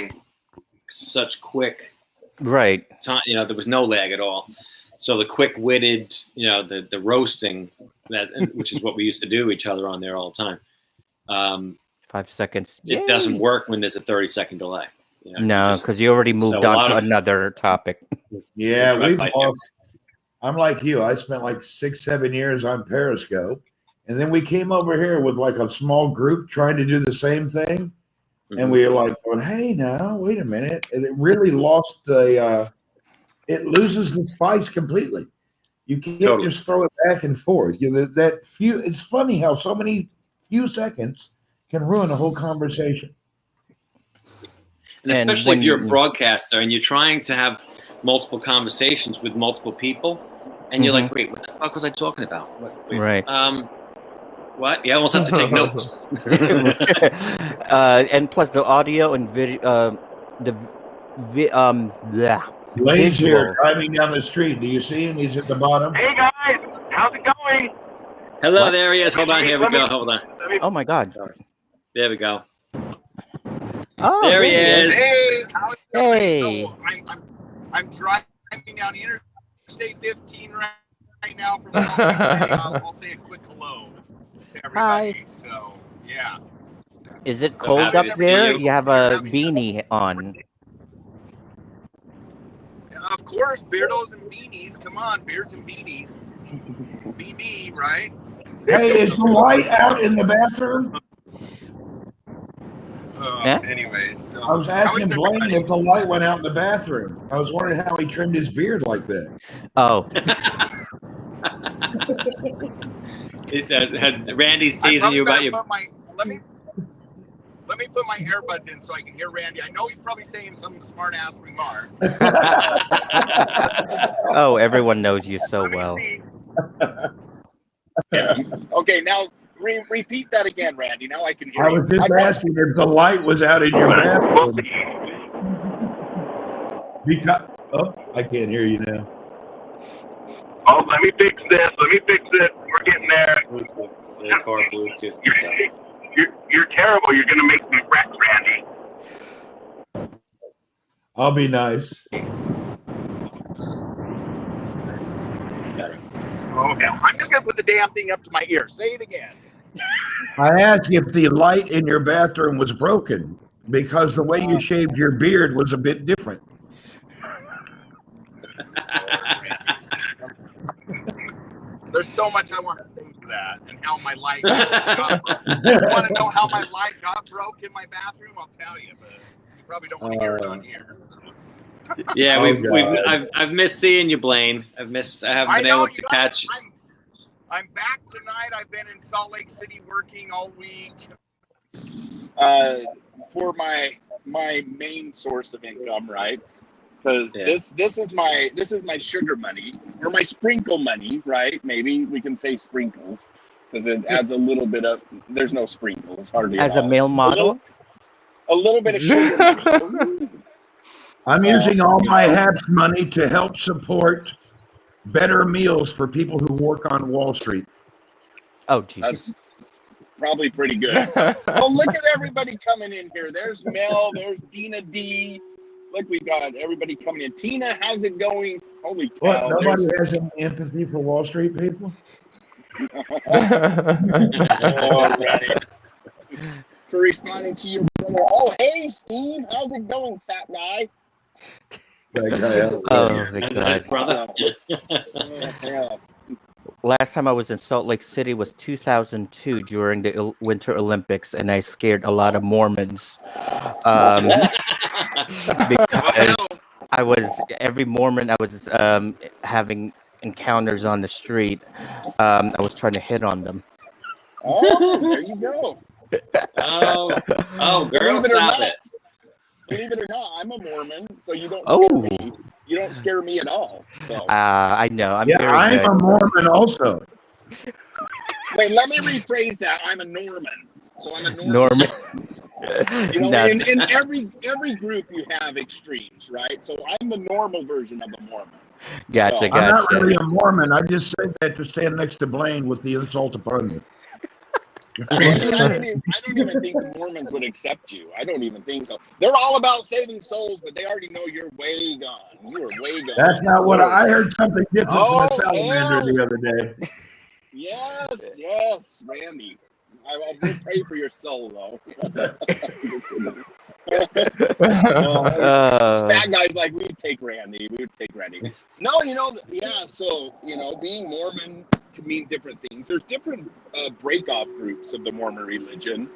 such quick time, there was no lag at all. So the quick-witted, the roasting, which is what we used to do each other on there all the time. 5 seconds. It doesn't work when there's a 30-second delay. No, because you already moved on to another topic. Yeah, we've lost. I'm like you. I spent like 6-7 years on Periscope, and then we came over here with like a small group trying to do the same thing. And we were like going, hey, now, wait a minute. And it really lost it loses the spice completely. You can't just throw it back and forth. It's funny how so many few seconds can ruin a whole conversation. And especially if you're a broadcaster and you're trying to have multiple conversations with multiple people, and you're like, wait, what the fuck was I talking about? Right. What? You almost have to take notes. And plus the audio and video, Blaine's here driving down the street. Do you see him? He's at the bottom. Hey guys, how's it going? Hello, there he is. Hold on, here we go. Hold on. Oh my God. There we go. Oh, there he is. Hey, how's it going? Hey. So I'm driving down Interstate 15 right now from I'll say a quick hello to everybody. Hi. So yeah. Is it cold up there? You have a beanie on. Of course, beardos and beanies. Come on, beards and beanies. BB, right? Hey, is the light out in the bathroom? Anyways, so I was asking Blaine if the light went out in the bathroom. I was wondering how he trimmed his beard like that. Oh. Randy's teasing you about your. Let me put my earbuds in so I can hear Randy. I know he's probably saying some smart ass remark. Oh, everyone knows you so well. Yeah. Okay, now repeat that again, Randy. Now I can hear you. I was just asking if the light was out in your bathroom. Because I can't hear you now. Oh, let me fix this. We're getting there. Bluetooth. The car Bluetooth. You're terrible. You're going to make me wreck, Randy. I'll be nice. Okay, I'm just going to put the damn thing up to my ear. Say it again. I asked if the light in your bathroom was broken because the way you shaved your beard was a bit different. There's so much I want to say to that, and how my light got broke. You want to know how my light got broke in my bathroom? I'll tell you, but you probably don't want to hear it on here. So. Yeah, I've missed seeing you, Blaine. I haven't been able to catch you. I'm back tonight. I've been in Salt Lake City working all week for my main source of income, right? Because this is my sugar money, or my sprinkle money, right? Maybe we can say sprinkles because it adds a little bit of. There's no sprinkles hardly. As a male model, a little bit of sugar money. I'm using all my HAPS money to help support better meals for people who work on Wall Street. Oh, Jesus. That's probably pretty good. Oh, look at everybody coming in here. There's Mel. There's Dina D. Look, we got everybody coming in. Tina, how's it going? Holy cow. What, nobody has any empathy for Wall Street people? Already. Corresponding to your brother. Oh, hey, Steve. How's it going, fat guy? That's brother. Last time I was in Salt Lake City was 2002 during the Winter Olympics, and I scared a lot of Mormons because every Mormon I was having encounters on the street. I was trying to hit on them. Oh, there you go. Girl, stop it. Believe it or not, I'm a Mormon, so you don't scare me. You don't scare me at all. So. I know. I'm a Mormon also. Wait, let me rephrase that. I'm a Norman. So I'm a Norman. You know, in every group you have extremes, right? So I'm the normal version of a Mormon. Gotcha. I'm not really a Mormon. I just said that to stand next to Blaine with the insult upon me. I don't even think the Mormons would accept you. I don't even think so. They're all about saving souls, but they already know you're way gone. You are way gone. That's not what I heard. Something different from a salamander the other day. Yes, Randy. I'll pray for your soul, though. Fat guys like we would take Randy. No, so being Mormon can mean different things. There's different break-off groups of the Mormon religion.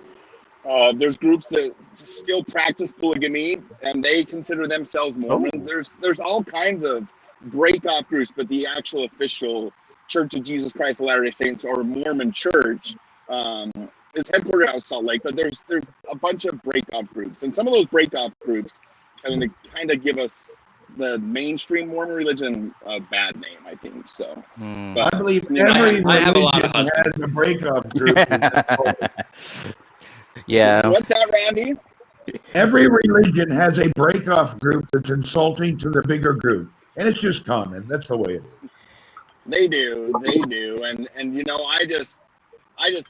There's groups that still practice polygamy, and they consider themselves Mormons. There's all kinds of break-off groups, but the actual official Church of Jesus Christ of Latter-day Saints, or Mormon Church, is headquartered out of Salt Lake. But there's a bunch of break-off groups, and some of those break-off groups kind of give us the mainstream Mormon religion a bad name, I think. So, but I believe every religion has a break-off group. Yeah. What's that, Randy? Every religion has a break-off group that's insulting to the bigger group, and it's just common. That's the way it is. They do, and I just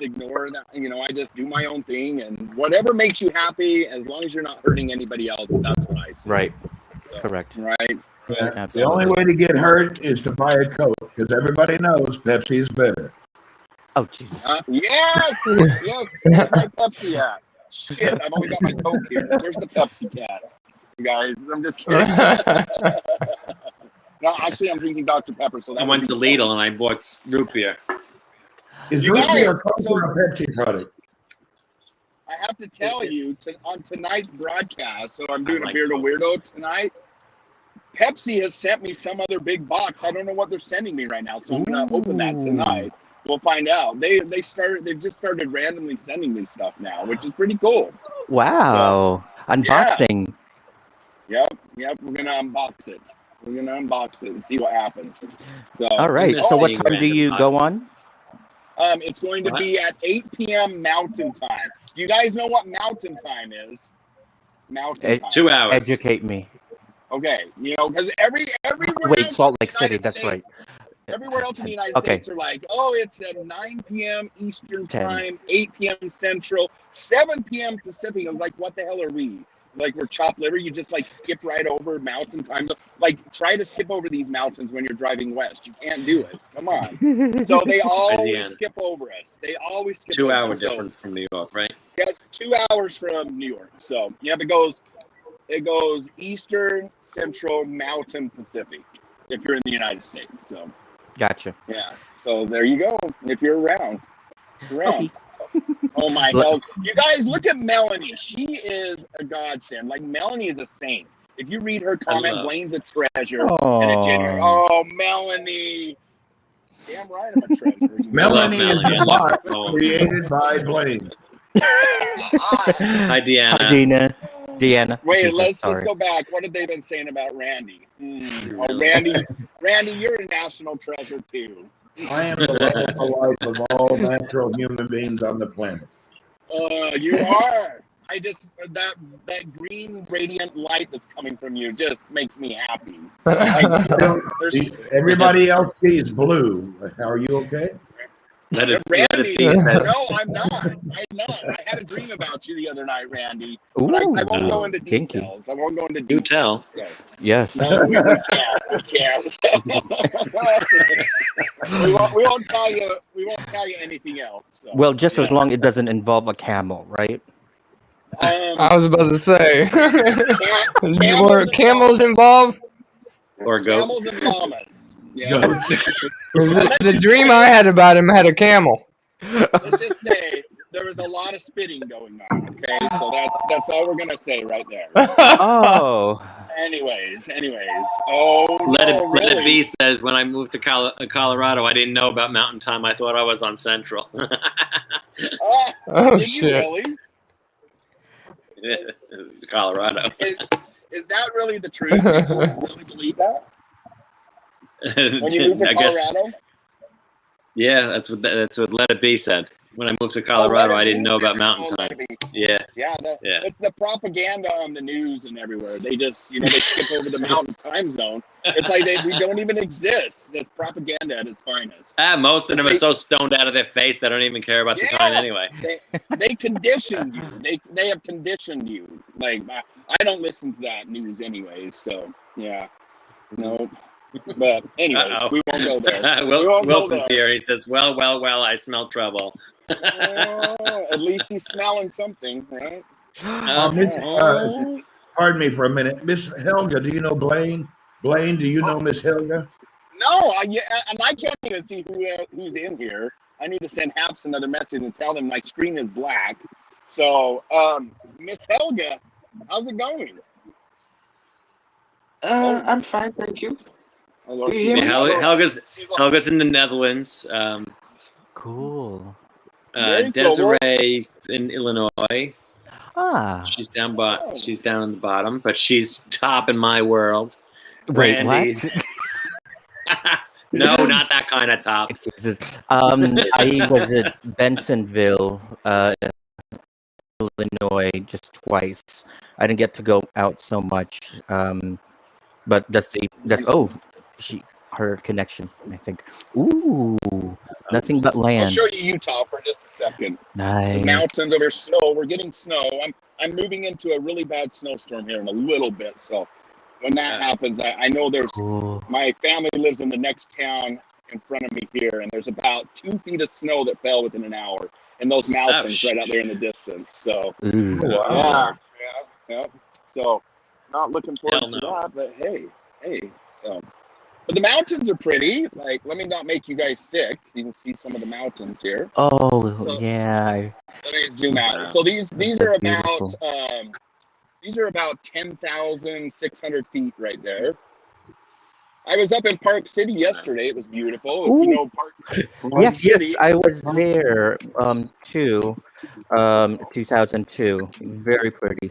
ignore that. I just do my own thing, and whatever makes you happy, as long as you're not hurting anybody else, that's what I say. Right. So, correct. Right. The only way to get hurt is to buy a Coke, because everybody knows Pepsi is better. Oh, Jesus. Yes. Where's my Pepsi at? Shit, I've only got my Coke here. Where's the Pepsi cat? You guys, I'm just kidding. No, actually, I'm drinking Dr. Pepper. So I went to Lidl and I bought root beer. Is root beer a Coke or a Pepsi product? I have to tell you, on tonight's broadcast, so I'm doing a Beard of Weirdo tonight. Pepsi has sent me some other big box. I don't know what they're sending me right now, so I'm gonna open that tonight. We'll find out. They've just started randomly sending me stuff now, which is pretty cool. Wow. So, unboxing. Yeah. Yep. We're gonna unbox it. And see what happens. So all right. So what time do you go on? It's going to be at 8 p.m. Mountain Time. Do you guys know what Mountain Time is? Mountain Time. 2 hours. Educate me. Okay, because everywhere. Wait, Salt Lake City. That's right. Everywhere else in the United States are like, oh, it's at 9 p.m. Eastern Time, 8 p.m. Central, 7 p.m. Pacific. I'm like, what the hell are we? Like, we're chopped liver. You just like skip right over Mountain Time. Like, try to skip over these mountains when you're driving west. You can't do it. Come on. So they always skip over us. They always skip 2 over hour us. difference from New York, right? Yeah, it's 2 hours from New York. So yeah, it goes Eastern, Central, Mountain, Pacific. If you're in the United States, so. Gotcha. Yeah. So there you go. If you're around. Okay. Oh my God. You guys look at Melanie. She is a godsend. Like, Melanie is a saint. If you read her comment, Blaine's a treasure. And a genuine. Oh, Melanie. Damn right I'm a treasure. Melanie is a bot created by Blaine. Hi, Deanna. Hi, Deanna. Wait, let's go back. What have they been saying about Randy? Oh, Randy, you're a national treasure too. I am the love of the life of all natural human beings on the planet. You are. I just that green radiant light that's coming from you just makes me happy. Everybody else sees blue. Are you okay? Randy, no, I'm not. I had a dream about you the other night, Randy. But I won't go into details. I won't go into details. Do tell. So. Yes. No, we can't. We won't tell you. We won't tell you anything else. So. Well, just as long as it doesn't involve a camel, right? I was about to say. Were camels involved? Or goats. Camels and llamas. Yeah. The dream I had about him had a camel. Let's just say there was a lot of spitting going on. Okay, so that's all we're gonna say right there. Oh. Anyways. Oh, Let really? it be says, when I moved to Colorado, I didn't know about Mountain Time. I thought I was on Central. Oh, did shit. You really? Yeah, Colorado. Is that really the truth? Do you really believe that? When you moved to Colorado? Yeah, that's what Let It Be said. When I moved to Colorado, I didn't know about Mountain Time. Yeah. It's the propaganda on the news and everywhere. They just, they skip over the Mountain Time zone. It's like we don't even exist. It's propaganda at its finest. Most of them are so stoned out of their face they don't even care about the time anyway. They conditioned you. They have conditioned you. Like, I don't listen to that news anyways. So yeah, no. But anyways, we won't go there. Wilson's here. He says, well, I smell trouble. At least he's smelling something, right? Pardon me for a minute. Miss Helga, do you know Blaine? Blaine, do you know Miss Helga? No, and I can't even see who's in here. I need to send Haps another message and tell them my screen is black. So, Miss Helga, how's it going? I'm fine, thank you. Helga's in the Netherlands. Cool. Desiree in Illinois. She's down in the bottom, but she's top in my world. Wait, Randy. what? No, not that kind of top. I was at Bensonville, Illinois, just twice. I didn't get to go out so much, but her connection, I think. Ooh, nothing but land. I'll show you Utah for just a second. Nice. The mountains over snow. We're getting snow. I'm moving into a really bad snowstorm here in a little bit. So when that happens, I know there's my family lives in the next town in front of me here, and there's about 2 feet of snow that fell within an hour in those mountains right out there in the distance. So yeah. So not looking forward to that, but hey. So. But the mountains are pretty. Like, let me not make you guys sick. You can see some of the mountains here. Oh, so, yeah. Let me zoom out. So these are about 10,600 feet right there. I was up in Park City yesterday. It was beautiful. Ooh. If you know Park Yes, City. yes, I was there too. 2002. Very pretty.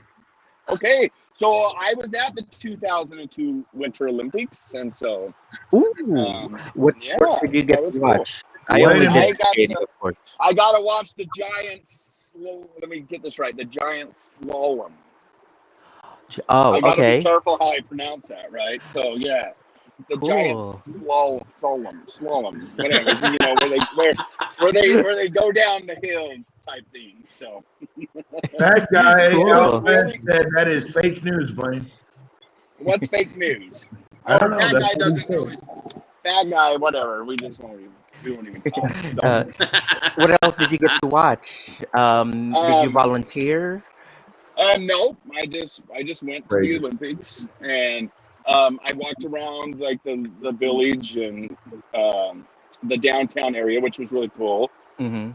Okay, so I was at the 2002 Winter Olympics, and so Ooh, what yeah, sports did you that get was to cool. watch? I Wait only a did minute. skating, of course. I got to watch the giant let me get this right. The giant slalom. Oh, I got to be okay. careful how I pronounce that, right? So yeah, the giant Cool. slalom, whatever. You know, where they go down the hill type thing. So That guy, Cool. Alphabet, said that is fake news, Blaine. what's fake news? I don't know. That That's guy what he doesn't know. said. That guy, whatever. We won't even talk. So, What else did you get to watch? Did you volunteer? no, I just went to the Crazy. Olympics, and I walked around like the village and the downtown area, which was really cool. Mm-hmm.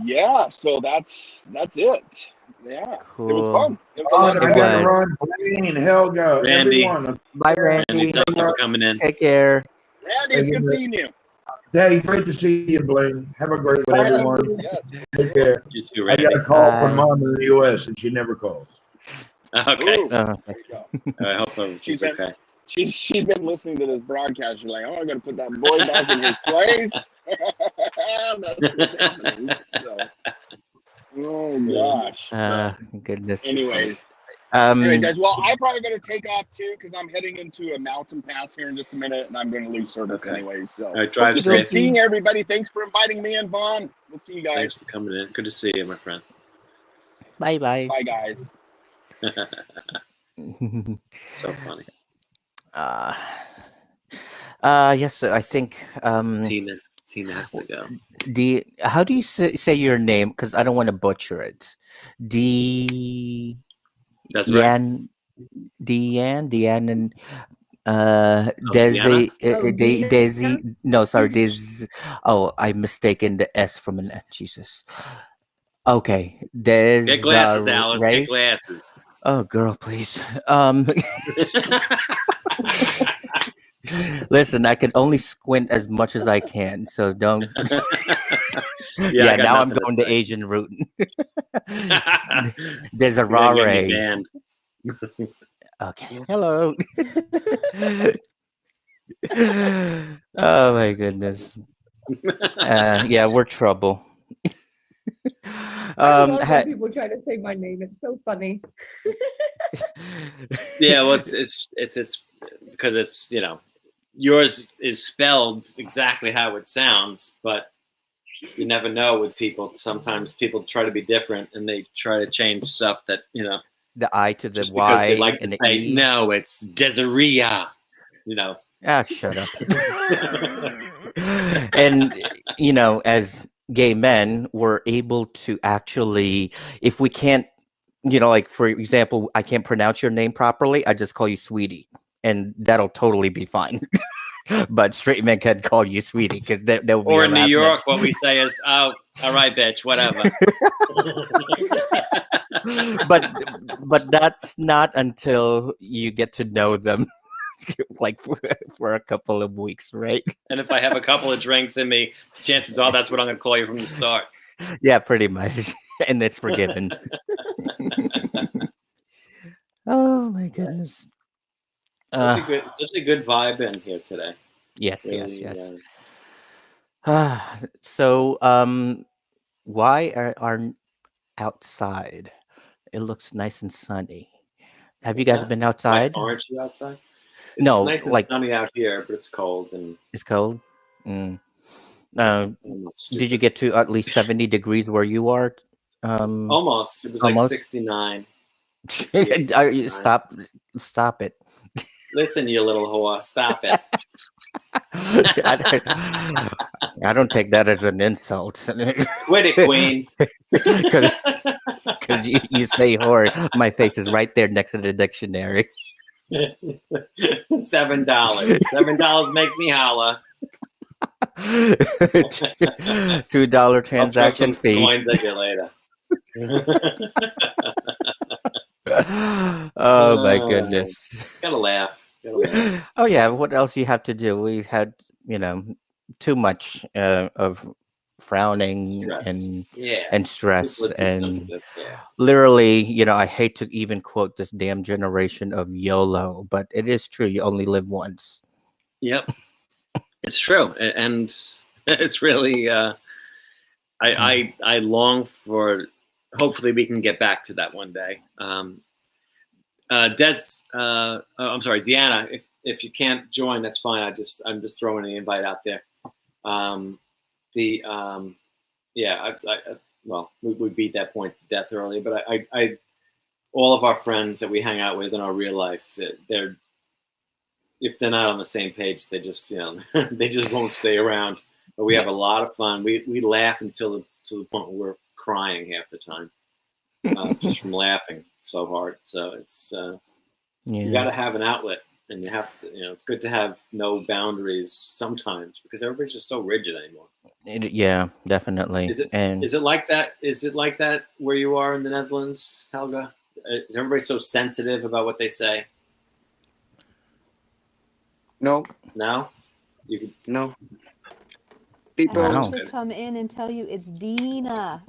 Yeah, so that's it. Yeah, Cool. it was fun. It was a Oh, lot and of I fun. got to run. Blaine, Helga, Randy. everyone. Bye, Randy, Randy. thank you for coming in. Take care. Randy, it's good seeing you. Hey, great to see you, Blaine. Have a great one, everyone. Yes. Take care. You too, I Randy. got a call Bye. from Mom in the U.S. and she never calls. Okay. Ooh, Uh, there you go. I hope she's been- okay. She's been listening to this broadcast. She's like, "Oh, I'm gonna put that boy back in his place." That's what's happening. So, oh gosh. goodness. Anyways, Um, guys. Well, I probably better take off too because I'm heading into a mountain pass here in just a minute, and I'm going to lose service Okay. anyway. So, All right, drive good safe. seeing everybody. Thanks for inviting me and Vaughn. We'll see you Thanks guys. for coming in. Good to see you, my friend. bye bye. Bye, guys. So funny. Yes, I think Tina has to go. how do you say your name? Because I don't want to butcher it. That's right. Deanne, and Deanna? Desi. No, sorry, Des. Oh, I mistaken the S from an Jesus. Okay, Get glasses, Alice. Desiree. Get glasses. Oh, girl, please. Listen, I can only squint as much as I can, so don't. Yeah, now I'm going the Asian route. There's a Rare. Okay. Hello. Oh my goodness. Yeah, we're trouble. I love when people try to say my name. It's so funny. Yeah, well, it's because it's yours is spelled exactly how it sounds, but you never know with people. Sometimes people try to be different and they try to change stuff that the I to the just Y because they like and to the say E. no, it's Desirea. Shut up. And as gay men, we're able to actually, if we can't, like for example, I can't pronounce your name properly, I just call you sweetie, and that'll totally be fine. But straight men can't call you sweetie because they'll be or in New harassment. York, what we say is, "Oh, all right, bitch, whatever." but that's not until you get to know them, like for a couple of weeks, right? And if I have a couple of drinks in me, chances are that's what I'm going to call you from the start. Yeah, pretty much, and it's forgiven. Oh my goodness. Such a good vibe in here today. Yes, Really, yes. So, why are outside? It looks nice and sunny. Have you guys been outside? Aren't you outside? It's No, nice and sunny out here, but it's cold and it's cold. Did you get to at least 70 degrees where you are? Almost. It was almost? like 69. Stop it. Listen, you little whore, stop it. I don't take that as an insult. Quit it, Queen. Because you say whore, my face is right there next to the dictionary. $7. $7 makes me holla. $2 transaction fee. Coins at you later. Oh my goodness. Gotta laugh. Oh yeah, what else you have to do? We had, too much of frowning Stress. Yeah. and People stress, are too and sensitive. Yeah. literally, I hate to even quote this damn generation of YOLO, but it is true. You only live once. Yep. It's true, and it's really. I long for. Hopefully, we can get back to that one day. I'm sorry, Deanna. If you can't join, that's fine. I'm just throwing the invite out there. Well, we beat that point to death earlier, but I all of our friends that we hang out with in our real life, they're if they're not on the same page, they just they just won't stay around. But we have a lot of fun. We laugh to the point where we're crying half the time, just from laughing so hard. So it's you got to have an outlet, and you have to it's good to have no boundaries sometimes because everybody's just so rigid anymore. Yeah, definitely. Is it like that? Is it like that where you are in the Netherlands, Helga? Is everybody so sensitive about what they say? No. No? No. I have People. to come in and tell you it's Dina.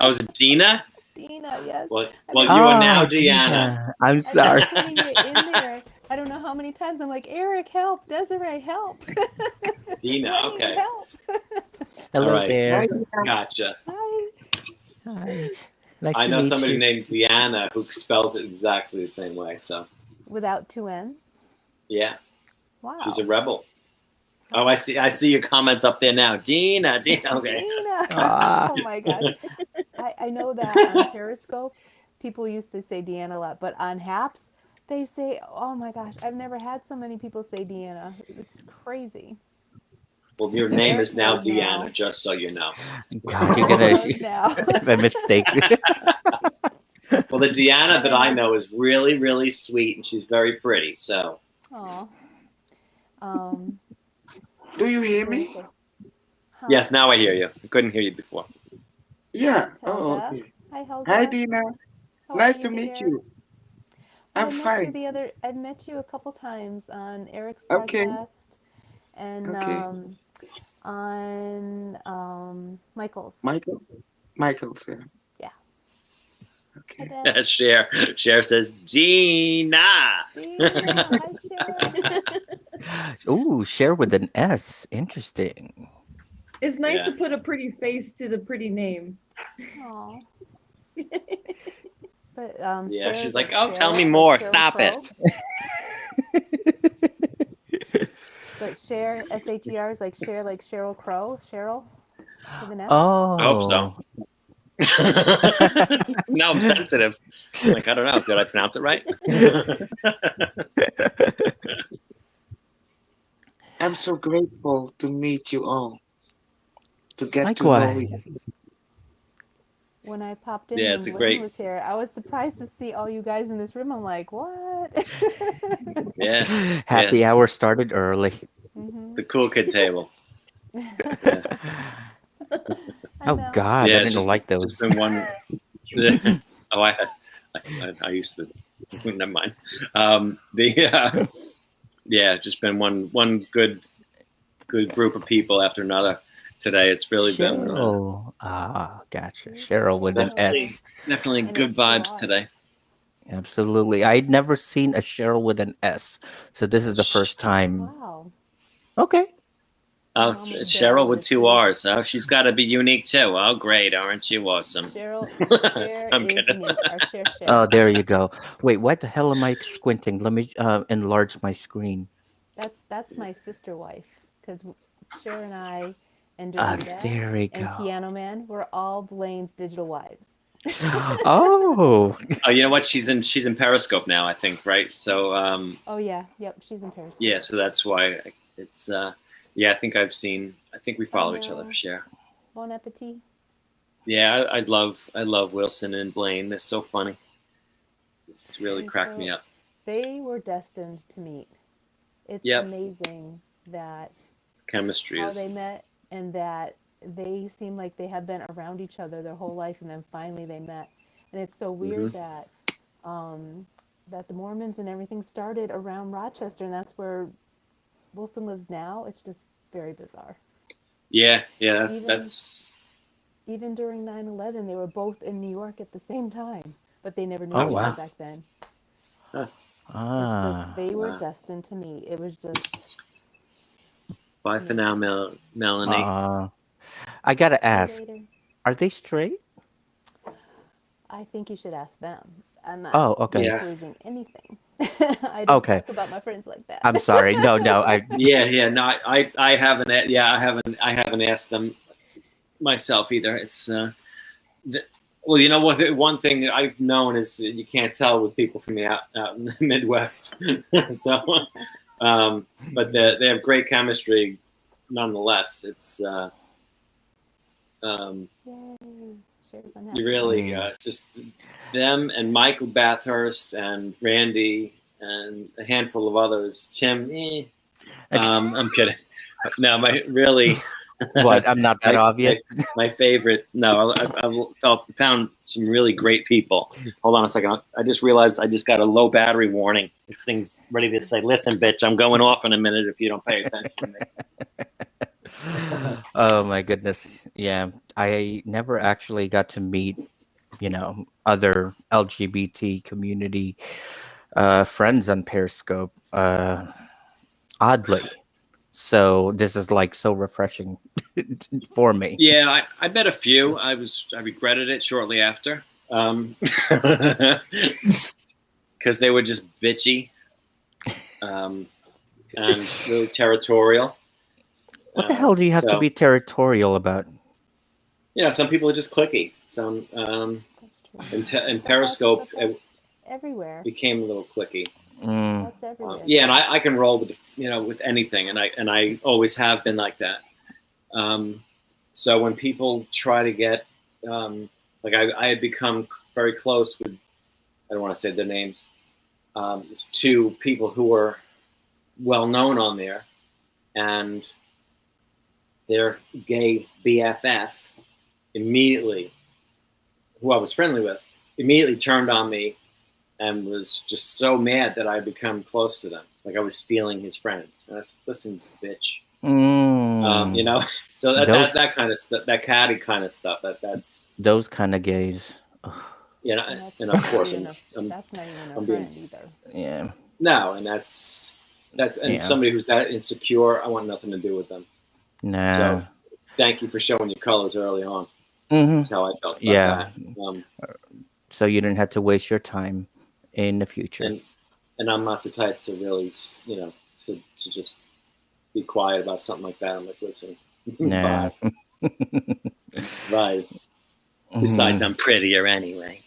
Oh, is it Dina? Dina, yes. Well, I've been you are Oh, now Gina. Deanna. I'm I've sorry. been putting it in there. I don't know how many times I'm like, Eric, help. Desiree, help. Dina, Dwayne, okay. help. Hello All right. there. Gotcha. Hi. Hi. Nice I to know meet somebody you. named Deanna who spells it exactly the same way. So, Without two N's. yeah, Wow. she's a rebel. Oh, I see your comments up there now. Dina. Okay. Dina. Ah. Oh my gosh. I know that on Periscope, people used to say Deanna a lot, but on Haps, they say, oh my gosh, I've never had so many people say Deanna. It's crazy. Well, your name Eric is now knows Deanna, now. just so you know. God, you're Eric gonna knows now. have a mistake. Well, the Deanna that I know. know is really, really sweet, and she's very pretty. So, Aw. Do you hear Very me? cool. Huh? yes, now I hear you. I couldn't hear you before. Yeah. Thanks, Oh, Helga. okay. Hi, Helga. Hi, Dina. How are Nice you, to meet dear? you. Well, I'm fine. I met you a couple times on Eric's Okay. podcast and Okay. on Michael's. Michael's. Yeah. Yeah. Okay. Hi, Dad. Cher says Dina. Dina. Hi, Cher. Ooh, share with an S. Interesting. It's nice Yeah. to put a pretty face to the pretty name. Aw. But Yeah, Cher she's is like, like oh, tell Cheryl, me like more. Sheryl Stop it. Crow. But Cher, SHER, is like Cher, like Sheryl Crow. Cheryl with an S. I hope so. Oh. No, I'm sensitive. Like, I don't know. Did I pronounce it right? I'm so grateful to meet you all. To get to know you. Likewise. When I popped in Yeah, when it's a Blaine great. was here, I was surprised to see all you guys in this room. I'm like, what? Yeah. Happy hour started early. The cool kid table. Hi, Oh Mel. God, Yeah, I it's didn't like those. just been one. Oh, I used to. Never mind. Yeah, just been one good group of people after another today. It's really been Cheryl. Gotcha. Cheryl with an S. definitely And good it's two vibes R's. today. Absolutely. I'd never seen a Cheryl with an S. So this is the first time. Wow. Okay. Oh, Mom is Cheryl with with two R's. Oh, she's got to be unique too. Oh, great! Aren't you awesome? Cher I'm is kidding. unique. Our Cher. Oh, there you go. Wait, what the hell am I squinting? Let me enlarge my screen. That's my sister wife because Cher and I and Dorita There we and go. Piano Man, we're all Blaine's digital wives. Oh. Oh, you know what? She's in Periscope now, I think, right? So, Oh yeah, yep, she's in Periscope. yeah, so that's why it's. Yeah, I think we follow each other. Share. Bon appetit. Yeah, I love Wilson and Blaine. They're so funny. It's really cracked me up. They were destined to meet. It's amazing that chemistry how is. they met and that they seem like they have been around each other their whole life, and then finally they met. And it's so weird that that the Mormons and everything started around Rochester, and that's where Wilson lives now. It's just very bizarre. Yeah, Even that's. even during 9/11, they were both in New York at the same time, but they never knew Oh each other wow. back then. Huh. It's just they were Wow. destined to meet. It was just Bye for now, Melanie. I gotta see you ask, later. are they straight? I think you should ask them. I'm not Oh, okay. Yeah. disclosing anything. I don't Okay. talk about my friends like that. I'm sorry. No, I Yeah. No, I haven't. Yeah, I haven't asked them myself either. It's well, you know what? One thing that I've known is you can't tell with people from out in the Midwest. So, but they have great chemistry, nonetheless. It's Yay. Shares you unhappy. really just them and Michael Bathurst and Randy and a handful of others. Tim, I'm kidding. No, my really. What? I'm not that obvious. My favorite. No, I found some really great people. Hold on a second. I just realized I just got a low battery warning. This thing's ready to say, "Listen, bitch, I'm going off in a minute if you don't pay attention." Oh my goodness. Yeah. I never actually got to meet, other LGBT community friends on Periscope. Oddly. So this is like so refreshing for me. Yeah, I met a few. I regretted it shortly after, because they were just bitchy, and really territorial. What the hell do you have to be territorial about? Yeah, some people are just cliquey. Some and Periscope everywhere became a little cliquey. That's everywhere. Yeah, and I can roll with with anything, and I always have been like that. So when people try to get like I had become very close with, I don't want to say their names, it's two people who were well known on there, and their gay BFF immediately, who I was friendly with, immediately turned on me and was just so mad that I had become close to them. Like I was stealing his friends. And I said, listen, bitch. So that's that kind of stuff, that catty kind of stuff. That's those kind of gays. And of course, that's not even a friend either. Yeah. No, and that's somebody who's that insecure, I want nothing to do with them. No. So thank you for showing your colors early on. Mm-hmm. That's how I felt about that. So you didn't have to waste your time in the future. And I'm not the type to really, to just be quiet about something like that. I'm like, listen, nah. Bye. Besides, I'm prettier anyway.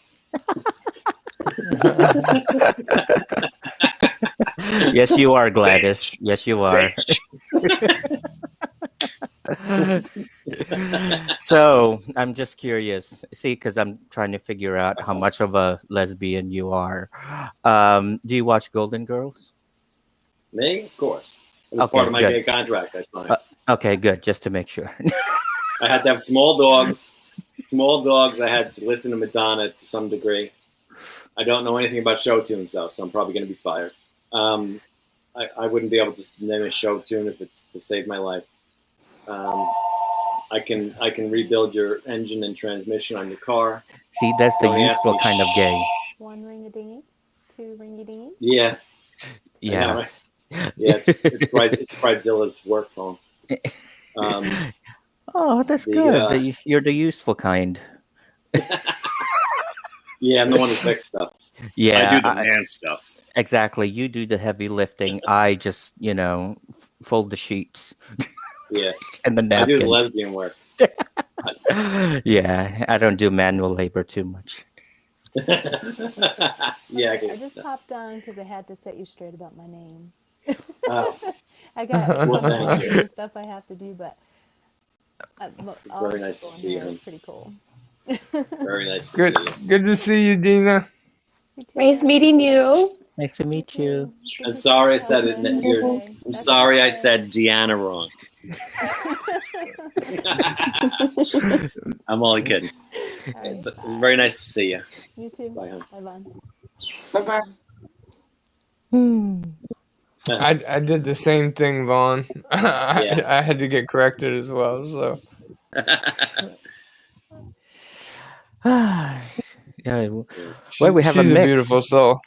Yes, you are, Gladys. Yes, you are. So I'm just curious. See, because I'm trying to figure out how much of a lesbian you are. Do you watch Golden Girls? Me, of course. It was part of my gay contract I signed. Okay, good. Just to make sure. I had to have small dogs. Small dogs. I had to listen to Madonna to some degree. I don't know anything about show tunes though, so I'm probably going to be fired. I wouldn't be able to name a show tune if it's to save my life. I can rebuild your engine and transmission on your car. See, that's the useful kind of gay. 1 ring-a-dingy, 2 ring-a-dingy. Yeah. Yeah. Know, right? Yeah, it's Bridezilla's work phone. Oh, that's good. You're the useful kind. Yeah, I'm the one who fixes stuff. Yeah, I do the man stuff. Exactly. You do the heavy lifting. I just, fold the sheets. Yeah. And the napkins. I do the lesbian work. Yeah, I don't do manual labor too much. Yeah, I just popped on because I had to set you straight about my name. I got some stuff I have to do, but very nice to see you. Pretty cool. Very nice to see you. Good to see you, Dina. Nice meeting you. Nice to meet you. I'm sorry I said it. I'm sorry I said Deanna wrong. I'm only kidding. It's very nice to see you. You too. Bye, hon. Bye, Vaughn. Bye-bye. I did the same thing, Vaughn. I had to get corrected as well. So. Yeah, well, we have a She's a mix. beautiful soul.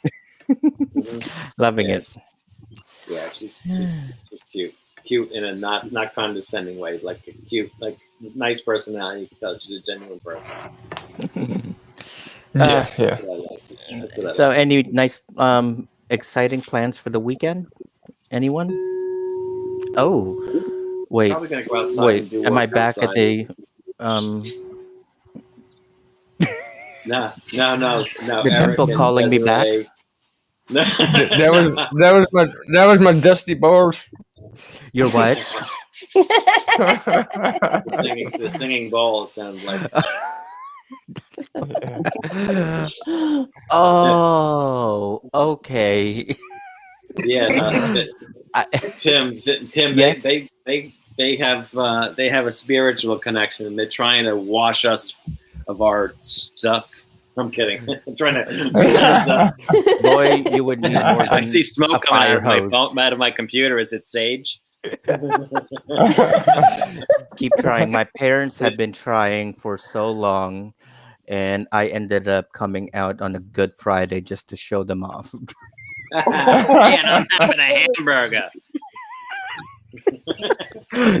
Loving it. Yeah, she's cute in a not condescending way, like a cute, like nice personality. You can tell she's a genuine person. Yes. Yeah. That's what I So, like. any nice, exciting plans for the weekend? Anyone? Oh, wait, Probably gonna go outside wait. and do Am I work back at outside. the? No. The Eric temple and calling me back. Desiree. that was my dusty balls. Your what? the singing bowl sounds like. Oh, okay. Yeah, no, Tim. Yes? They have a spiritual connection, and they're trying to wash us of our stuff. I'm kidding. I'm trying to. Boy, you would need more than I see smoke a coming fire out of my hose. phone, out of my computer. Is it sage? Keep trying. My parents have been trying for so long, and I ended up coming out on a Good Friday just to show them off. And I'm having a hamburger.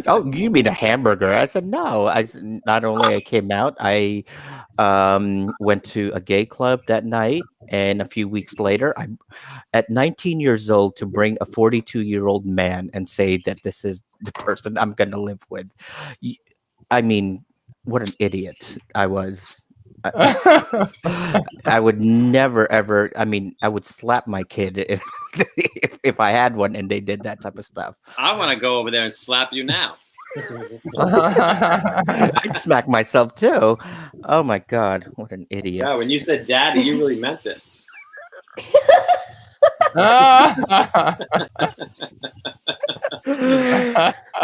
Oh, you mean a hamburger? I said no. Not only I came out, I went to a gay club that night, and a few weeks later, at 19 years old, to bring a 42-year-old man and say that this is the person I'm going to live with. I mean, what an idiot I was. I would never ever. I mean, I would slap my kid if I had one and they did that type of stuff. I want to go over there and slap you now. I'd smack myself too. Oh my god, what an idiot! Yeah, when you said "daddy," you really meant it.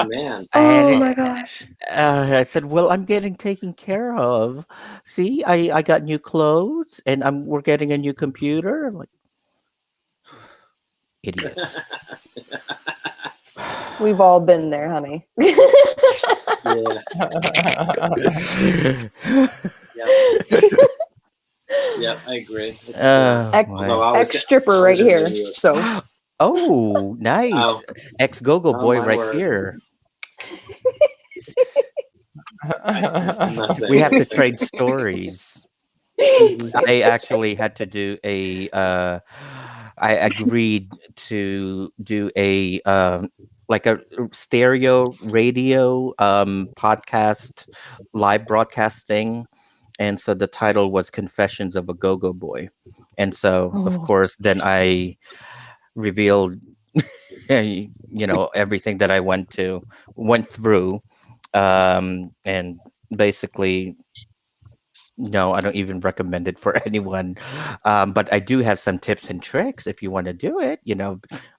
Man. Oh my gosh. I said, "Well, I'm getting taken care of. See, I got new clothes, and we're getting a new computer." I'm like, idiots. We've all been there, honey. Yeah, I agree. Ex-stripper right here. So. Oh, nice. Oh. Ex-go-go boy right word. here. We have to trade stories. I actually had to do I agreed to do a like a stereo radio podcast live broadcast thing. And so the title was Confessions of a Go-Go Boy. And so, of course, then I revealed, everything that I went through. And basically, no, I don't even recommend it for anyone. But I do have some tips and tricks if you want to do it.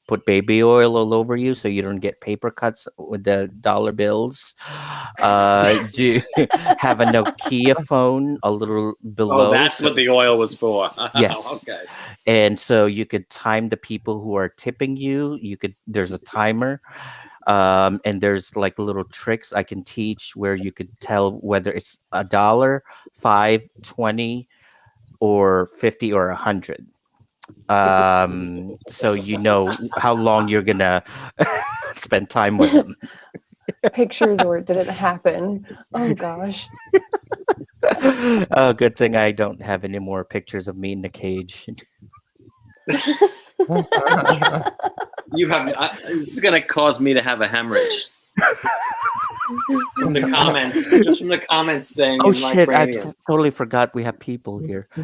Put baby oil all over you so you don't get paper cuts with the dollar bills. Do have a Nokia phone a little below. Oh, that's what the oil was for. Yes. Okay. And so you could time the people who are tipping you. There's a timer. And there's like little tricks I can teach where you could tell whether it's $1, $5, $20, or $50 or $100. So you know how long you're gonna spend time with them. Pictures or it didn't happen. Oh gosh. Oh, good thing I don't have any more pictures of me in the cage. You have. This is going to cause me to have a hemorrhage. From the comments, just from the comments saying. Oh shit! I totally forgot we have people here. I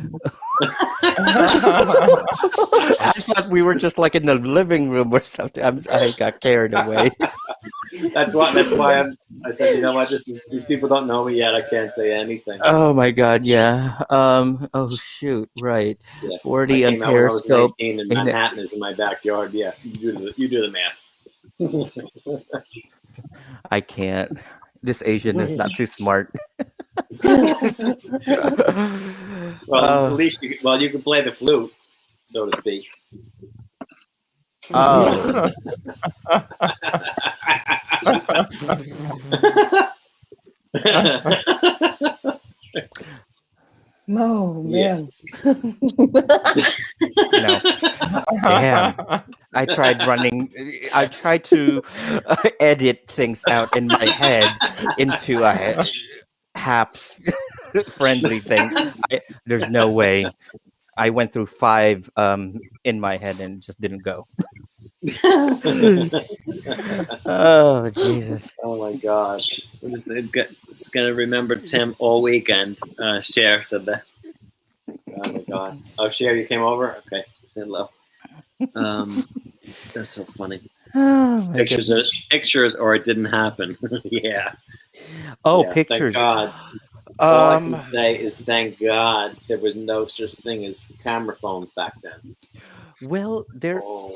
thought we were just like in the living room or something. I got carried away. That's why I said, you know what? These people don't know me yet. I can't say anything. Oh my god! Yeah. Oh shoot! Right. Yeah. 40 on Periscope. 19 and Manhattan is in my backyard. Yeah, you do the math. I can't. This Asian is not too smart. Well, at least you can play the flute, so to speak. Oh. Oh Yeah. man. No. Damn. I tried running. I tried to edit things out in my head into a HAPS friendly thing. There's no way. I went through 5 in my head and it just didn't go. Oh Jesus! Oh my God! It's gonna remember Tim all weekend. Cher said that. Oh my God! Oh, Cher, you came over. Okay, hello. That's so funny. Oh my Pictures, or it didn't happen. Yeah. Oh, Yeah. Thank pictures. God. All I can say is thank God there was no such thing as camera phones back then. Well, Oh,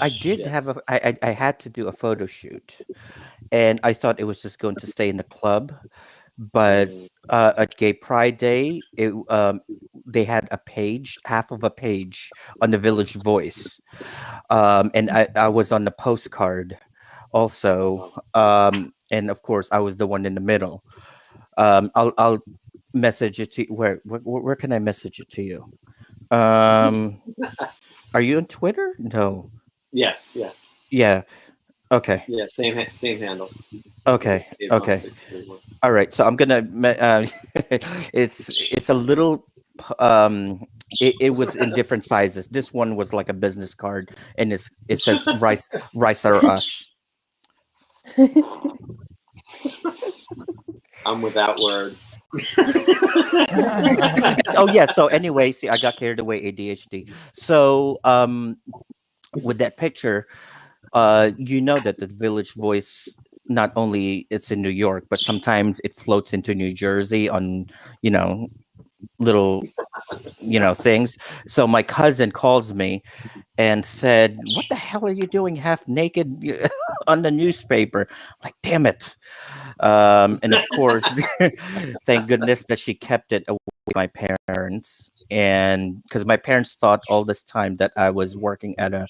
I did shit. have I had to do a photo shoot, and I thought it was just going to stay in the club, but at Gay Pride Day, they had a page, half of a page on the Village Voice, and I was on the postcard also, and of course I was the one in the middle. I'll message it to where can I message it to you? Are you on Twitter? No. Yes. Yeah. Yeah. Okay. Yeah. Same handle. Okay. Okay. All right. So I'm gonna. It's a little. It was in different sizes. This one was like a business card, and it says rice or us. I'm without words. Oh yeah. So anyway, see, I got carried away. ADHD. So with that picture, you know that the Village Voice not only it's in New York, but sometimes it floats into New Jersey on, little, things. So my cousin calls me and said, "What the hell are you doing half naked on the newspaper?" Like, damn it. And of course, thank goodness that she kept it away from my parents. And because my parents thought all this time that I was working at a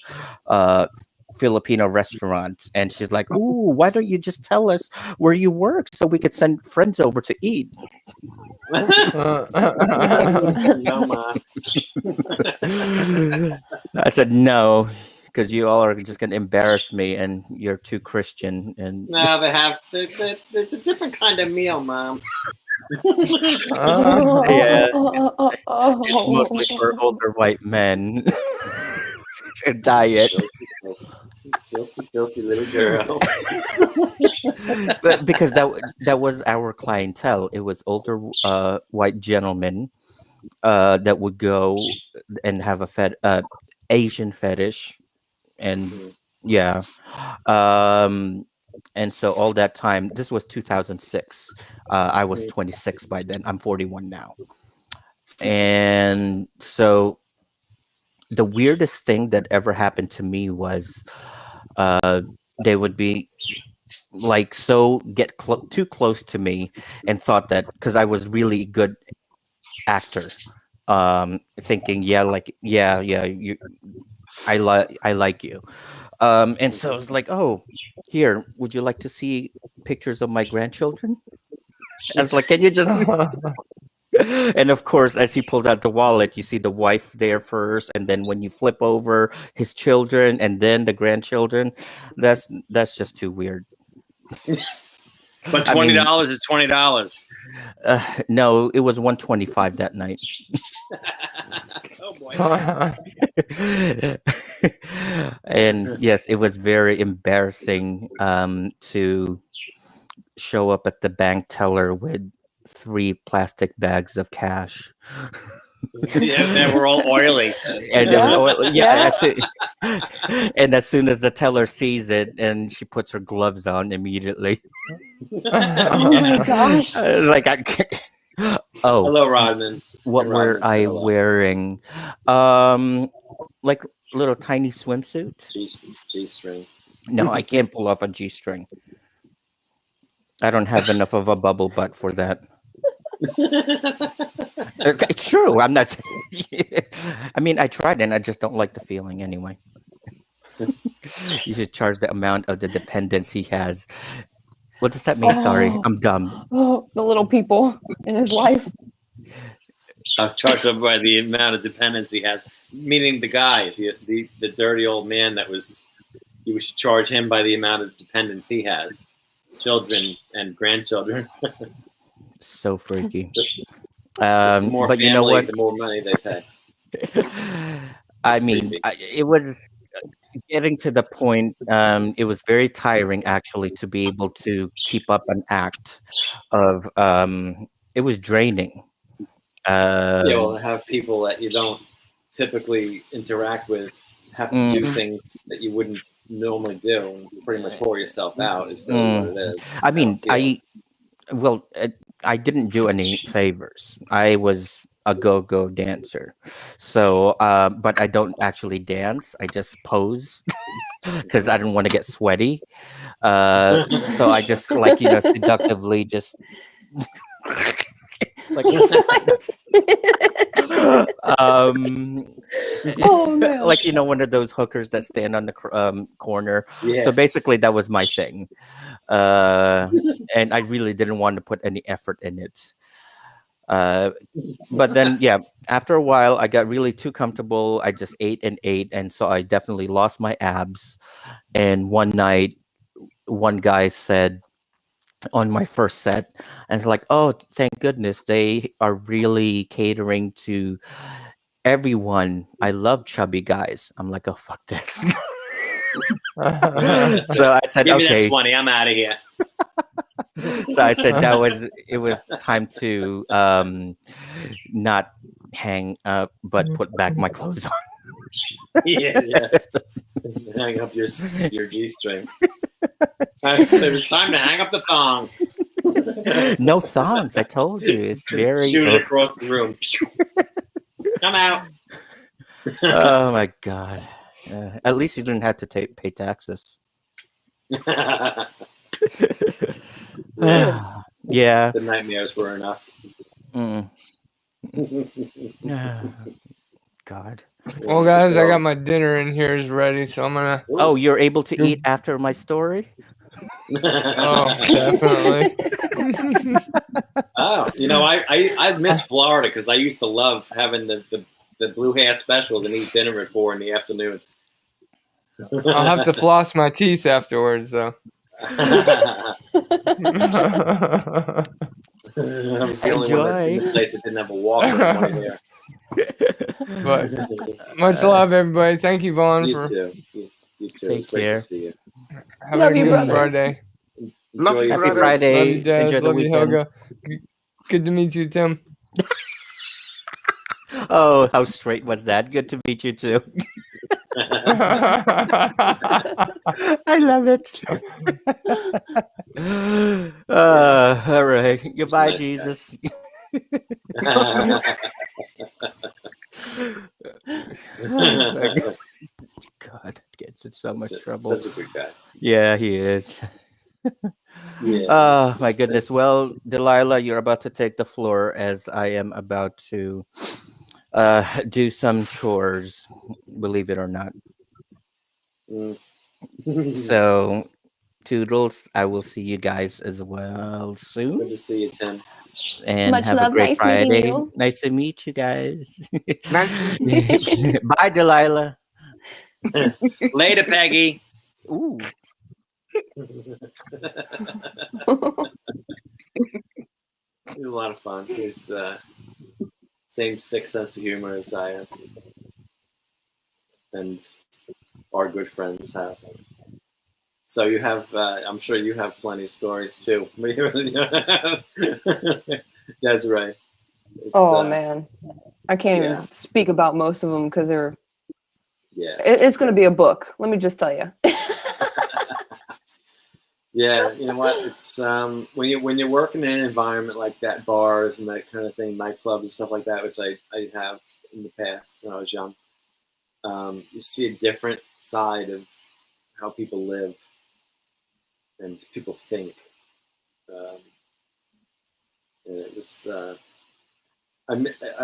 Filipino restaurant, and she's like, "Ooh, why don't you just tell us where you work so we could send friends over to eat?" No, Ma. I said no, because you all are just gonna embarrass me, and you're too Christian. And No, it's a different kind of meal, Mom. yeah, it's mostly for older white men. Diet. Filthy little girl. But because that was our clientele, it was older white gentlemen that would go and have a Asian fetish, and yeah, and so all that time, this was 2006. I was 26 by then. I'm 41 now, and so the weirdest thing that ever happened to me was they would be like too close to me and thought that because I was really good actor, thinking yeah you I like you, and so I was like, oh, here, would you like to see pictures of my grandchildren? I was like, can you just and of course, as he pulls out the wallet, you see the wife there first, and then when you flip over, his children, and then the grandchildren. That's just too weird. But $20 is $20. No, it was $125 that night. Oh boy. And yes, it was very embarrassing to show up at the bank teller with 3 plastic bags of cash. Yeah, they were all oily. And it was oily. Yeah. And as soon as the teller sees it, and she puts her gloves on immediately. Oh my gosh. Like oh. Hello, Rodman. What Hey, were Rodman, I hello. wearing? Like little tiny swimsuit. G-string. No, I can't pull off a G-string. I don't have enough of a bubble butt for that. It's true. I'm not. I mean, I tried, and I just don't like the feeling anyway. You should charge the amount of the dependents he has. What does that mean? Sorry, I'm dumb. Oh, the little people in his life. I'm charged up by the amount of dependence he has, meaning the guy, the dirty old man that was. You should charge him by the amount of dependence he has, children and grandchildren. So freaky. The more but family, you know what? the more money they pay. I mean, it was getting to the point. It was very tiring, actually, to be able to keep up an act of. It was draining. Well, have people that you don't typically interact with have to do things that you wouldn't normally do, and pretty much pour yourself out is really what it is. I mean, I didn't do any favors. I was a go-go dancer, so but I don't actually dance. I just pose because I didn't want to get sweaty. So I just seductively just like Oh no. like one of those hookers that stand on the corner. Yeah. So basically that was my thing, and I really didn't want to put any effort in it. But then after a while I got really too comfortable. I just ate, and so I definitely lost my abs. And one night one guy said on my first set, and it's like, oh, thank goodness they are really catering to everyone. I love chubby guys. I'm like, oh, fuck this. So I said, give me okay, that 20, I'm out of here. so I said it was time to not hang up but put back my clothes on. yeah Hang up your G-string. It was time to hang up the thong. No thongs, I told you. It's very shoot it across the room. I'm out. Oh my god. At least you didn't have to pay taxes. Yeah. The nightmares were enough. God. Well, guys, I got my dinner in here is ready, so I'm gonna. Oh, you're able to eat after my story? Oh, definitely. Oh, I miss Florida because I used to love having the blue hair specials and eat dinner at 4 in the afternoon. I'll have to floss my teeth afterwards, though. I was the only one in the place that didn't have a walker right there. But much love, everybody. Thank you, Vaughn, You for too. You too. Take It's great care. to see you. Have Love a you, good brother. Friday. Love you, Happy brother. Friday. Love you, Dad. Enjoy the Love you, weekend. Helga. Good to meet you, Tim. Oh, how straight was that? Good to meet you too. I love it. All right. Goodbye, nice Jesus. God, gets in so much trouble. Such a good guy. Yeah, he is. Yeah. Oh my goodness. Well, Delilah, you're about to take the floor as I am about to do some chores, believe it or not. So, toodles, I will see you guys as well soon. Good to see you, Tim. And Much have love. a great Nice meeting Friday. you. Nice to meet you guys. Nice to meet you. Bye, Delilah. Later, Peggy. Ooh. It was a lot of fun. He's same sick sense of humor as I have, and our good friends have. So you have, I'm sure you have plenty of stories too. That's right. Oh man, I can't even speak about most of them because they're. Yeah. It's going to be a book. Let me just tell you. Yeah, you know what? It's when you're working in an environment like that, bars and that kind of thing, nightclubs and stuff like that, which I have in the past when I was young. You see a different side of how people live and people think. And it was I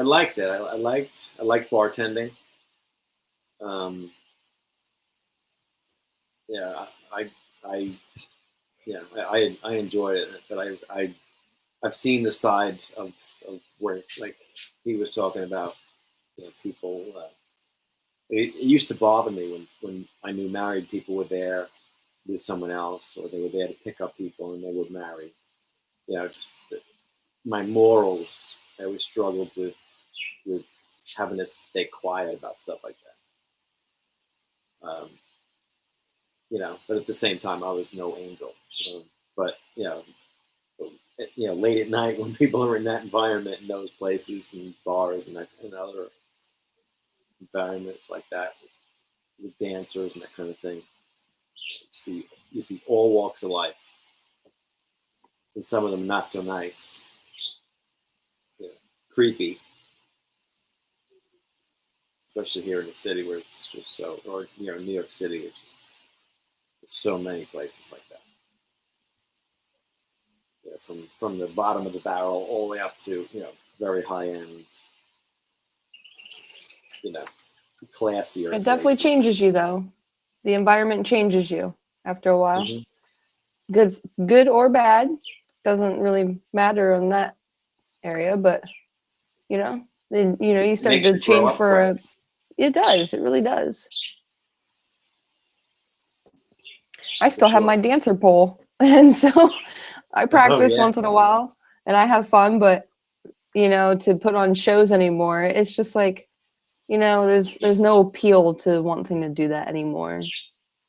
liked it. I liked bartending. yeah, I yeah, I enjoyed it, but I've seen the side of where, like he was talking about, people. It used to bother me when I knew married people were there with someone else, or they were there to pick up people and they would marry. Just my morals. I always struggled with having to stay quiet about stuff like that. But at the same time, I was no angel. But late at night when people are in that environment, in those places and bars and other environments like that, with dancers and that kind of thing, you see all walks of life, and some of them not so nice, creepy, especially here in the city where it's just so, or New York City, it's so many places like that. From the bottom of the barrel all the way up to very high end, classier. It definitely places. changes you, though. The environment changes you after a while. Mm-hmm. Good or bad, doesn't really matter in that area, but then you start to change for it does. It really does. I still have my dancer pole, and so I practice once in a while, and I have fun. But to put on shows anymore, it's just like, there's no appeal to wanting to do that anymore.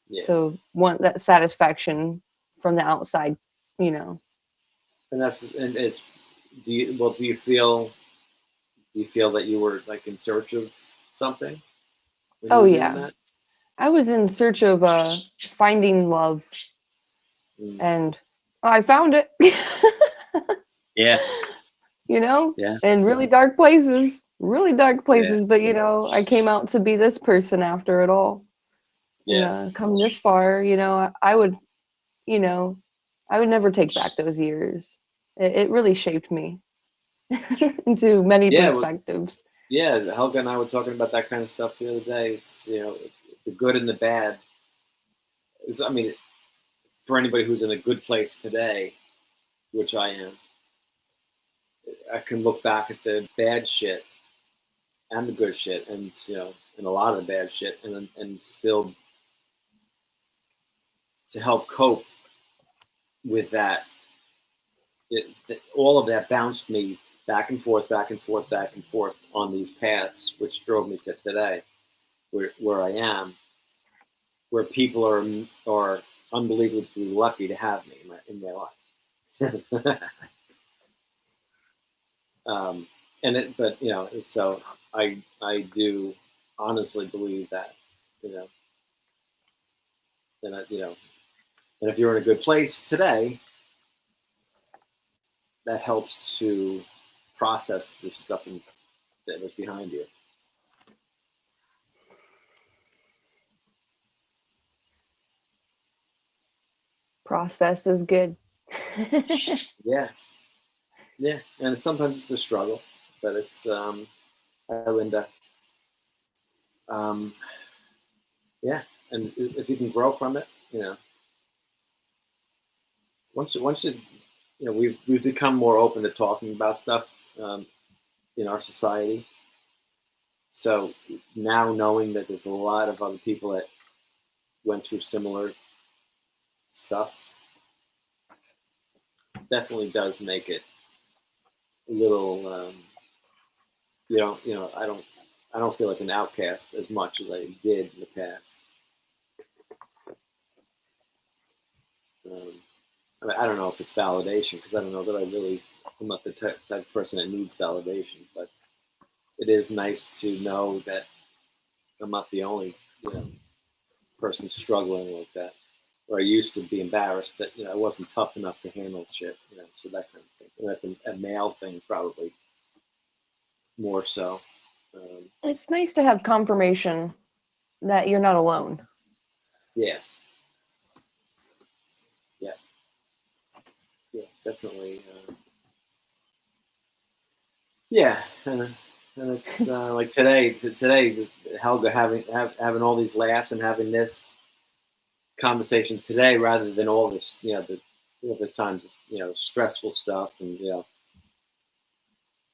Yeah. So want that satisfaction from the outside, And it's. Do you feel that you were like in search of something? Oh yeah. I was in search of finding love, and I found it. Yeah. Yeah. In really dark places, Yeah. but I came out to be this person after it all. Yeah. And come this far, I would never take back those years. It really shaped me into many perspectives. Helga and I were talking about that kind of stuff the other day. It's the good and the bad. For anybody who's in a good place today, which I am, I can look back at the bad shit and the good shit, and and a lot of the bad shit, and still to help cope with that. All of that bounced me back and forth, back and forth, back and forth on these paths, which drove me to today, where I am, where people are unbelievably lucky to have me in their life. So I do honestly believe that, and if you're in a good place today, that helps to process the stuff that was behind you. Process is good. Yeah, and sometimes it's a struggle, but it's Linda. Yeah, and if you can grow from it, once we've become more open to talking about stuff in our society. So now knowing that there's a lot of other people that went through similar stuff definitely does make it a little. I don't feel like an outcast as much as I did in the past. I don't know if it's validation, because I don't know that I'm not the type of person that needs validation, but it is nice to know that I'm not the only person struggling like that. Or I used to be embarrassed that I wasn't tough enough to handle shit, so that kind of thing. And that's a male thing, probably more so. It's nice to have confirmation that you're not alone. Yeah, definitely. And it's like today, Helga having all these laughs and having this conversation today rather than all this, the times, stressful stuff. And,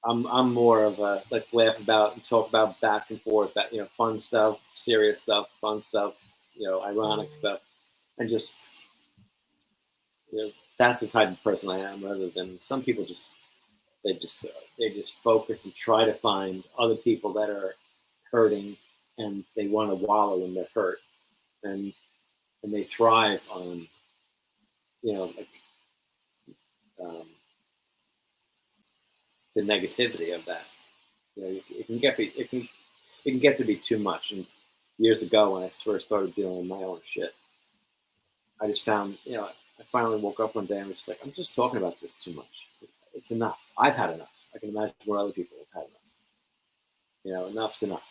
I'm more of a, let's laugh about and talk about back and forth, that, fun stuff, serious stuff, fun stuff, ironic stuff. And just, that's the type of person I am, rather than some people they just focus and try to find other people that are hurting, and they want to wallow in their hurt, and they thrive on, like, the negativity of that. It can get to be too much. And years ago, when I first started dealing with my own shit, I just found, I finally woke up one day and was just like, I'm just talking about this too much. It's enough. I've had enough. I can imagine what other people have had enough. Enough's enough.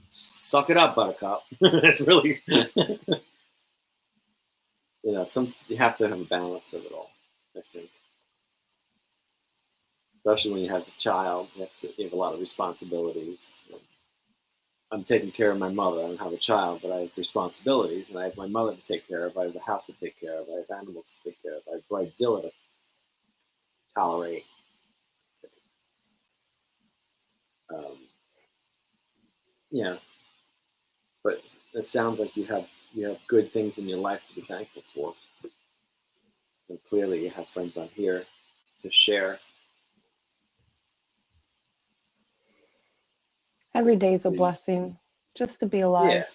Suck it up, Buttercup. It's really, you have to have a balance of it all, I think. Especially when you have a child, you have a lot of responsibilities. I'm taking care of my mother. I don't have a child, but I have responsibilities, and I have my mother to take care of. I have the house to take care of. I have animals to take care of. I have bridezilla to tolerate. But it sounds like you have good things in your life to be thankful for, and clearly you have friends on here to share. Every day is a blessing, just to be alive.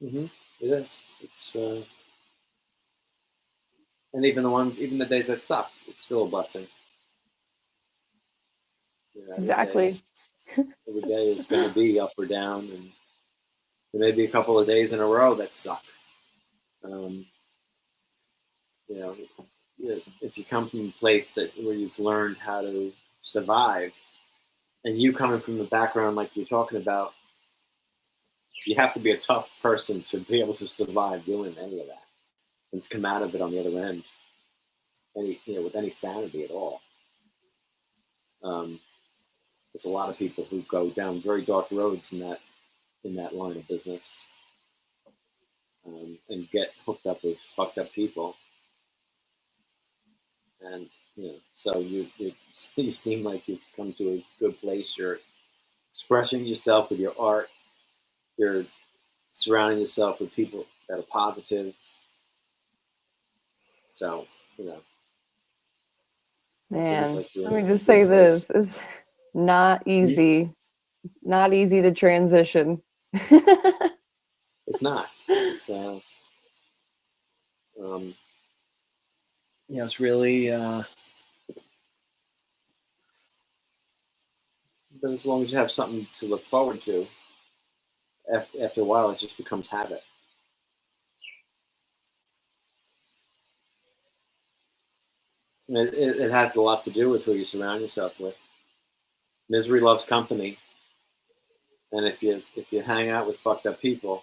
Yeah, it is. It's and even the days that suck, it's still a blessing. Exactly. Every day is going to be up or down, and there may be a couple of days in a row that suck. If you come from a place where you've learned how to survive, and you coming from the background like you're talking about, you have to be a tough person to be able to survive doing any of that and to come out of it on the other end, with any sanity at all. There's a lot of people who go down very dark roads in that line of business, and get hooked up with fucked up people. And so you seem like you've come to a good place. You're expressing yourself with your art. You're surrounding yourself with people that are positive. So Man, like let me just say this: it's not easy. Not easy to transition. It's not. So it's really. But as long as you have something to look forward to, after a while, it just becomes habit. It has a lot to do with who you surround yourself with. Misery loves company, and if you hang out with fucked up people,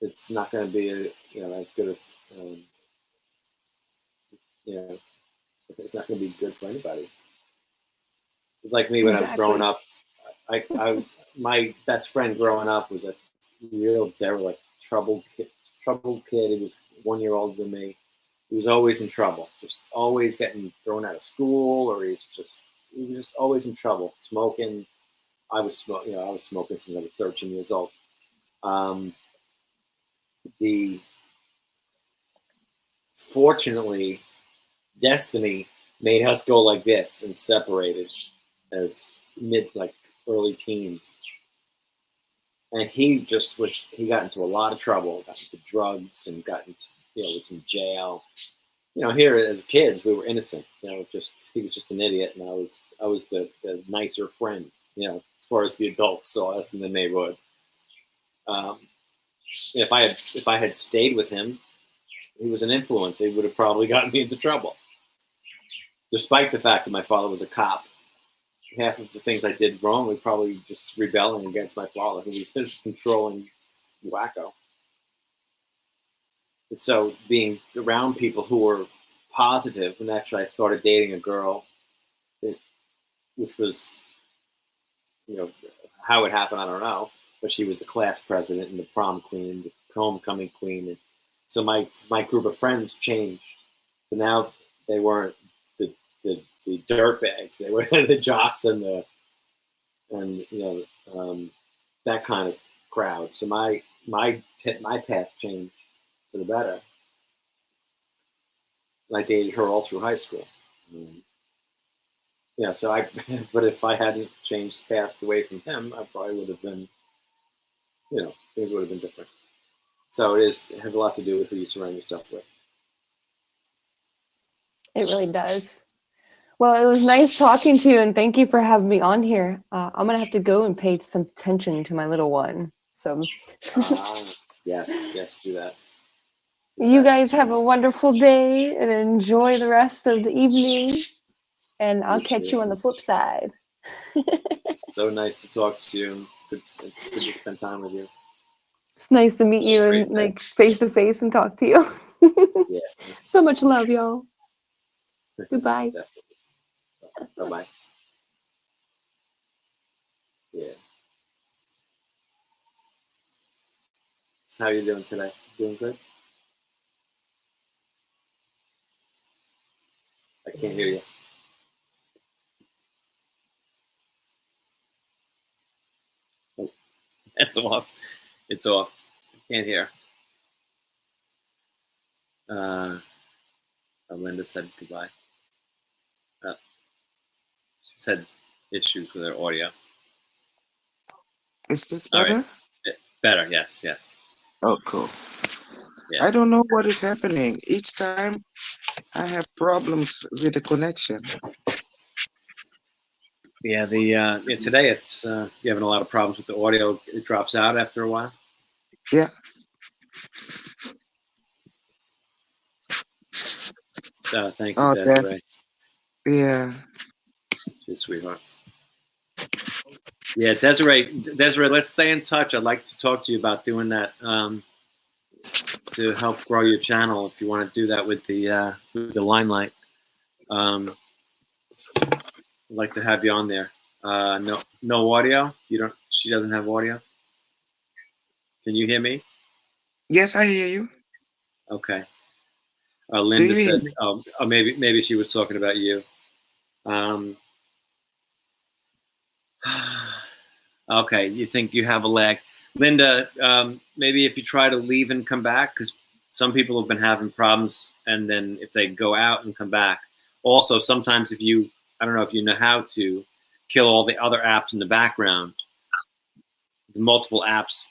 it's not going to be as good as it's not going to be good for anybody. It's like me when I was growing up. My best friend growing up was a real derelict, troubled kid. He was 1 year older than me. He was always in trouble, just always getting thrown out of school, or he was just always in trouble, smoking. I was smoking since I was 13 years old. Fortunately, destiny made us go like this and separated as early teens. And he got into a lot of trouble, got into drugs, and got into, was in jail. Here as kids, we were innocent. He was just an idiot, and I was the nicer friend. As far as the adults saw us in the neighborhood. If I had stayed with him, he was an influence. He would have probably gotten me into trouble. Despite the fact that my father was a cop, half of the things I did wrong was probably just rebelling against my father, who was just controlling wacko. And so being around people who were positive, and actually I started dating a girl, which was, how it happened, I don't know, but she was the class president and the prom queen, the homecoming queen. And so my group of friends changed. So now they weren't the dirt bags; they were the jocks and that kind of crowd. So my path changed for the better. And I dated her all through high school. So but if I hadn't changed paths away from him, I probably would have been, things would have been different. So it has a lot to do with who you surround yourself with. It really does. Well, it was nice talking to you, and thank you for having me on here. I'm gonna have to go and pay some attention to my little one. So, yes, do that. you guys have a wonderful day and enjoy the rest of the evening. And I'll catch you on the flip side. It's so nice to talk to you. Good to spend time with you. It's nice to meet you and like face to face and talk to you. Yeah. So much love, y'all. Goodbye. Bye-bye. Yeah. How are you doing today? Doing good? I can't hear you. Oh, it's off. It's off. I can't hear. Linda said goodbye. She's had issues with her audio. Is this better? Right. Better, yes. Oh, cool. Yeah. I don't know what is happening. Each time I have problems with the connection. Yeah, today it's you're having a lot of problems with the audio. It drops out after a while. Yeah. Thank you, Desiree. Yeah. She's a sweetheart. Yeah, Desiree, let's stay in touch. I'd like to talk to you about doing that to help grow your channel. If you want to do that with the limelight, I'd like to have you on there. No audio. She doesn't have audio. Can you hear me? Yes, I hear you. Okay. Linda said, maybe she was talking about you. Okay, you think you have a lag. Linda, maybe if you try to leave and come back, because some people have been having problems, and then if they go out and come back. Also, sometimes I don't know if you know how to kill all the other apps in the background, the multiple apps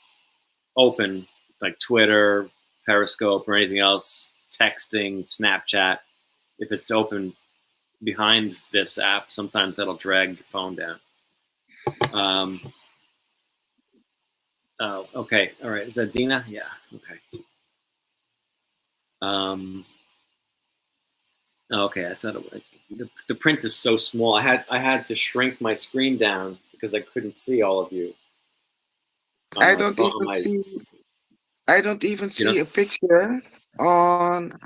open, like Twitter, Periscope, or anything else, texting, Snapchat. If it's open behind this app, sometimes that'll drag your phone down. Oh, okay. All right. Is that Dina? Yeah. Okay. Okay. I thought it was, the print is so small. I had to shrink my screen down because I couldn't see all of you. I don't even see a picture on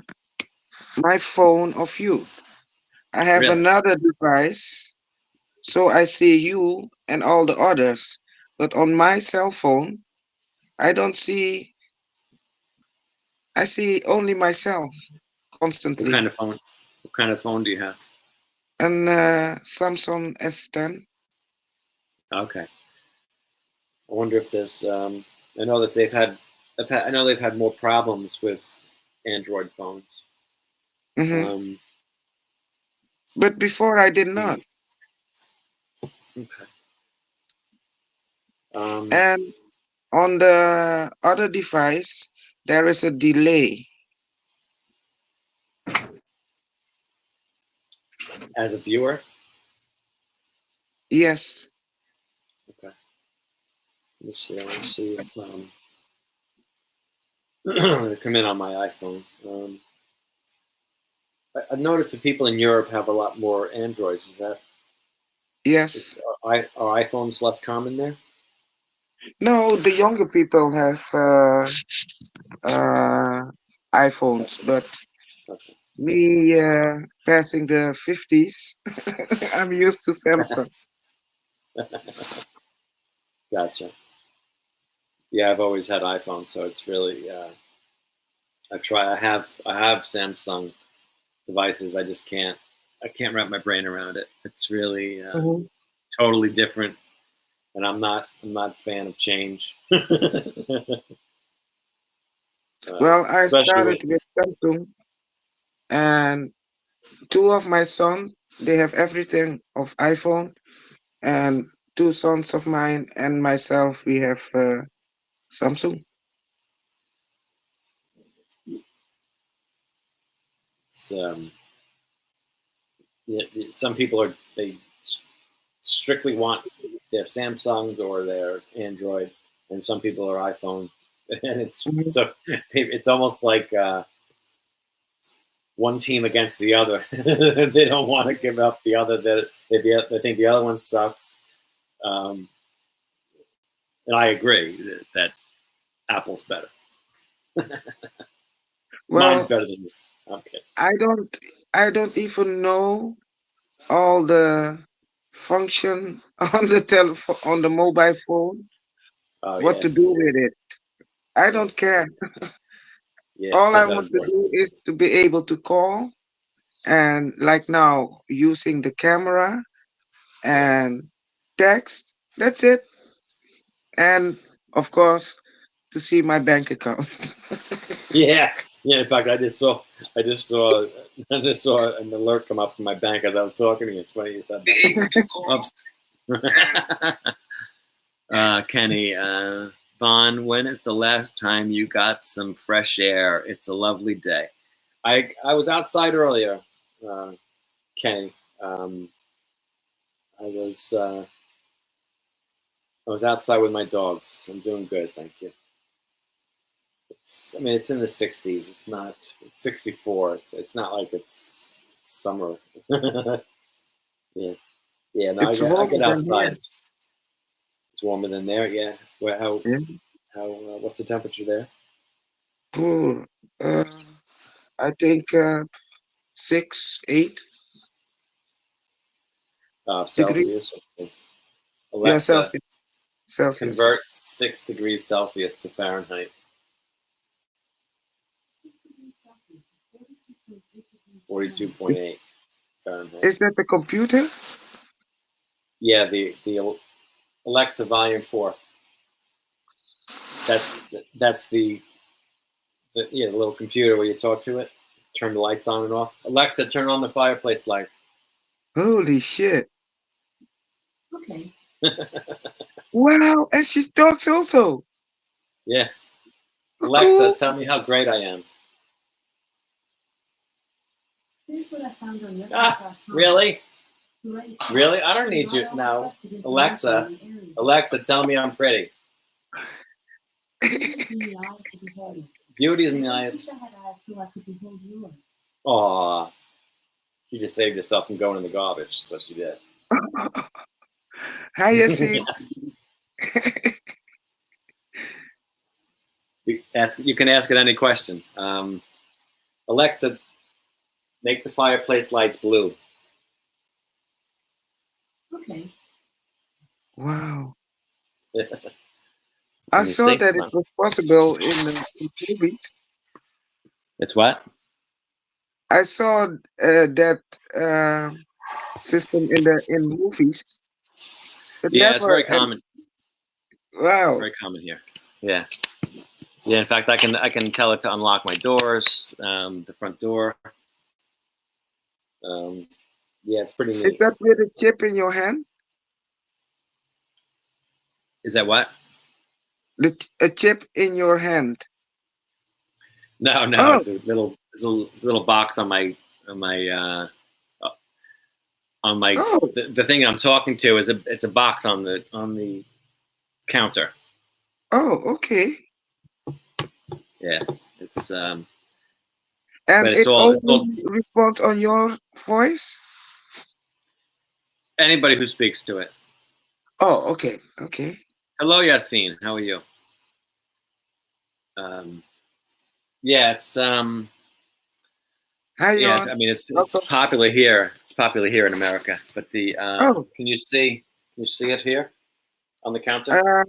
my phone of you. I have another device, so I see you and all the others. But on my cell phone, I don't see. I see only myself constantly. What kind of phone? What kind of phone do you have? An Samsung S10. Okay. I wonder if there's. I know that I know they've had more problems with Android phones. Mm-hmm. But before I did not. Okay. And on the other device, there is a delay. As a viewer? Yes. Okay. Let's see if come in on my iPhone. I've noticed that people in Europe have a lot more Androids. Is that? Yes. Are iPhones less common there? No, the younger people have iPhones, but me passing the 50s, I'm used to Samsung. Gotcha. Yeah, I've always had iPhone, so it's really. I have Samsung devices. I just can't. I can't wrap my brain around it. It's really Mhm. totally different, and I'm not a fan of change. Well, I Especially started with with Samsung, and two of my sons, they have everything of iPhone, and two sons of mine and myself, we have Samsung. it's, some people they strictly want their Samsungs or their Android, and some people are iPhone, and Mhm. it's almost like one team against the other. They don't want to give up the other. That they think the other one sucks, um, and I agree that Apple's better. Mine's Well, better than you. Okay. I don't, I don't even know all the function on the telephone, on the mobile phone, Oh what yeah, to do with it. I yeah, don't care. yeah. It's All I not that want to important. do is to be able to call, and like now using the camera Yeah, and text. That's it. And of course, to see my bank account. yeah, yeah. In fact, I just saw, I just saw an alert come up from my bank as I was talking to you. It's funny you said Be that. able to call. Oops. Kenny, Vaughn, when is the last time you got some fresh air? It's a lovely day. I was outside earlier, uh, Kenny. Um, I was uh, I was outside with my dogs. I'm doing good, thank you. I mean, it's in the 60s. It's 64. It's not like it's summer. Yeah, yeah. No, It's I warmer get than here. outside. It's warmer than there. Yeah. Yeah. What's the temperature there? Ooh, uh, I think 6, 8 degrees. Celsius. Let's see. Yeah, Alexa, Celsius. Celsius. convert 6 degrees Celsius to Fahrenheit. 42.8 Fahrenheit. Is that the computer? Yeah, the Alexa Volume 4. That's the little computer where you talk to it. Turn the lights on and off. Alexa, turn on the fireplace lights. Holy shit! Wow, and she talks also. Yeah. Oh, Alexa, cool. tell me how great I am. Really? Really? I don't need you now. Alexa, tell me I'm pretty. Beauty is in the eye of... Aw. You just saved yourself from going in the garbage. That's what she did. Hi, Yassine. You can ask it any question. Alexa, make the fireplace lights blue. Wow. Can I you saw see? that it was possible in movies. It's what? I saw that system in movies, but Yeah, it's very never. And common. It's wow, very common here. Yeah. Yeah, in fact, I can tell it to unlock my doors, the front door. Yeah, it's pretty is neat. that with a chip in your hand? Is that what? A chip in your hand. No, no, Oh, it's a little box on my on my uh, oh, the thing I'm talking to is it's a box on the counter. oh, okay. Yeah, it's And but it's it all only responds on your voice. anybody who speaks to it. Oh, okay, okay. Hello, Yassine. How are you? Yeah, Hi, I Yon. mean, it's Welcome. popular here. It's popular here in America. But Oh, can you see it here on the counter? uh,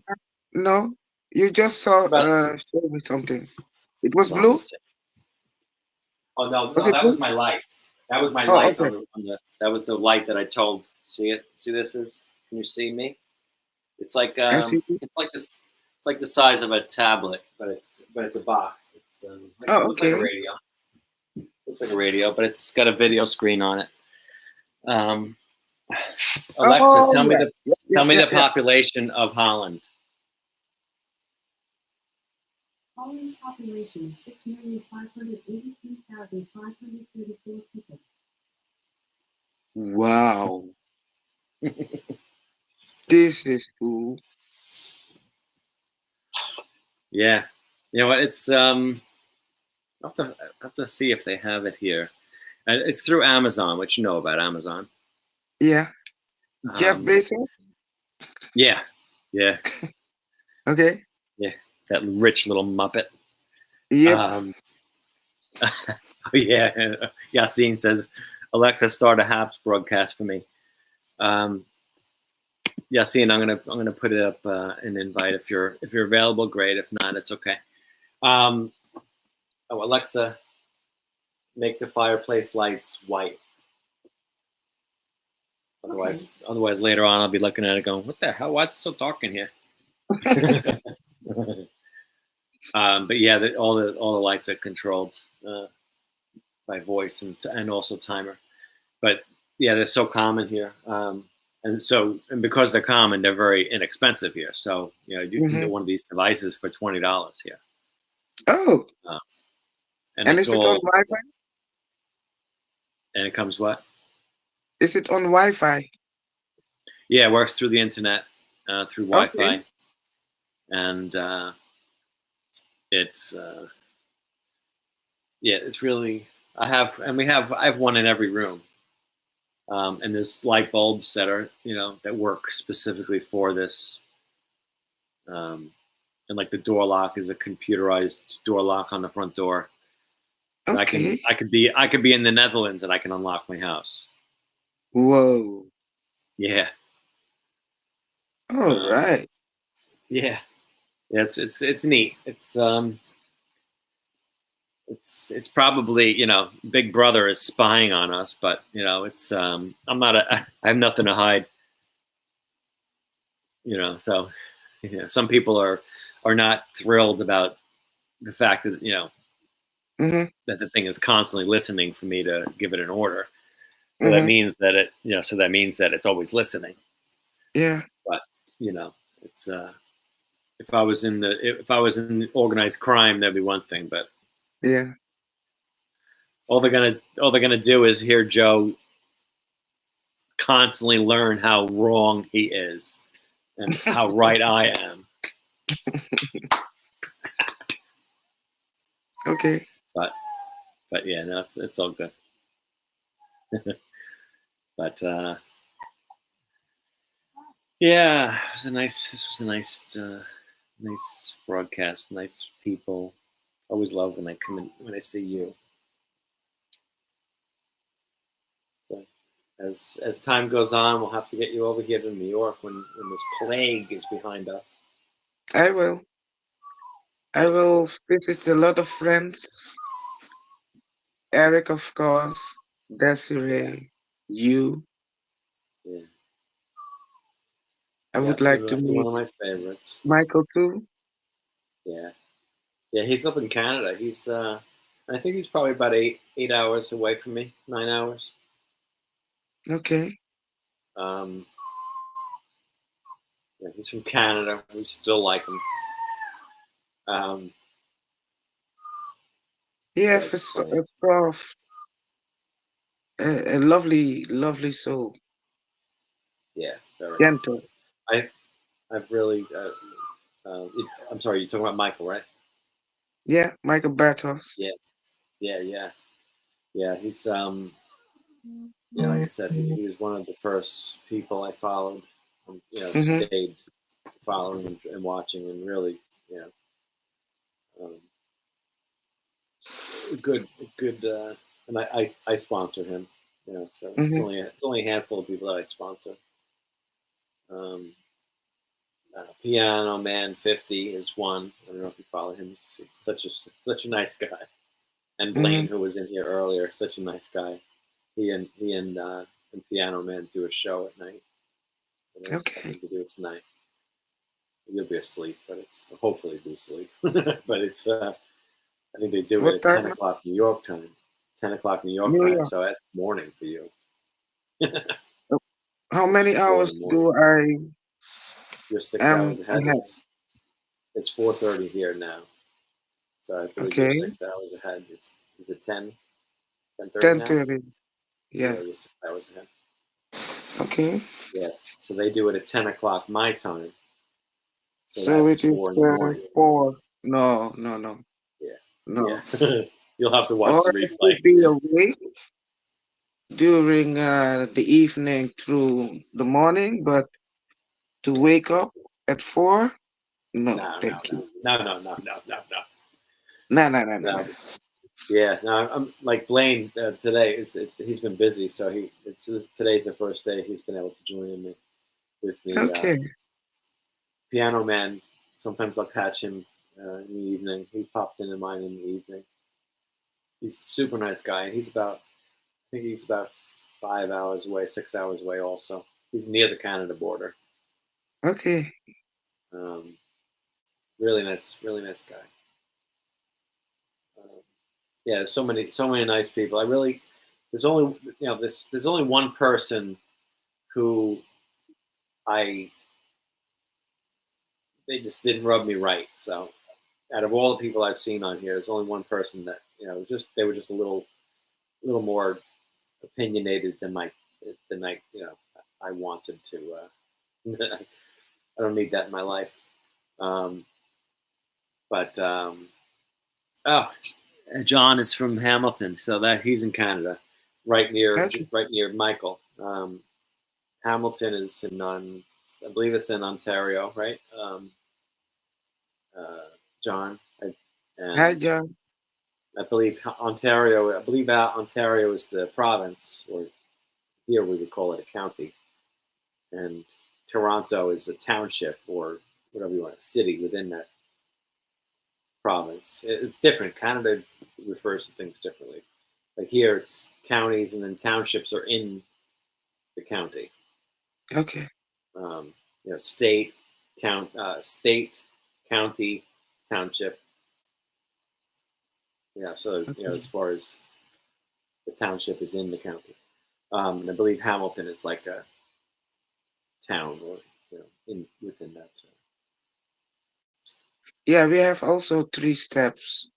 no. You just saw But show me something. It was let me blue. see. Oh no, Was no, it that was blue? my light. That was my Oh, light okay. on the. That was the light that I told. See it? See this is? Can you see me? It's like I see. it's like this. It's like the size of a tablet, but it's a box. It's like, it Oh, looks like a okay. radio. Looks like a radio, but it's got a video screen on it. Um, Alexa, Oh, yeah. Yep, tell yep, me the yep, yep. population of Holland. Holland's population is 6,583,534 people. Wow. This is cool. Yeah, you know what? It's I'll have to see if they have it here. It's through Amazon, which you know about Amazon. Yeah. Jeff Um, Bezos. yeah, yeah, Okay. yeah. That rich little muppet. Yep. Yeah. Yassine says, Alexa, start a Habs broadcast for me. Yassine, I'm gonna put it up an invite if you're available. Great. If not, it's okay. Alexa, make the fireplace lights white. Otherwise, later on I'll be looking at it going, what the hell? Why is it so dark in here? But yeah, all the lights are controlled by voice and also timer. But yeah, they're so common here, and because they're common, they're very inexpensive here. So you can get one of these devices for $20 here. Oh. And And it's is it on all Wi-Fi? and it comes what? Is it on Wi-Fi? Yeah, it works through the internet, through Wi-Fi, Okay. and it's yeah, it's really. I have one in every room, and there's light bulbs that are that work specifically for this. And like the door lock is a computerized door lock on the front door. And Okay. I could be in the Netherlands and I can unlock my house. Whoa. Yeah. All right. Yeah. Yeah. It's neat. It's probably Big Brother is spying on us, but it's I have nothing to hide. So some people are not thrilled about the fact that that the thing is constantly listening for me to give it an order. So that means that it's always listening. Yeah. But it's if I was in organized crime, that'd be one thing. But yeah, all they're gonna do is hear Joe constantly learn how wrong he is and how right I am. Okay. But yeah, no, it's all good. But yeah, this was a nice broadcast. Nice people. Always love when I come in when I see you. So as time goes on, we'll have to get you over here to New York when this plague is behind us. I will. I will visit a lot of friends. Eric, of course. Desiree, you. Yeah. I would You're like to one meet of my favorites. Michael too. Yeah. Yeah, he's up in Canada. He's I think he's probably about 8 hours away from me. 9 hours. Okay. Yeah, he's from Canada. We still like him. Yeah, for Prof. A lovely, lovely soul. Yeah, very gentle. I've really. I'm sorry, you're talking about Michael, right? Yeah, Michael Bartos. Yeah. He's like I said, he was one of the first people I followed. Stayed following and watching, and really, good. And I sponsor him. So it's only a handful of people that I sponsor. Piano Man 50 is one. I don't know if you follow him. He's such a nice guy. And Blaine, who was in here earlier, such a nice guy. He and Piano Man do a show at night. Okay. I think they do it tonight. You'll be asleep, but it's hopefully be asleep. But it's I think they do it What at time? 10 o'clock New York time. 10 o'clock New York New time, York. so that's morning for you. How It's many 4 in the hours morning. do I You're 6 hours ahead. ahead? It's 4:30 here now, so I believe you're Okay. 6 hours ahead. Is it 10:30 now? 10:30. Yeah, Yeah. you're 6 hours ahead. Okay. Yes, so they do it at 10 o'clock my time, so So that's it 4 is in the morning. 4. No, no, no, Yeah, no. yeah. You'll have to watch Or the I replay. could be awake during the evening through the morning, but to wake up at 4? No, No, thank you. no. No. Yeah, no. I'm like Blaine today. He's been busy, so today's the first day he's been able to join me with me. Okay. Piano Man. Sometimes I'll catch him in the evening. He's popped into mine in the evening. He's a super nice guy. I think he's about 5 hours away, 6 hours away. Also, he's near the Canada border. Okay. Really nice guy. Yeah, there's so many nice people. There's only there's only one person who they just didn't rub me right. So out of all the people I've seen on here, there's only one person that they were just a little more opinionated than I wanted to. I don't need that in my life. But John is from Hamilton, so that he's in Canada, right near Michael. Hamilton is I believe it's in Ontario, right? John, Hi, and John. I believe Ontario. I believe Ontario is the province, or here we would call it a county, and Toronto is a township, or whatever you want, a city within that province. It's different. Canada refers to things differently. Like here, it's counties, and then townships are in the county. Okay. State, state, county, township. Yeah, so as far as the township is in the county, and I believe Hamilton is like a town, or within that. So. Yeah, we have also 3 steps.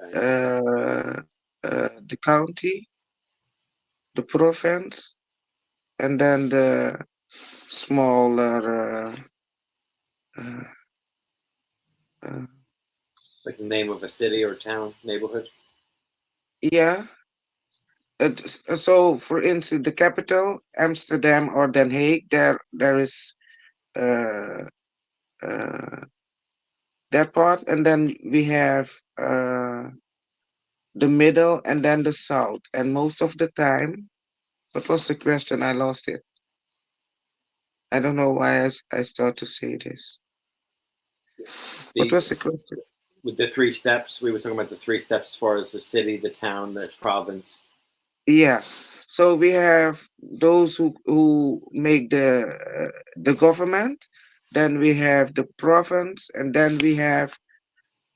Right. The county, the province, and then the smaller. Like the name of a city or town, neighborhood. Yeah. So, for instance, the capital, Amsterdam or Den Haag, there is that part, and then we have the middle, and then the south. And most of the time, what was the question? I lost it. I don't know why I start to say this. What was the question? With the 3 steps, we were talking about the 3 steps as far as the city, the town, the province. Yeah. So we have those who make the government, then we have the province, and then we have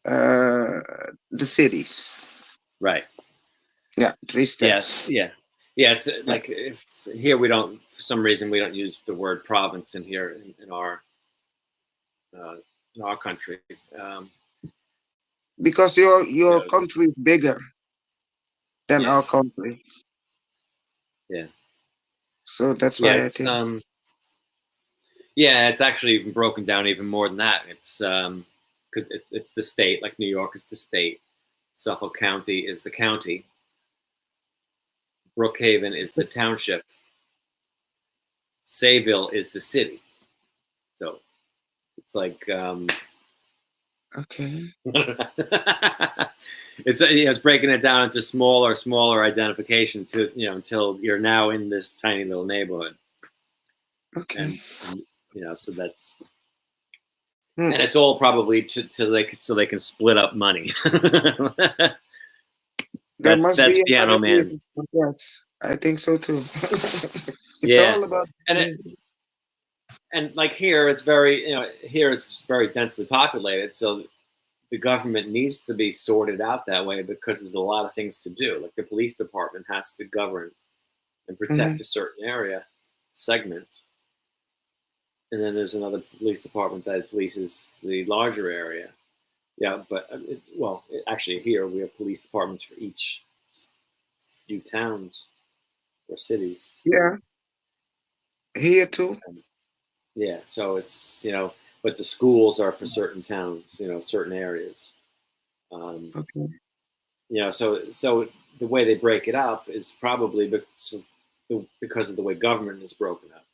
the cities. Right. Yeah, 3 steps. Yeah. It's like if here we don't, for some reason, we don't use the word province in here in our country. Because your country is bigger than our country. Yeah. So that's why I think. It's actually even broken down even more than that. It's because it's the state, like New York is the state, Suffolk County is the county, Brookhaven is the township, Sayville is the city. So it's like okay. It's breaking it down into smaller identification to until you're now in this tiny little neighborhood. Okay. And so that's And it's all probably so they can split up money. There must that's be Piano another Man. reason. Yes, I think so too. It's Yeah, all about and like here, it's very here it's very densely populated, so the government needs to be sorted out that way because there's a lot of things to do. Like the police department has to govern and protect a certain area segment, and then there's another police department that polices the larger area. Yeah, but actually, here we have police departments for each few towns or cities. Yeah, here too. Yeah, so it's but the schools are for certain towns, certain areas. Okay. So the way they break it up is probably because of the way government is broken up,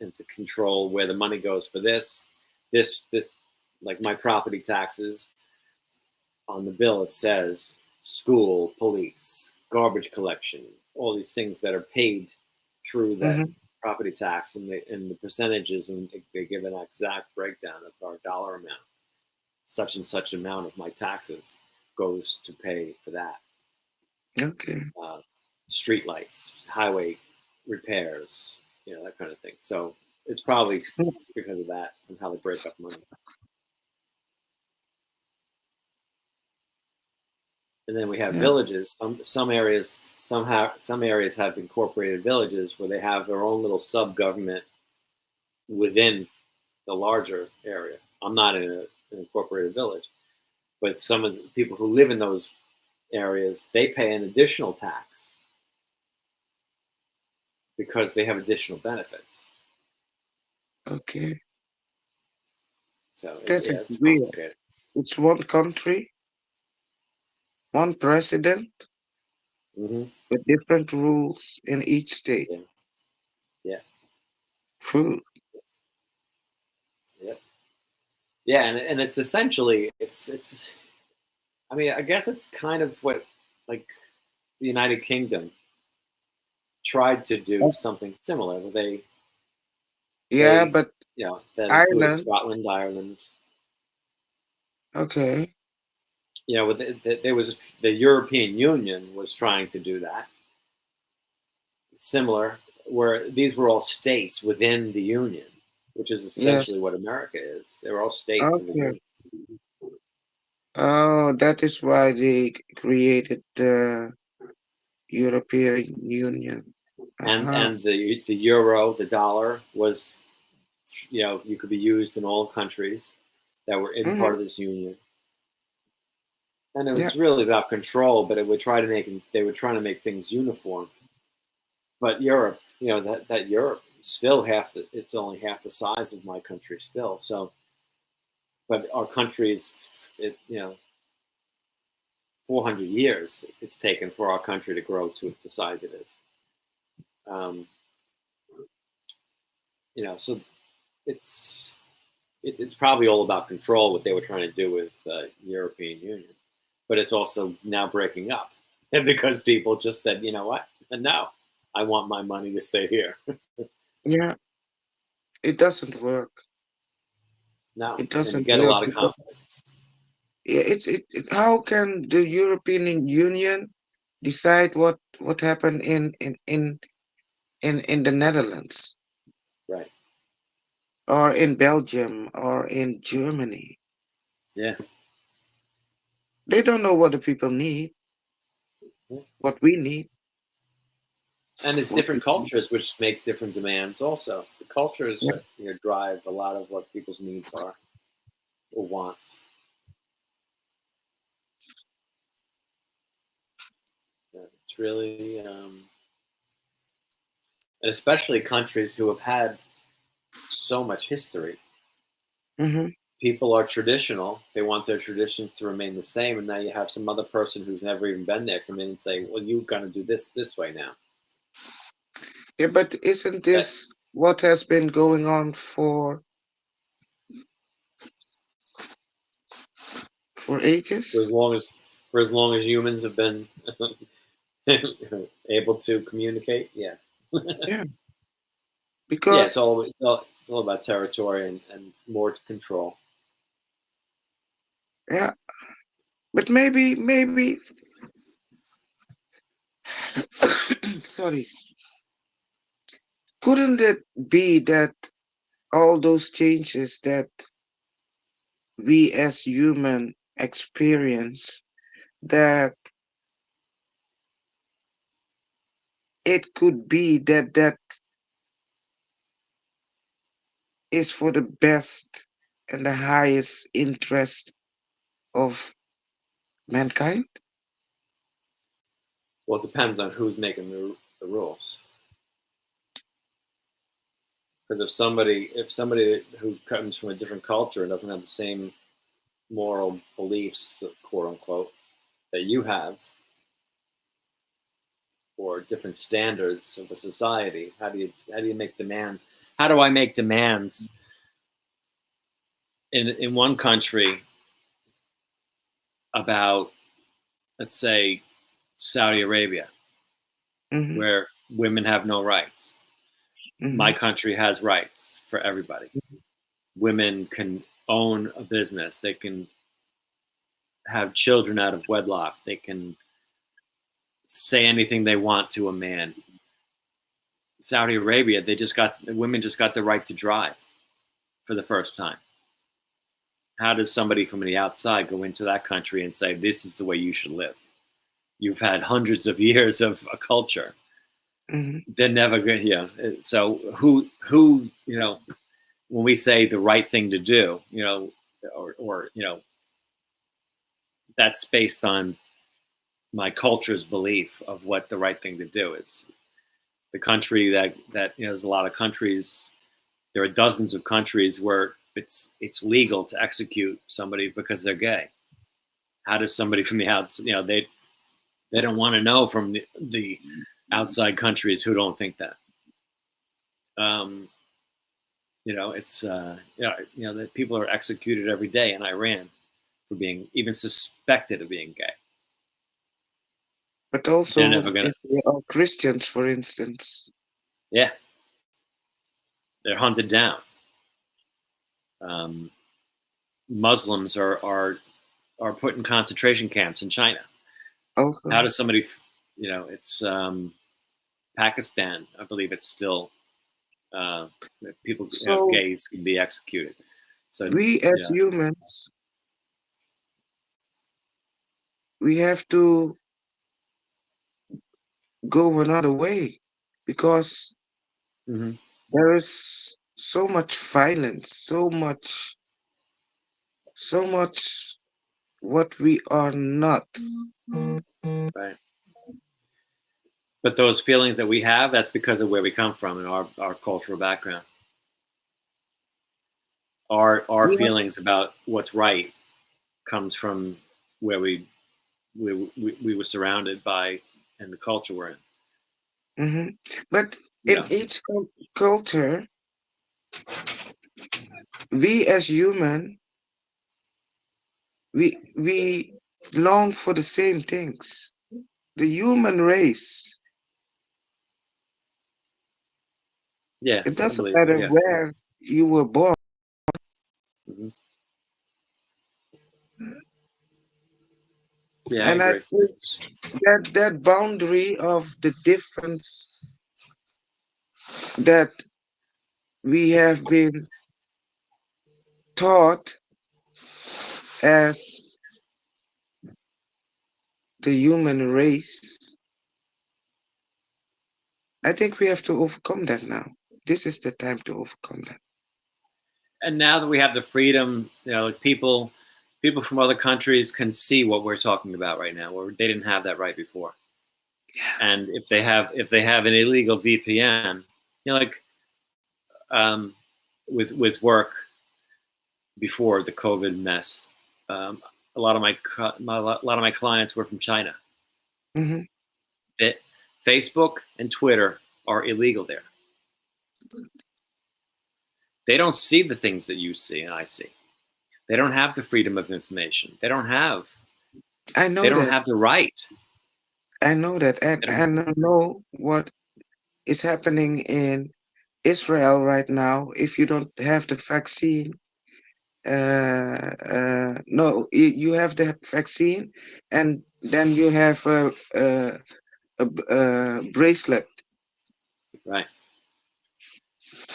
and to control where the money goes for this, like my property taxes. On the bill, it says school, police, garbage collection, all these things that are paid through that property tax, and the percentages, and they give an exact breakdown of our dollar amount. Such and such amount of my taxes goes to pay for that. Okay. Street lights, highway repairs, that kind of thing. So it's probably because of that and how they break up money. And then we have villages. Some areas have incorporated villages where they have their own little sub government within the larger area. I'm not in an incorporated village, but some of the people who live in those areas, they pay an additional tax because they have additional benefits. Okay. So It's weird. complicated. It's one country, one president, with different rules in each state. Yeah. Food. Yeah, and it's essentially it's. I mean, I guess it's kind of what like the United Kingdom tried to do something similar. But that included Ireland. Scotland, Ireland. Okay. There was the European Union was trying to do that. Similar, where these were all states within the Union, which is essentially what America is. They're all states in the Union. Oh, that is why they created the European Union. And the euro, the dollar, was you could be used in all countries that were in part of this union. And it was really about control, but they were trying to make things uniform. But Europe, that Europe still it's only half the size of my country still. So, but our country is 400 years it's taken for our country to grow to the size it is. So it's probably all about control, what they were trying to do with the European Union, but it's also now breaking up, and because people just said, you know what, no, I want my money to stay here. It doesn't work. No, it doesn't. And you get a lot of confidence. Yeah, how can the European Union decide what happened in the Netherlands, right, or in Belgium, or in Germany? Yeah, they don't know what the people need, what we need. And it's different cultures which make different demands. Also, the cultures drive a lot of what people's needs are or wants. It's really, and especially countries who have had so much history. People are traditional. They want their traditions to remain the same, and now you have some other person who's never even been there come in and say, "Well, you're going to do this way now." Yeah, but isn't this what has been going on for ages? For as long as humans have been able to communicate, Yeah. Because it's all about territory and more control. Yeah, but maybe, sorry, couldn't it be that all those changes that we as human experience, that it could be that is for the best and the highest interest of mankind? Well, it depends on who's making the rules. Because if somebody who comes from a different culture and doesn't have the same moral beliefs, quote unquote, that you have, or different standards of a society, how do you make demands? How do I make demands in one country about, let's say, Saudi Arabia, Mm-hmm. where women have no rights? Mm-hmm. My country has rights for everybody. Women can own a business. They can have children out of wedlock. They can say anything they want to a man. Saudi Arabia, women just got the right to drive for the first time. How does somebody from the outside go into that country and say, this is the way you should live? You've had hundreds of years of a culture. Mm-hmm. They're never going to, so who, when we say the right thing to do, or that's based on my culture's belief of what the right thing to do is. The country that there's a lot of countries. There are dozens of countries where it's legal to execute somebody because they're gay. How does somebody from the outside, they don't want to know from the outside countries who don't think that. It's that people are executed every day in Iran for being even suspected of being gay. But also, they're never gonna. if they are Christians, for instance. Yeah, they're hunted down. Muslims are put in concentration camps in China. Also, how does somebody? It's Pakistan. I believe it's still people. So gays can be executed. So we as humans, we have to go another way, because there is so much violence, so much what we are not. Right. But those feelings that we have, that's because of where we come from and our cultural background. Our feelings about what's right comes from where we were surrounded by and the culture we're in. Mm-hmm. But in each culture, we as human, we long for the same things. The human race. Yeah. It doesn't matter where you were born. Mm-hmm. Yeah, and I agree. think that boundary of the difference that we have been taught as the human race, I think we have to overcome that now. This is the time to overcome that. And now that we have the freedom, like people from other countries can see what we're talking about right now, where they didn't have that right before. Yeah. And if they have an illegal VPN, with work before the COVID mess, a lot of my clients were from China. Mm-hmm. Facebook and Twitter are illegal there. They don't see the things that you see and I see. They don't have the freedom of information. They don't have. I know they don't that. have the right. I know that, and I know what is happening in Israel right now. If you don't have the vaccine, no, you have the vaccine, and then you have a bracelet Right.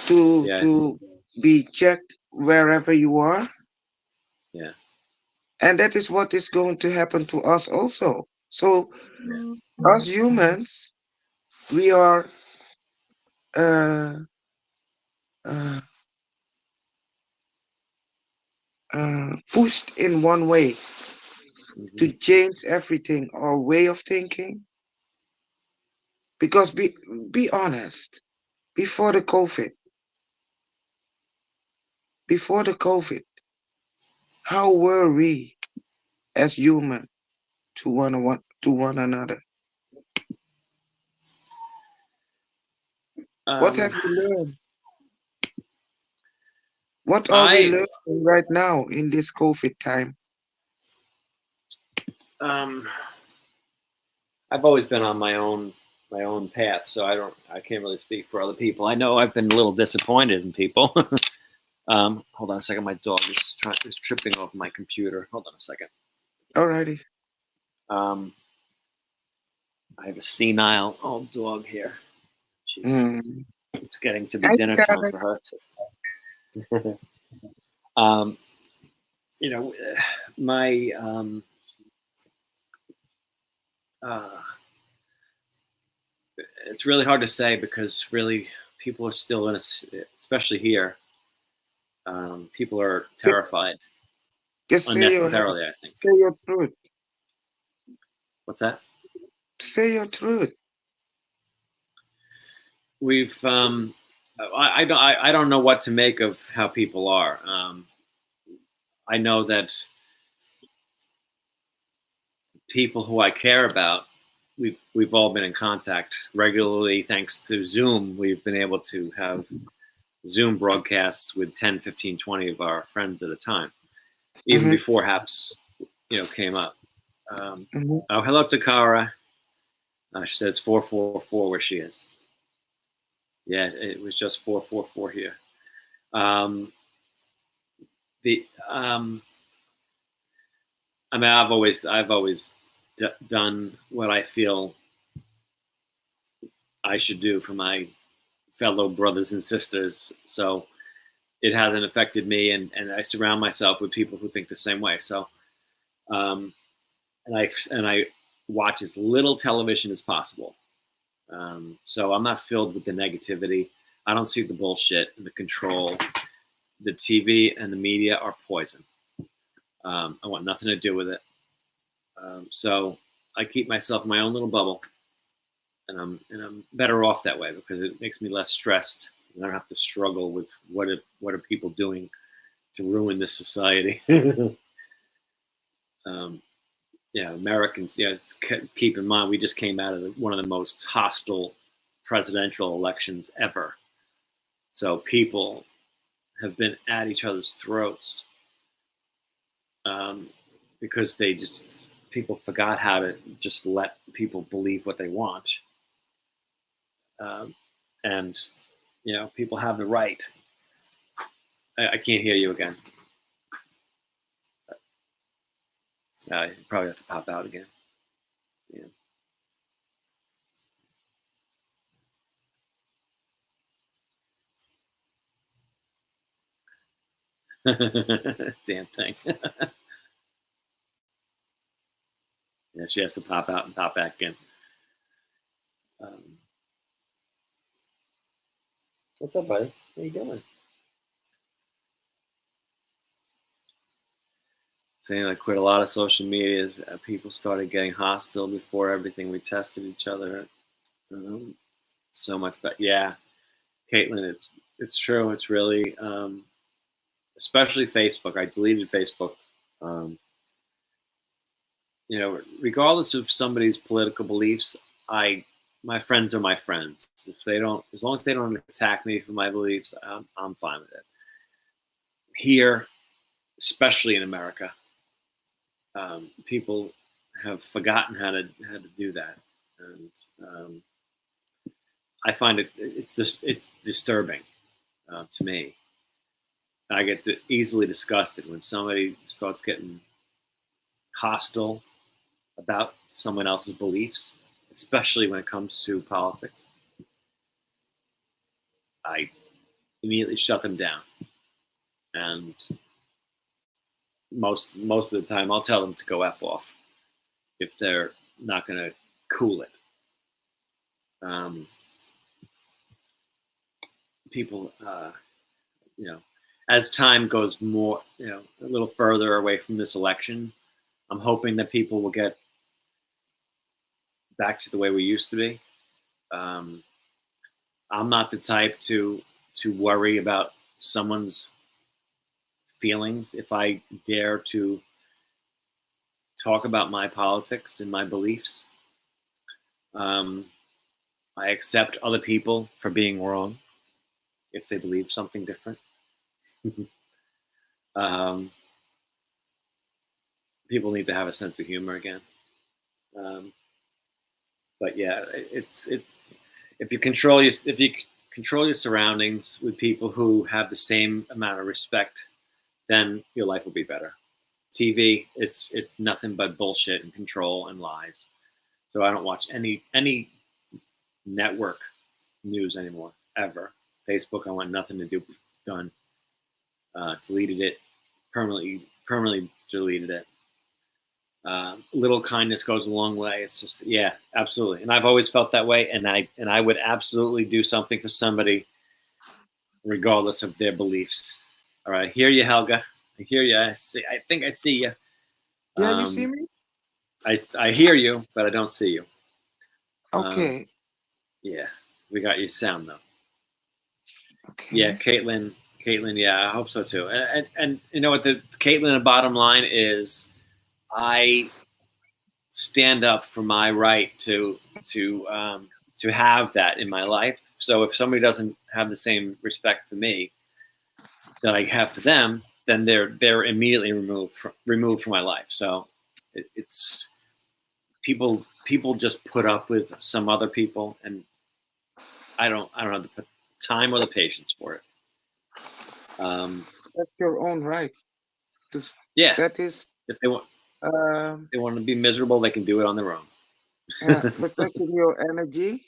to be checked wherever you are. Yeah. And that is what is going to happen to us also. So, as humans, we are uh, uh, pushed in one way to change everything, our way of thinking. Because be honest, before the COVID, how were we as human to one another? What have we learned? What are we learning right now in this COVID time? I've always been on my own path, so I can't really speak for other people. I know I've been a little disappointed in people. Hold on a second, my dog is tripping over my computer. Hold on a second. Alrighty. I have a senile old dog here. It's getting to be Hi, dinner time for her. You know, my it's really hard to say because really people are still in especially here. People are terrified unnecessarily. I think. Say your truth. What's that? Say your truth. We've I don't know what to make of how people are. I know that people who I care about, we've all been in contact regularly thanks to Zoom. We've been able to have Zoom broadcasts with 10, 15, 20 of our friends at a time, even before HAPS, came up. Oh, hello, Takara. She said it's 444 where she is. Yeah, it was just 444 here. I mean, I've always done what I feel I should do for my fellow brothers and sisters. So it hasn't affected me, and I surround myself with people who think the same way. So, and I watch as little television as possible. So I'm not filled with the negativity. I don't see the bullshit and the control. The TV and the media are poison. I want nothing to do with it. So I keep myself in my own little bubble, and I'm better off that way because it makes me less stressed. I don't have to struggle with what are people doing to ruin this society. Americans. Keep in mind we just came out of one of the most hostile presidential elections ever. So people have been at each other's throats because people forgot how to just let people believe what they want. And people have the right. I can't hear you again. You probably have to pop out again. Yeah. Damn thing. Yeah, she has to pop out and pop back in. What's up, buddy? How you doing? Saying I quit a lot of social medias. People started getting hostile before everything. We tested each other. So much, but yeah, Caitlin, it's true. It's really, especially Facebook. I deleted Facebook. Regardless of somebody's political beliefs, my friends are my friends. As long as they don't attack me for my beliefs, I'm fine with it. Here, especially in America, people have forgotten how to do that, and I find it's disturbing to me. I get easily disgusted when somebody starts getting hostile about someone else's beliefs, especially when it comes to politics. I immediately shut them down, and most of the time I'll tell them to go F off if they're not going to cool it. People, as time goes more, a little further away from this election, I'm hoping that people will get back to the way we used to be. I'm not the type to worry about someone's feelings if I dare to talk about my politics and my beliefs. I accept other people for being wrong if they believe something different. People need to have a sense of humor again. But yeah, it's if you control your surroundings with people who have the same amount of respect, then your life will be better. TV, it's nothing but bullshit and control and lies. So I don't watch any network news anymore, ever. Facebook, I want nothing to do. Done. Deleted it. Permanently deleted it. Little kindness goes a long way. It's just, yeah, absolutely. And I've always felt that way. And I would absolutely do something for somebody, regardless of their beliefs. All right, I hear you, Helga. I hear you. I think I see you. Yeah, you see me? I hear you, but I don't see you. Okay. Yeah, we got your sound though. Okay. Yeah, Caitlin. Yeah, I hope so too. And you know what? Caitlin, the bottom line is, I stand up for my right to have that in my life. So if somebody doesn't have the same respect for me that I have for them, then they're immediately removed from my life. So it's people just put up with some other people, and I don't have the time or the patience for it. That's your own right. Yeah, That is. If they want to be miserable, they can do it on their own. Protecting your energy.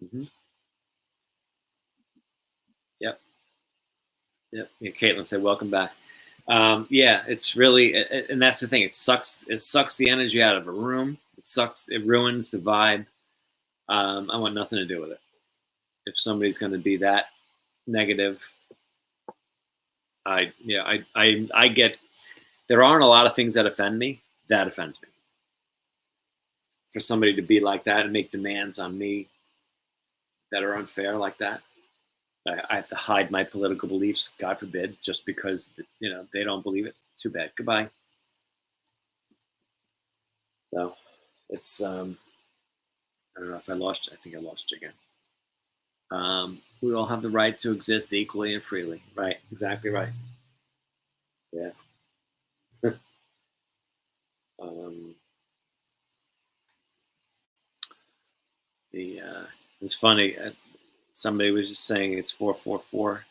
Mm-hmm. Yep. Yeah, Caitlin said, "Welcome back." Yeah, it's really, and that's the thing. It sucks the energy out of a room. It ruins the vibe. I want nothing to do with it. If somebody's going to be that negative, I get. There aren't a lot of things that offend me. That offends me. For somebody to be like that and make demands on me that are unfair like that, I have to hide my political beliefs, God forbid, just because they don't believe it. Too bad. Goodbye. So it's I don't know if I lost you. I think I lost you again. We all have the right to exist equally and freely. Right. Exactly right. Yeah. It's funny. Somebody was just saying it's 4:44,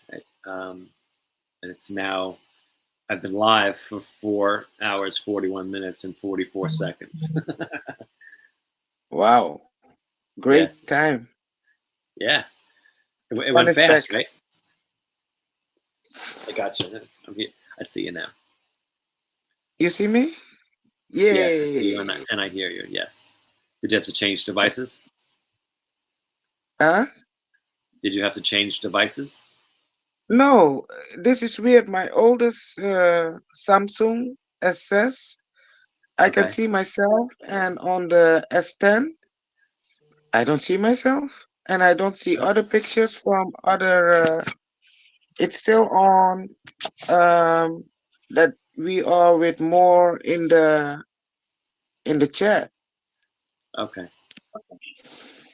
and it's now. I've been live for 4 hours, 41 minutes, and 44 seconds. Wow, great time. Yeah, it went fast, right? I got you. I'm here. I see you now. You see me? Yay. Yeah, I see you and I hear you. Yes. Did you have to change devices? Huh? Did you have to change devices? No, this is weird. My oldest Samsung SS, I can see myself, and on the S10, I don't see myself, and I don't see other pictures from other. It's still on that we are with more in the chat. Okay.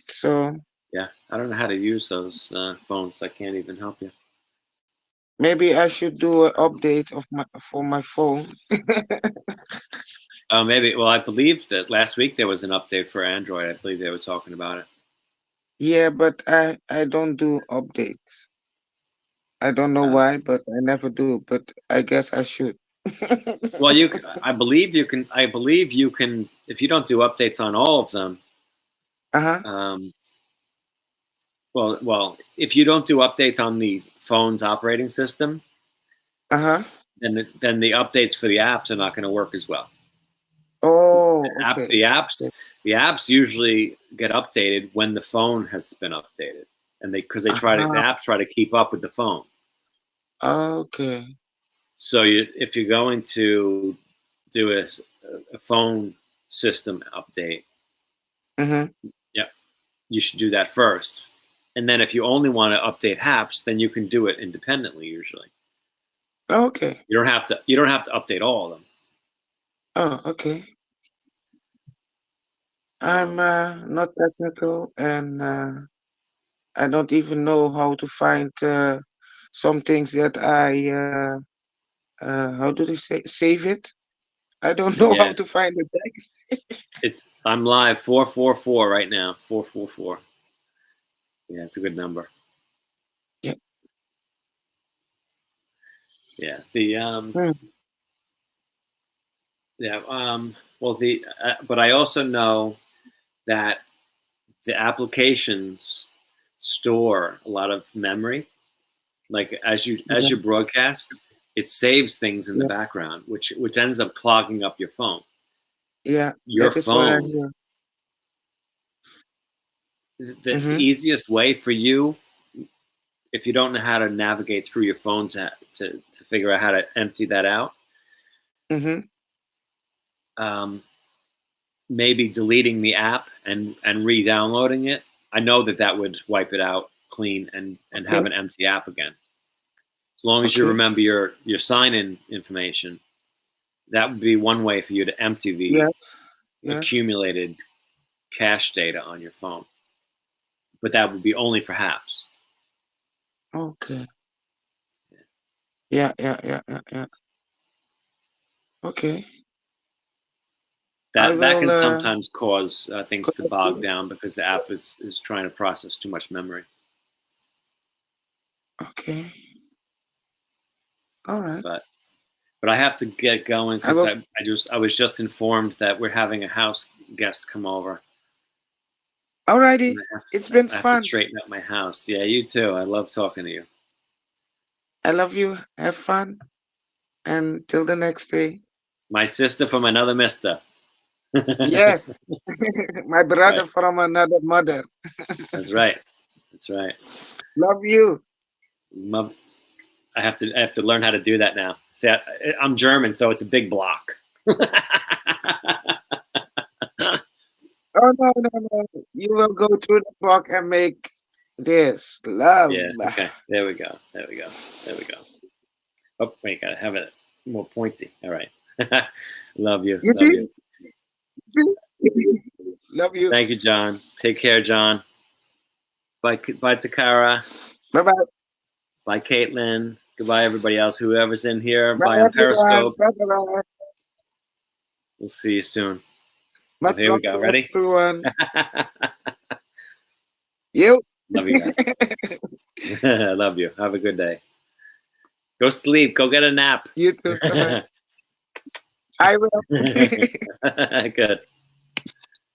So yeah, I don't know how to use those phones. I can't even help you. Maybe I should do an update for my phone. Maybe. Well, I believe that last week there was an update for Android. I believe they were talking about it. Yeah, but I don't do updates. I don't know why, but I never do. But I guess I should. Well, I believe you can. I believe you can. If you don't do updates on all of them, Uh-huh. well, if you don't do updates on the phone's operating system, Uh-huh. then the updates for the apps are not going to work as well. Oh, okay. The apps usually get updated when the phone has been updated, and because the apps try to keep up with the phone. Okay. So if you're going to do a phone system update, yeah, you should do that first. And then if you only want to update apps, then you can do it independently. Usually, Okay. you don't have to update all of them. Oh, okay. I'm not technical, and I don't even know how to find some things that I how do they say, save it? I don't know how Yeah, to find it back. I'm live 444 right now. 444. Yeah, it's a good number. Yeah. Yeah. But I also know that the applications store a lot of memory. Like as you broadcast, it saves things in the background, which ends up clogging up your phone. Yeah, Your that is what I phone. hear. The easiest way for you, if you don't know how to navigate through your phone to figure out how to empty that out, maybe deleting the app and re-downloading it. I know that would wipe it out clean and have an empty app again. As long as you remember your sign-in information, that would be one way for you to empty the accumulated cache data on your phone. But that would be only for apps. Okay. Yeah. Okay. That can sometimes cause things to bog down because the app is trying to process too much memory. Okay. All right. But I have to get going because I was just informed that we're having a house guest come over. Alrighty, it's been I have fun. to straighten up my house. Yeah, you too. I love talking to you. I love you. Have fun. And till the next day. My sister from another mister. Yes. My brother from another mother. That's right. That's right. Love you. I have to learn how to do that now. See, I'm German, so it's a big block. Oh no. You will go through the block and make this love. Yeah. Okay. There we go. Oh, wait, gotta have it more pointy. All right. Love you. Love you. Love you. Thank you, John. Take care, John. Bye, Takara. Bye. Bye, Caitlin. Goodbye, everybody else. Whoever's in here. Bye, Bye on Periscope. Bye. We'll see you soon. Oh, here we go. Ready? Everyone. You. Love you guys. I love you. Have a good day. Go sleep. Go get a nap. You too. I will. Good.